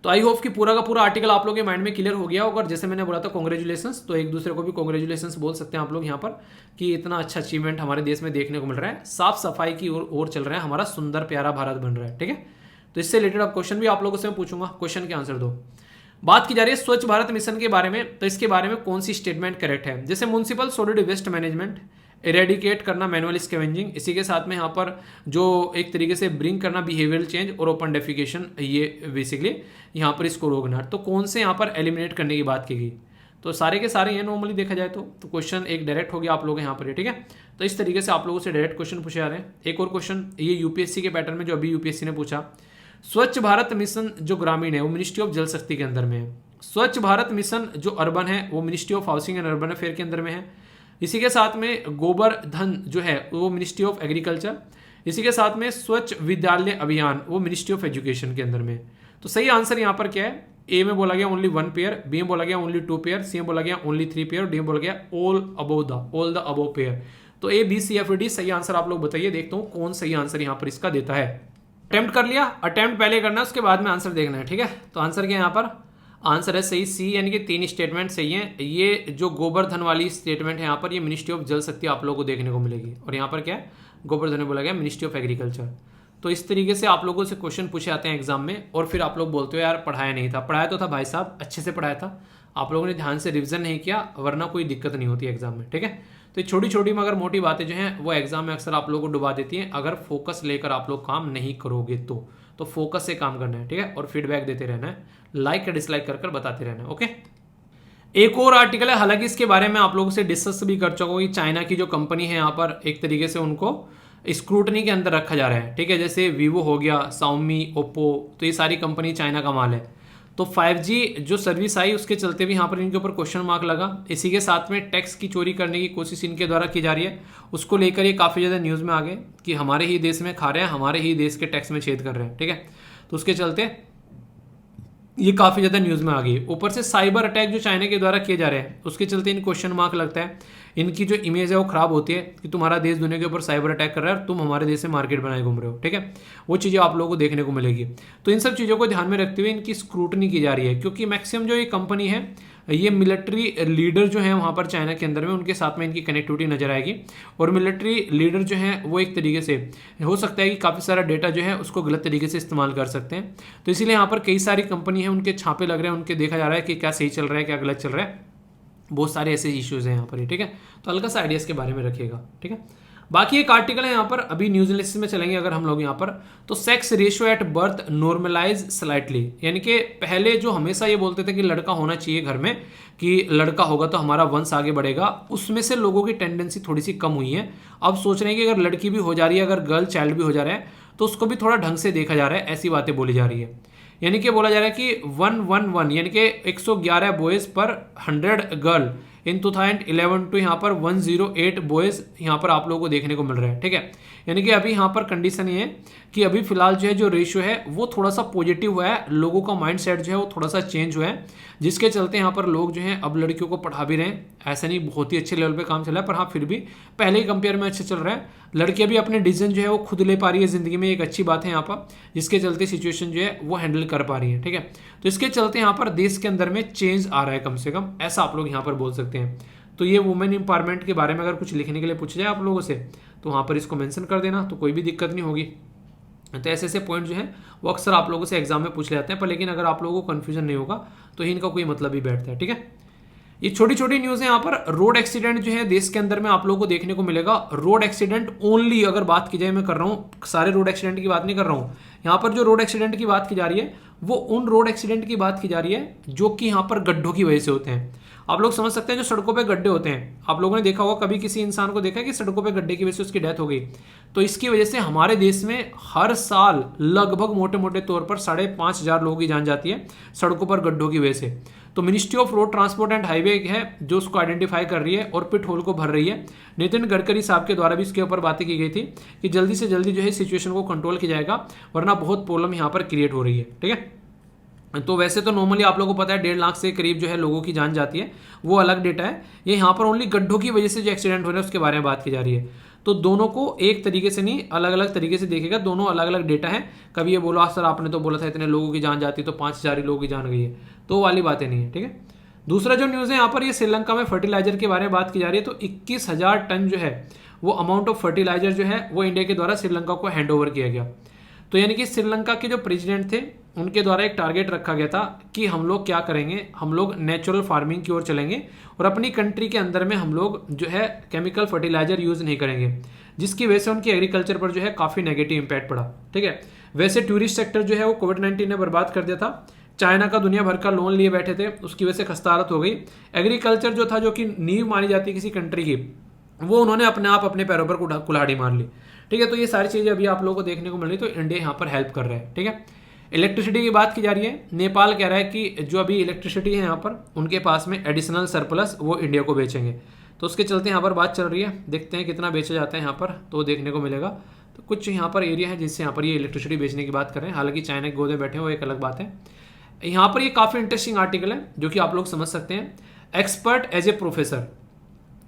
तो आई होप कि पूरा का पूरा आर्टिकल आप लोगों के माइंड में क्लियर हो गया होगा। और जैसे मैंने बोला था कॉन्ग्रेचुलेशंस, तो एक दूसरे को भी कॉन्ग्रेचुलेशंस बोल सकते हैं आप लोग यहाँ पर कि इतना अच्छा अचीवमेंट हमारे देश में देखने को मिल रहा है। साफ सफाई की ओर चल रहा है, हमारा सुंदर प्यारा भारत बन रहा है, ठीक है। तो इससे रिलेटेड अब क्वेश्चन भी आप लोगों से मैं पूछूंगा, क्वेश्चन के आंसर दो। बात की जा रही है स्वच्छ भारत मिशन के बारे में, तो इसके बारे में कौन सी स्टेटमेंट करेक्ट है? जैसे municipal solid waste management, eradicate करना मैनुअल स्कैवेंजिंग, इसी के साथ में यहाँ पर जो एक तरीके से ब्रिंग करना बिहेवियरल चेंज और ओपन डेफिकेशन, ये बेसिकली यहाँ पर इसको रोकना। तो कौन से यहाँ पर एलिमिनेट करने की बात की गई? तो सारे के सारे हैं नॉर्मली देखा जाए तो क्वेश्चन एक डायरेक्ट हो गया आप लोग यहाँ पर, ठीक है। तो इस तरीके से आप लोगों से डायरेक्ट क्वेश्चन पूछे जा रहे हैं। एक और क्वेश्चन ये यूपीएससी के पैटर्न में जो अभी यूपीएससी ने पूछा, स्वच्छ भारत मिशन जो ग्रामीण है वो मिनिस्ट्री ऑफ जल शक्ति के अंदर में है। स्वच्छ भारत मिशन जो अर्बन है वो ministry of housing and urban affair के अंदर में है। इसी के साथ में गोबर धन जो है वो मिनिस्ट्री ऑफ एग्रीकल्चर। इसी के साथ में स्वच्छ विद्यालय अभियान वो मिनिस्ट्री ऑफ एजुकेशन के अंदर में। तो सही आंसर यहाँ पर क्या है? ए में बोला गया ओनली 1 पेयर, बी में बोला गया ओनली 2 पेयर, सी में बोला गया ओनली 3 पेयर, डी में बोला गया ऑल द अबव पेयर। तो A B C F D सही आंसर आप लोग बताइए, देखता हूँ कौन सही आंसर यहाँ पर इसका देता है। अटेम्प्ट कर लिया, अटेम्प्ट पहले करना है उसके बाद में आंसर देखना है, ठीक है। तो आंसर क्या है यहाँ पर? आंसर है सही सी, यानी कि 3 स्टेटमेंट सही हैं। ये जो गोवर्धन वाली स्टेटमेंट है यहाँ पर, ये मिनिस्ट्री ऑफ जल शक्ति आप लोगों को देखने को मिलेगी। और यहाँ पर क्या है? गोवर्धन बोला गया मिनिस्ट्री ऑफ एग्रीकल्चर। तो इस तरीके से आप लोगों से क्वेश्चन पूछे जाते हैं एग्जाम में, और फिर आप लोग बोलते हो यार पढ़ाया नहीं था। पढ़ाया तो था भाई साहब, अच्छे से पढ़ाया था, आप लोगों ने ध्यान से रिवीजन नहीं किया, वरना कोई दिक्कत नहीं होती एग्जाम में, ठीक है। तो ये छोटी छोटी मगर मोटी बातें जो हैं वो एग्जाम में अक्सर आप लोगों को डुबा देती हैं, अगर फोकस लेकर आप लोग काम नहीं करोगे तो फोकस से काम करना है, ठीक है, और फीडबैक देते रहना है, लाइक या डिसलाइक कर बताते रहना है, ओके। एक और आर्टिकल है, हालांकि इसके बारे में आप लोगों से डिस्कस भी कर चुका हूं कि चाइना की जो कंपनी है यहाँ पर एक तरीके से उनको स्क्रूटनी के अंदर रखा जा रहा है, ठीक है। जैसे वीवो हो गया, साउमी, ओप्पो, तो ये सारी कंपनी चाइना का माल है। तो 5G जो सर्विस आई उसके चलते भी यहाँ पर इनके ऊपर क्वेश्चन मार्क लगा। इसी के साथ में टैक्स की चोरी करने की कोशिश इनके द्वारा की जा रही है, उसको लेकर ये काफ़ी ज़्यादा न्यूज़ में आ गए कि हमारे ही देश में खा रहे हैं, हमारे ही देश के टैक्स में छेद कर रहे हैं, ठीक है। तो उसके चलते ये काफ़ी ज़्यादा न्यूज़ में आ गई। ऊपर से साइबर अटैक जो चाइना के द्वारा किए जा रहे हैं उसके चलते इन क्वेश्चन मार्क लगता है, इनकी जो इमेज है वो खराब होती है कि तुम्हारा देश दुनिया के ऊपर साइबर अटैक कर रहा है और तुम हमारे देश से मार्केट बनाए घूम रहे हो, ठीक है। वो चीज़ें आप लोगों को देखने को मिलेगी। तो इन सब चीज़ों को ध्यान में रखते हुए इनकी स्क्रूटनी की जा रही है, क्योंकि मैक्सिमम जो ये कंपनी है, ये मिलिट्री लीडर जो है वहाँ पर चाइना के अंदर में, उनके साथ में इनकी कनेक्टिविटी नजर आएगी। और मिलिट्री लीडर जो है वो एक तरीके से हो सकता है कि काफ़ी सारा डेटा जो है उसको गलत तरीके से इस्तेमाल कर सकते हैं। तो इसीलिए यहाँ पर कई सारी कंपनी है, उनके छापे लग रहे हैं, उनके देखा जा रहा है कि क्या सही चल रहा है क्या गलत चल रहा है, बहुत सारे ऐसे इश्यूज हैं यहाँ पर, ठीक है। तो हल्का सा आइडियाज़ के बारे में रखिएगा, ठीक है। बाकी एक आर्टिकल है यहाँ पर, अभी न्यूज एनालिसिस में चलेंगे अगर हम लोग यहाँ पर, तो sex ratio at birth normalize slightly, यानी कि पहले जो हमेशा ये बोलते थे कि लड़का होना चाहिए घर में, कि लड़का होगा तो हमारा वंश आगे बढ़ेगा, उसमें से लोगों की टेंडेंसी थोड़ी सी कम हुई है। अब सोच रहे हैं कि अगर लड़की भी हो जा रही है, अगर गर्ल चाइल्ड भी हो जा रहा है, तो उसको भी थोड़ा ढंग से देखा जा रहा है, ऐसी बातें बोली जा रही है। यानी कि बोला जा रहा है कि 111 यानी कि 111 बॉयज़ पर 100 गर्ल इन 2011 टू यहाँ पर 108 बॉयज़ यहाँ पर आप लोगों को देखने को मिल रहा है, ठीक है। यानी कि अभी यहाँ पर कंडीशन ये है कि अभी फिलहाल जो है जो रेशियो है वो थोड़ा सा पॉजिटिव हुआ है, लोगों का माइंड सेट जो है वो थोड़ा सा चेंज हुआ है, जिसके चलते यहाँ पर लोग जो हैं अब लड़कियों को पढ़ा भी रहे हैं। ऐसा नहीं बहुत ही अच्छे लेवल पे काम चल रहा है, पर हाँ फिर भी पहले ही कंपेयर में अच्छा चल रहा है। लड़कियाँ भी अपने डिसीजन जो है वो खुद ले पा रही है ज़िंदगी में, एक अच्छी बात है यहाँ पर, जिसके चलते सिचुएशन जो है वो हैंडल कर पा रही है, ठीक है। तो इसके चलते यहाँ पर देश के अंदर में चेंज आ रहा है, कम से कम ऐसा आप लोग यहाँ पर बोल सकते हैं। तो ये वुमेन एम्पावरमेंट के बारे में अगर कुछ लिखने के लिए पूछा जाए आप लोगों से, तो वहाँ पर इसको मेंशन कर देना, तो कोई भी दिक्कत नहीं होगी। तो ऐसे ऐसे पॉइंट जो है वो अक्सर आप लोगों से एग्जाम में पूछ लेते हैं, पर लेकिन अगर आप लोगों को कन्फ्यूजन नहीं होगा तो इनका कोई मतलब ही बैठता है, ठीक है। ये छोटी छोटी न्यूज़ है यहाँ पर। रोड एक्सीडेंट जो है देश के अंदर में आप लोगों को देखने को मिलेगा। रोड एक्सीडेंट ओनली अगर बात की जाए, मैं कर रहा हूँ सारे रोड एक्सीडेंट की बात नहीं कर रहा हूँ, यहाँ पर जो रोड एक्सीडेंट की बात की जा रही है वो उन रोड एक्सीडेंट की बात की जा रही है जो कि यहाँ पर गड्ढों की वजह से होते हैं। आप लोग समझ सकते हैं जो सड़कों पे गड्ढे होते हैं, आप लोगों ने देखा होगा कभी किसी इंसान को देखा है कि सड़कों पे गड्ढे की वजह से उसकी डेथ हो गई। तो इसकी वजह से हमारे देश में हर साल लगभग मोटे मोटे तौर पर 5,500 लोगों की जान जाती है सड़कों पर गड्ढों की वजह से। तो ministry of road transport and highway है जो उसको आइडेंटिफाई कर रही है और पिट होल को भर रही है। नितिन गडकरी साहब के द्वारा भी इसके ऊपर बातें की गई थी कि जल्दी से जल्दी जो है सिचुएशन को कंट्रोल किया जाएगा, वरना बहुत प्रॉब्लम यहाँ पर क्रिएट हो रही है, ठीक है। तो वैसे तो नॉर्मली आप लोगों को पता है 1.5 लाख से करीब जो है लोगों की जान जाती है, वो अलग डेटा है। ये यहाँ पर ओनली गड्ढों की वजह से जो एक्सीडेंट हो रहे हैं उसके बारे में बात की जा रही है। तो दोनों को एक तरीके से नहीं, अलग अलग तरीके से देखेगा, दोनों अलग अलग डेटा है। कभी ये बोला सर आपने तो बोला था इतने लोगों की जान जाती है तो 5,000 ही लोगों की जान गई है, तो वो वाली बातें नहीं है, ठीक है। दूसरा जो न्यूज़ है यहाँ पर, ये श्रीलंका में फर्टिलाइजर के बारे में बात की जा रही है। तो 21,000 टन जो है वो अमाउंट ऑफ फर्टिलाइजर जो है वो इंडिया के द्वारा श्रीलंका को हैंड ओवर किया गया। तो यानी कि श्रीलंका के जो प्रेसिडेंट थे उनके द्वारा एक टारगेट रखा गया था कि हम लोग क्या करेंगे, हम लोग नेचुरल फार्मिंग की ओर चलेंगे और अपनी कंट्री के अंदर में हम लोग जो है केमिकल फर्टिलाइजर यूज़ नहीं करेंगे, जिसकी वजह से उनकी एग्रीकल्चर पर जो है काफ़ी नेगेटिव इंपैक्ट पड़ा, ठीक है। वैसे टूरिस्ट सेक्टर जो है वो कोविड-19 ने बर्बाद कर दिया था। चाइना का दुनिया भर का लोन लिए बैठे थे, उसकी वजह से खस्ता हालत हो गई। एग्रीकल्चर जो था, जो कि नींव मानी जाती है किसी कंट्री की, वो उन्होंने अपने आप अपने पैरों पर कुल्हाड़ी मार ली, ठीक है। तो ये सारी चीज़ें अभी आप लोगों को देखने को मिल रही, तो इंडिया यहाँ पर हेल्प कर रहा है, ठीक है। इलेक्ट्रिसिटी की बात की जा रही है। नेपाल कह रहा है कि जो अभी इलेक्ट्रिसिटी है यहाँ पर उनके पास में एडिशनल सरप्लस वो इंडिया को बेचेंगे, तो उसके चलते यहाँ पर बात चल रही है। देखते हैं कितना बेचा जाता है यहाँ पर, तो देखने को मिलेगा। तो कुछ यहाँ पर एरिया है जिससे यहाँ पर ये इलेक्ट्रिसिटी बेचने की बात कर रहे हैं। हालांकि चाइना के गोदे बैठे हैं वो एक अलग बात है। यहाँ पर ये काफ़ी इंटरेस्टिंग आर्टिकल है जो कि आप लोग समझ सकते हैं। एक्सपर्ट एज ए प्रोफेसर,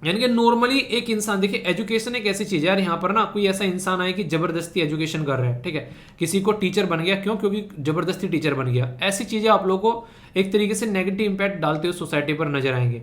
यानी कि नॉर्मली एक इंसान, देखिए एजुकेशन एक ऐसी चीज़ है यार, यहाँ पर ना कोई ऐसा इंसान आए कि जबरदस्ती एजुकेशन कर रहा है, ठीक है, किसी को टीचर बन गया, क्यों? क्योंकि जबरदस्ती टीचर बन गया। ऐसी चीज़ें आप लोगों को एक तरीके से नेगेटिव इंपैक्ट डालते हुए सोसाइटी पर नजर आएंगे।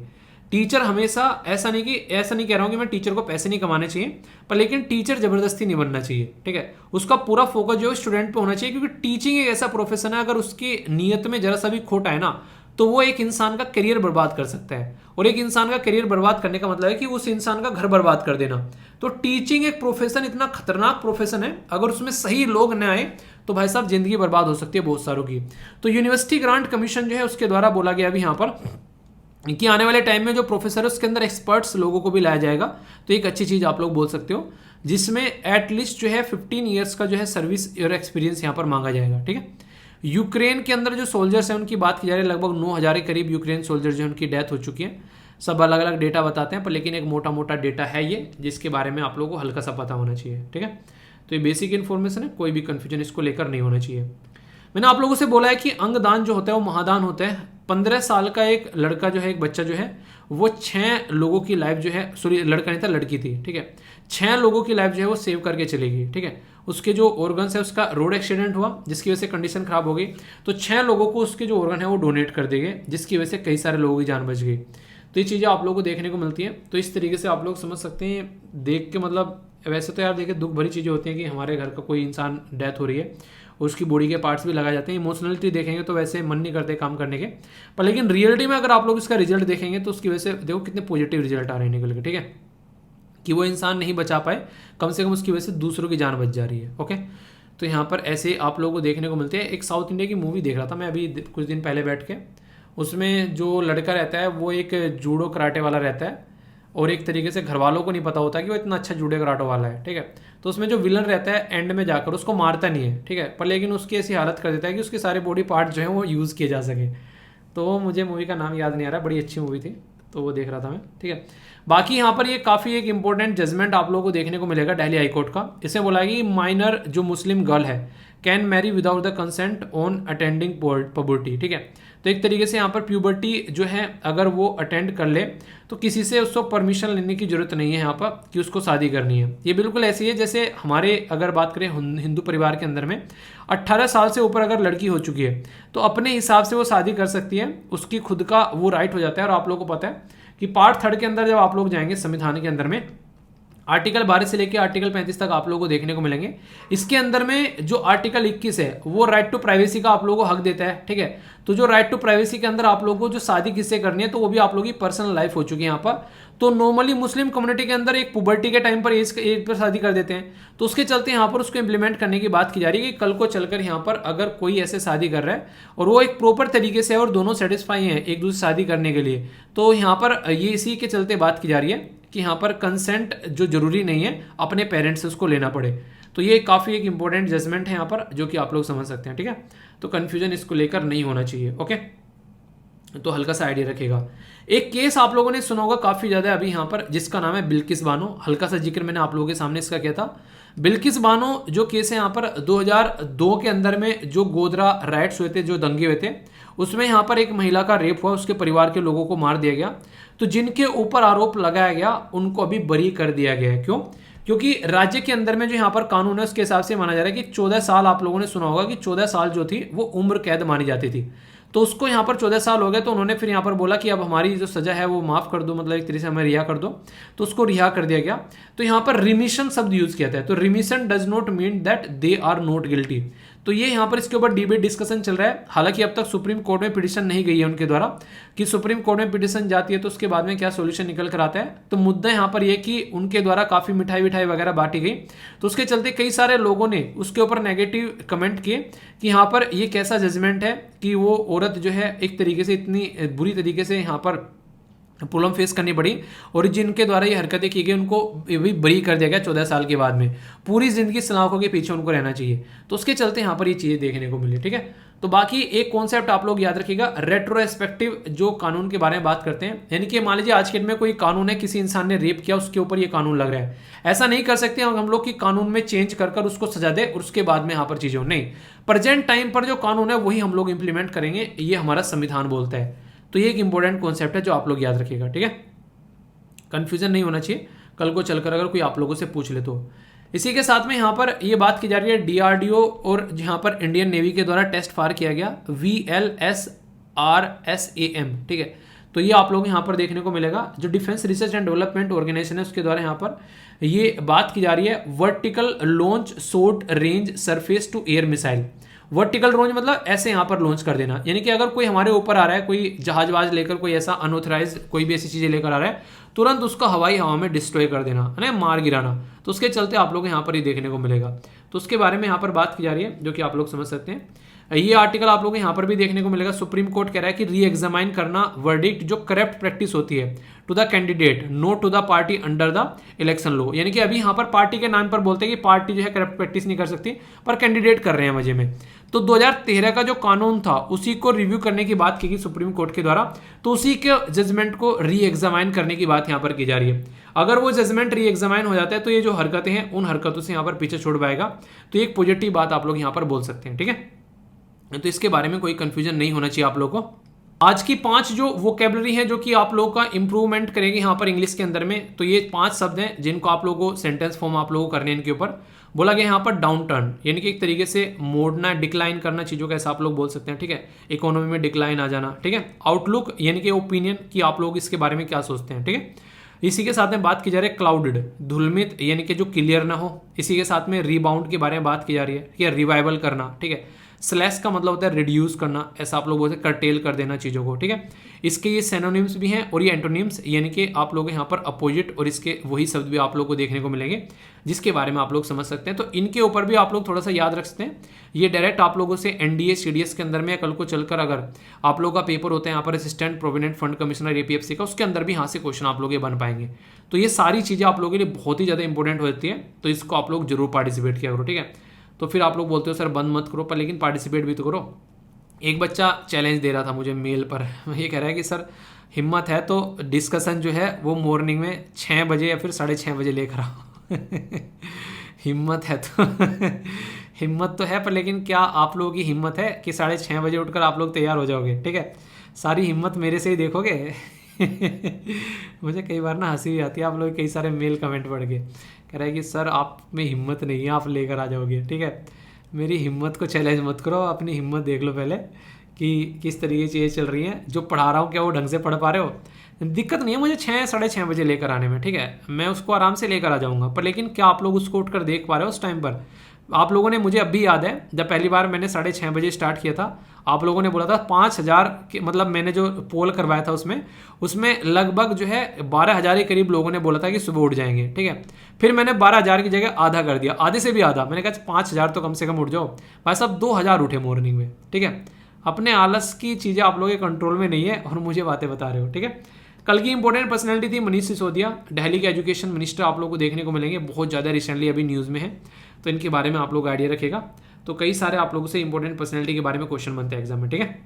टीचर हमेशा ऐसा नहीं कह रहा हूं कि मैं टीचर को पैसे नहीं कमाने चाहिए, पर लेकिन टीचर जबरदस्ती नहीं बनना चाहिए, ठीक है। उसका पूरा फोकस जो है स्टूडेंट पे होना चाहिए, क्योंकि टीचिंग एक ऐसा प्रोफेशन है, अगर उसकी नीयत में जरा सा भी खोट आए ना, तो वो एक इंसान का करियर बर्बाद कर सकता है। और एक इंसान का करियर बर्बाद करने का मतलब है कि उस इंसान का घर बर्बाद कर देना। तो टीचिंग एक प्रोफेशन इतना खतरनाक प्रोफेशन है, अगर उसमें सही लोग न आए तो भाई साहब जिंदगी बर्बाद हो सकती है बहुत सारों की। तो यूनिवर्सिटी ग्रांट कमीशन जो है उसके द्वारा बोला गया अभी यहाँ पर कि आने वाले टाइम में जो प्रोफेसर है उसके अंदर एक्सपर्ट्स लोगों को भी लाया जाएगा। तो एक अच्छी चीज़ आप लोग बोल सकते हो, जिसमें एटलीस्ट जो है 15 ईयर्स का जो है सर्विस और एक्सपीरियंस यहाँ पर मांगा जाएगा, ठीक है। यूक्रेन के अंदर जो सोल्जर्स हैं उनकी बात की जा रही है, लगभग 9,000 के करीब यूक्रेन सोल्जर जो है उनकी डेथ हो चुकी है। सब अलग अलग डेटा बताते हैं, पर लेकिन एक मोटा मोटा डेटा है ये, जिसके बारे में आप लोगों को हल्का सा पता होना चाहिए, ठीक है। तो ये बेसिक इन्फॉर्मेशन है, कोई भी कन्फ्यूजन इसको लेकर नहीं होना चाहिए। मैंने आप लोगों से बोला है कि अंगदान जो होता है वो महादान होता है। 15 साल का एक लड़का जो है, एक बच्चा जो है, वो 6 लोगों की लाइफ जो है, सॉरी लड़का नहीं था लड़की थी, ठीक है, 6 लोगों की लाइफ जो है वो सेव करके चलेगी, ठीक है। उसके जो ऑर्गन्स है, उसका रोड एक्सीडेंट हुआ जिसकी वजह से कंडीशन खराब हो गई, तो 6 लोगों को उसके जो ऑर्गन है वो डोनेट कर देंगे, जिसकी वजह से कई सारे लोगों की जान बच गई। तो ये चीज़ें आप लोगों को देखने को मिलती हैं। तो इस तरीके से आप लोग समझ सकते हैं देख के, मतलब वैसे तो यार देखिए दुख भरी चीज़ें होती हैं कि हमारे घर का कोई इंसान डेथ हो रही है, उसकी बॉडी के पार्ट्स भी लगाए जाते हैं। इमोशनलिटी देखेंगे तो वैसे मन नहीं करते काम करने के, पर लेकिन रियलिटी में अगर आप लोग इसका रिजल्ट देखेंगे तो उसकी वजह से देखो कितने पॉजिटिव रिजल्ट आ रहे हैं निकल के, ठीक है। कि वो इंसान नहीं बचा पाए, कम से कम उसकी वजह से दूसरों की जान बच जा रही है, ओके। तो यहाँ पर ऐसे आप लोगों को देखने को मिलते हैं। एक साउथ इंडिया की मूवी देख रहा था मैं अभी कुछ दिन पहले बैठ के, उसमें जो लड़का रहता है वो एक जूडो कराटे वाला रहता है, और एक तरीके से घर वालों को नहीं पता होता कि वो इतना अच्छा जूडो कराटे वाला है, ठीक है। तो उसमें जो विलन रहता है एंड में जाकर उसको मारता नहीं है, ठीक है, पर लेकिन उसकी ऐसी हालत कर देता है कि उसके सारे बॉडी पार्ट जो है वो यूज़ किए जा सके। तो मुझे मूवी का नाम याद नहीं आ रहा, बड़ी अच्छी मूवी थी, तो वो देख रहा था मैं, ठीक है। बाकी यहाँ पर ये काफ़ी एक इंपॉर्टेंट जजमेंट आप लोगों को देखने को मिलेगा दिल्ली हाईकोर्ट का। इसमें बोला कि माइनर जो मुस्लिम गर्ल है can marry without the consent on attending puberty, ठीक है। तो एक तरीके से यहाँ पर प्यूबर्टी जो है अगर वो अटेंड कर ले तो किसी से उसको परमिशन लेने की जरूरत नहीं है यहाँ पर कि उसको शादी करनी है। ये बिल्कुल ऐसी है जैसे हमारे अगर बात करें हिंदू परिवार के अंदर में 18 साल से ऊपर अगर लड़की हो चुकी है तो अपने हिसाब से वो शादी कर सकती है, उसकी खुद का वो राइट हो जाता है। और आप लोगों को पता है कि पार्ट 3 के अंदर जब आप लोग जाएंगे संविधान के अंदर में, आर्टिकल 12 से लेकर आर्टिकल 35 तक आप लोगों को देखने को मिलेंगे। इसके अंदर में जो आर्टिकल 21 है वो राइट टू प्राइवेसी का आप लोगों को हक देता है, ठीक है। तो जो राइट टू प्राइवेसी के अंदर आप लोगों को जो शादी किससे करनी है तो वो भी आप लोगों की पर्सनल लाइफ हो चुकी है यहाँ पर। तो नॉर्मली मुस्लिम कम्युनिटी के अंदर एक पुबर्टी के टाइम पर एज पर शादी कर देते हैं, तो उसके चलते यहाँ पर उसको इंप्लीमेंट करने की बात की जा रही है कि कल को चलकर यहाँ पर अगर कोई ऐसे शादी कर रहा है और वो एक प्रॉपर तरीके से और दोनों सेटिस्फाई हैं एक दूसरे शादी करने के लिए, तो यहाँ पर ये इसी के चलते बात की जा रही है कि यहाँ पर कंसेंट जो जरूरी नहीं है अपने पेरेंट्स से उसको लेना पड़े। तो ये काफ़ी एक इंपॉर्टेंट जजमेंट है यहाँ पर जो कि आप लोग समझ सकते हैं, ठीक है। तो कन्फ्यूजन इसको लेकर नहीं होना चाहिए, ओके। तो हल्का सा आइडिया रखेगा। एक केस आप लोगों ने सुना होगा काफ़ी ज़्यादा अभी यहाँ पर, जिसका नाम है बिल्किस बानो। हल्का सा जिक्र मैंने आप लोगों के सामने इसका किया था। बिल्किस बानो जो केस है यहाँ पर 2002 के अंदर में जो गोधरा राइट्स हुए थे, जो दंगे हुए थे, उसमें यहाँ पर एक महिला का रेप हुआ, उसके परिवार के लोगों को मार दिया गया। तो जिनके ऊपर आरोप लगाया गया उनको अभी बरी कर दिया गया है। क्यों? क्योंकि राज्य के अंदर में जो यहाँ पर कानून है उसके हिसाब से माना जा रहा है कि 14 साल, आप लोगों ने सुना होगा कि 14 साल जो थी वो उम्र कैद मानी जाती थी। तो उसको यहाँ पर 14 साल हो गए, तो उन्होंने फिर यहाँ पर बोला कि अब हमारी जो सजा है वो माफ़ कर दो, मतलब एक तरीके से हमें रिहा कर दो। तो उसको रिहा कर दिया गया। तो यहाँ पर रिमिशन शब्द यूज किया था। तो remission does not mean that they are not guilty. तो ये यहाँ पर इसके ऊपर डिबेट डिस्कशन चल रहा है। हालांकि अब तक सुप्रीम कोर्ट में पिटिशन नहीं गई है उनके द्वारा कि सुप्रीम कोर्ट में पिटिशन जाती है तो उसके बाद में क्या सोल्यूशन निकल कर आता है। तो मुद्दा यहाँ पर यह कि उनके द्वारा काफ़ी मिठाई विठाई वगैरह बांटी गई, तो उसके चलते कई सारे लोगों ने उसके ऊपर नेगेटिव कमेंट किए कि यहाँ पर ये कैसा जजमेंट है कि वो औरत जो है एक तरीके से इतनी बुरी तरीके से यहाँ पर प्रॉब्लम फेस करनी पड़ी, और जिनके द्वारा ये हरकतें की गई उनको भी बरी कर दिया गया 14 साल के बाद में। पूरी जिंदगी सलाखों के पीछे उनको रहना चाहिए। तो उसके चलते यहाँ पर ये चीज़ें देखने को मिली, ठीक है। तो बाकी एक कॉन्सेप्ट आप लोग याद रखिएगा, रेट्रोस्पेक्टिव जो कानून के बारे में बात करते हैं, यानी कि मान लीजिए आज के दिन में कोई कानून है, किसी इंसान ने रेप किया, उसके ऊपर ये कानून लग रहा है। ऐसा नहीं कर सकते हम लोग कि कानून में चेंज कर उसको सजा दे और उसके बाद में यहाँ पर चीज़ें नहीं। प्रेजेंट टाइम पर जो कानून है वही हम लोग इंप्लीमेंट करेंगे, ये हमारा संविधान बोलता है। तो ये एक इंपॉर्टेंट कॉन्सेप्ट है जो आप लोग याद रखिएगा, ठीक है। कंफ्यूजन नहीं होना चाहिए कल को चलकर अगर कोई आप लोगों से पूछ ले तो। इसी के साथ में यहाँ पर ये बात की जा रही है डीआरडीओ और यहाँ पर इंडियन नेवी के द्वारा टेस्ट फायर किया गया VLSRSAM, ठीक है। तो ये आप लोग यहाँ पर देखने को मिलेगा। जो Defence Research and Development Organisation है उसके द्वारा यहाँ पर ये बात की जा रही है vertical launch short range surface to air missile. Vertical launch मतलब ऐसे यहाँ पर लॉन्च कर देना, यानी कि अगर कोई हमारे ऊपर आ रहा है, कोई जहाज वाज लेकर, कोई ऐसा अनऑथराइज कोई भी ऐसी चीजें लेकर आ रहा है, तुरंत उसका हवाई हवा में डिस्ट्रॉय कर देना, है ना, मार गिराना। तो उसके चलते आप लोग यहाँ पर ही देखने को मिलेगा। तो उसके बारे में यहाँ पर बात की जा रही है, जो कि आप लोग समझ सकते हैं। ये आर्टिकल आप लोगों को यहाँ पर भी देखने को मिलेगा। सुप्रीम कोर्ट कह रहा है कि री एग्जामाइन करना वर्डिक्ट जो करप्ट प्रैक्टिस होती है to the candidate not to the party under the election law, यानी कि अभी यहाँ पर पार्टी के नाम पर बोलते हैं कि पार्टी जो है करप्ट प्रैक्टिस नहीं कर सकती, पर कैंडिडेट कर रहे हैं मजे में। तो 2013 का जो कानून था उसी को रिव्यू करने की बात की गई सुप्रीम कोर्ट के द्वारा, तो उसी के जजमेंट को री एग्जामाइन करने की बात यहाँ पर की जा रही है। अगर वो जजमेंट री एग्जामाइन हो जाता है तो ये जो हरकतें हैं उन हरकतों से यहाँ पर पीछे छोड़ पाएगा। तो एक पॉजिटिव बात आप लोग यहाँ पर बोल सकते हैं, ठीक है। तो इसके बारे में कोई कंफ्यूजन नहीं होना चाहिए आप लोगों को। आज की 5 जो वोकेबलरी है जो कि आप लोगों का इंप्रूवमेंट करेंगे यहाँ पर इंग्लिश के अंदर में, तो ये 5 शब्द हैं जिनको आप लोगों को सेंटेंस फॉर्म आप लोगों को करने इनके ऊपर बोला गया। यहाँ पर डाउन टर्न यानी कि एक तरीके से मोड़ना, डिक्लाइन करना चीज़ों का, ऐसा आप लोग बोल सकते हैं, ठीक है। इकोनॉमी में डिक्लाइन आ जाना, ठीक है। आउटलुक यानी कि ओपिनियन कि आप लोग इसके बारे में क्या सोचते हैं, ठीक है। इसी के साथ में बात की जा रही है क्लाउडेड, धुलमित यानी कि जो क्लियर ना हो। इसी के साथ में रीबाउंड के बारे में बात की जा रही है, ठीक है, रिवाइवल करना, ठीक है। स्लैश का मतलब होता है रिड्यूस करना, ऐसा आप लोग बोलते हैं, कर्टेल कर देना चीज़ों को, ठीक है। इसके ये सिनोनिम्स भी हैं और ये एंटोनिम्स, यानी कि आप लोग यहाँ पर अपोजिट और इसके वही शब्द भी आप लोग को देखने को मिलेंगे जिसके बारे में आप लोग समझ सकते हैं। तो इनके ऊपर भी आप लोग थोड़ा सा याद रख सकते हैं। ये डायरेक्ट आप लोगों से एनडीए सीडीएस के अंदर में कल को चलकर अगर आप लोग का पेपर होता है यहाँ पर assistant provident fund commissioner APFC का, उसके अंदर भी यहाँ से क्वेश्चन आप लोग ये बन पाएंगे। तो ये सारी चीज़ें आप लोगों के लिए बहुत ही ज़्यादा इंपॉर्टेंट होती है, तो इसको आप लोग जरूर पार्टिसिपेट किया करो, ठीक है। तो फिर आप लोग बोलते हो सर बंद मत करो, पर लेकिन पार्टिसिपेट भी तो करो। एक बच्चा चैलेंज दे रहा था मुझे मेल पर, ये कह रहा है कि सर हिम्मत है तो डिस्कशन जो है वो मॉर्निंग में 6 बजे या फिर 6:30 बजे लेकर आओ। हिम्मत है तो हिम्मत तो है, पर लेकिन क्या आप लोगों की हिम्मत है कि 6:30 बजे उठकर आप लोग तैयार हो जाओगे, ठीक है। सारी हिम्मत मेरे से ही देखोगे। मुझे कई बार ना हंसी भी आती है, आप लोग कई सारे मेल कमेंट पढ़ के, कह रहा है कि सर आप में हिम्मत नहीं है, आप लेकर आ जाओगे, ठीक है। मेरी हिम्मत को चैलेंज मत करो, अपनी हिम्मत देख लो पहले कि किस तरीके की चीज़ें चल रही हैं। जो पढ़ा रहा हूँ क्या वो ढंग से पढ़ पा रहे हो? दिक्कत नहीं है मुझे 6-6:30 बजे लेकर आने में, ठीक है, मैं उसको आराम से लेकर आ जाऊँगा, पर लेकिन क्या आप लोग उसको उठकर देख पा रहे हो उस टाइम पर? आप लोगों ने, मुझे अब भी याद है जब पहली बार मैंने 6:30 बजे स्टार्ट किया था, आप लोगों ने बोला था 5,000 के, मतलब मैंने जो पोल करवाया था उसमें लगभग जो है 12,000 के करीब लोगों ने बोला था कि सुबह उठ जाएंगे, ठीक है। फिर मैंने 12,000 की जगह आधा कर दिया, आधे से भी आधा, मैंने कहा 5,000 तो कम से कम उठ जाओ। भाई साहब 2,000 उठे मॉर्निंग में, ठीक है। अपने आलस की चीज़ें आप लोगों के कंट्रोल में नहीं है और मुझे बातें बता रहे हो, ठीक है। कल की इंपॉर्टेंट पर्सनैलिटी थी मनीष सिसोदिया, दिल्ली के एजुकेशन मिनिस्टर आप लोगों को देखने को मिलेंगे, बहुत ज़्यादा रिसेंटली अभी न्यूज़ में है, तो इनके बारे में आप लोग आइडिया रखेगा। तो कई सारे आप लोगों से इंपॉर्टेंट पर्सनैलिटी के बारे में क्वेश्चन बनते हैं एग्जाम में, ठीक है।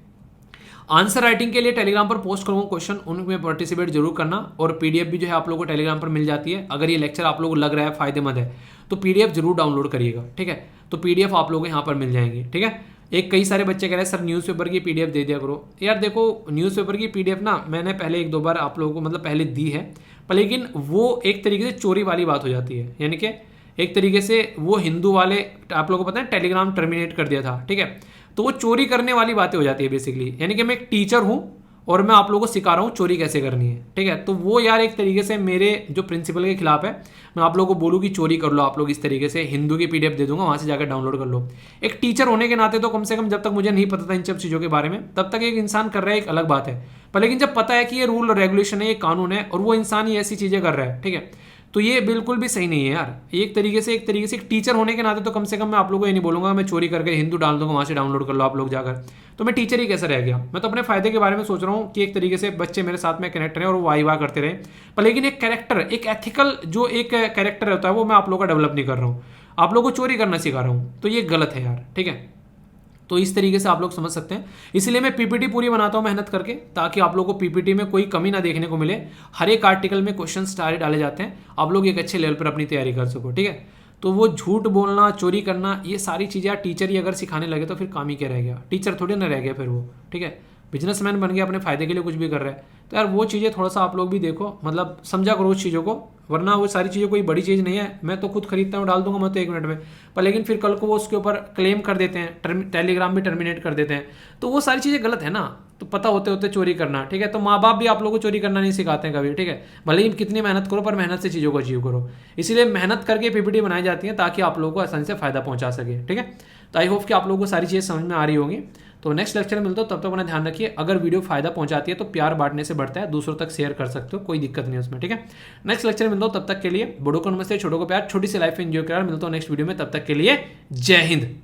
आंसर राइटिंग के लिए टेलीग्राम पर पोस्ट करूँगा क्वेश्चन, उनमें पार्टिसिपेट जरूर करना, और पीडीएफ भी जो है आप लोगों को टेलीग्राम पर मिल जाती है। अगर ये लेक्चर आप लोगों को लग रहा है फायदेमंद है तो पीडीएफ जरूर डाउनलोड करिएगा, ठीक है। तो पीडीएफ आप लोगों को यहाँ पर मिल जाएंगी, ठीक है। एक कई सारे बच्चे कह रहे हैं सर न्यूज़पेपर की पीडीएफ दे दिया करो। यार देखो न्यूज़पेपर की पीडीएफ ना मैंने पहले 1-2 बार आप लोगों को मतलब पहले दी है, पर लेकिन वो एक तरीके से चोरी वाली बात हो जाती है, यानी कि एक तरीके से वो हिंदू वाले, आप लोगों को पता है टेलीग्राम टर्मिनेट कर दिया था, ठीक है। तो वो चोरी करने वाली बातें हो जाती है बेसिकली, यानी कि मैं एक टीचर हूँ और मैं आप लोगों को सिखा रहा हूँ चोरी कैसे करनी है, ठीक है। तो वो यार एक तरीके से मेरे जो प्रिंसिपल के खिलाफ है। मैं आप लोगों को बोलूँ कि चोरी कर लो आप लोग, इस तरीके से हिंदू की पीडीएफ दे दूंगा, वहाँ से जाकर डाउनलोड कर लो। एक टीचर होने के नाते तो कम से कम जब तक मुझे नहीं पता था इन सब चीज़ों के बारे में, तब तक एक इंसान कर रहा है एक अलग बात है, पर लेकिन जब पता है कि ये रूल रेगुलेशन है, ये कानून है, और वो इंसान ही ऐसी चीज़ें कर रहा है, ठीक है, तो ये बिल्कुल भी सही नहीं है यार। एक तरीके से एक टीचर होने के नाते तो कम से कम मैं आप लोगों को ये नहीं बोलूँगा मैं चोरी करके हिंदू डाल दूंगा, वहाँ से डाउनलोड कर लो आप लोग जाकर, तो मैं टीचर ही कैसे रह गया। मैं तो अपने फायदे के बारे में सोच रहा हूँ कि एक तरीके से बच्चे मेरे साथ में कनेक्ट रहे और वो वाह करते रहे, पर लेकिन एक कैरेक्टर, एक एथिकल जो एक कैरेक्टर होता है वो मैं आप लोगों का डेवलप नहीं कर रहा हूँ, आप लोगों को चोरी करना सिखा रहा हूँ, तो ये गलत है यार, ठीक है। तो इस तरीके से आप लोग समझ सकते हैं, इसलिए मैं पीपीटी पूरी बनाता हूं मेहनत करके, ताकि आप लोगों को पीपीटी में कोई कमी ना देखने को मिले। हर एक आर्टिकल में क्वेश्चन सारे डाले जाते हैं, आप लोग एक अच्छे लेवल पर अपनी तैयारी कर सको, ठीक है। तो वो झूठ बोलना, चोरी करना, ये सारी चीज़ें टीचर ही अगर सिखाने लगे तो फिर काम ही क्या रह गया, टीचर थोड़ी ना रह गया फिर वो, ठीक है। बिजनेसमैन बन गया, अपने फायदे के लिए कुछ भी कर रहा है, तो यार वो चीज़ें थोड़ा सा आप लोग भी देखो, मतलब समझा करो उस चीज़ों को, वरना वो सारी चीज़ें कोई बड़ी चीज़ नहीं है। मैं तो खुद खरीदता हूँ, डाल दूंगा मैं तो 1 मिनट में, पर लेकिन फिर कल को वो उसके ऊपर क्लेम कर देते हैं, टेलीग्राम भी टर्मिनेट कर देते हैं, तो वो सारी चीज़ें गलत है ना। तो पता होते होते चोरी करना, ठीक है, तो माँ बाप भी आप लोगों को चोरी करना नहीं सिखाते हैं कभी, ठीक है, भले ही कितनी मेहनत करो पर मेहनत से चीज़ों को अचीव करो। इसीलिए मेहनत करके पीपीटी बनाई जाती है ताकि आप लोगों को आसानी से फायदा पहुंचा सके, ठीक है। तो आई होप कि आप लोगों को सारी चीज़ें समझ में आ रही होंगी। तो नेक्स्ट लेक्चर में मिलता हूँ, तब तक अपना ध्यान रखिए। अगर वीडियो फायदा पहुंचाती है तो प्यार बांटने से बढ़ता है, दूसरों तक शेयर कर सकते हो, कोई दिक्कत नहीं है उसमें, ठीक है। नेक्स्ट लेक्चर में मिलता हूँ, तब तक के लिए बड़ों को नमस्ते, छोटों को प्यार, छोटी सी लाइफ एंजॉय करार। मिलता हूँ नेक्स्ट वीडियो में, तब तक के लिए जय हिंद।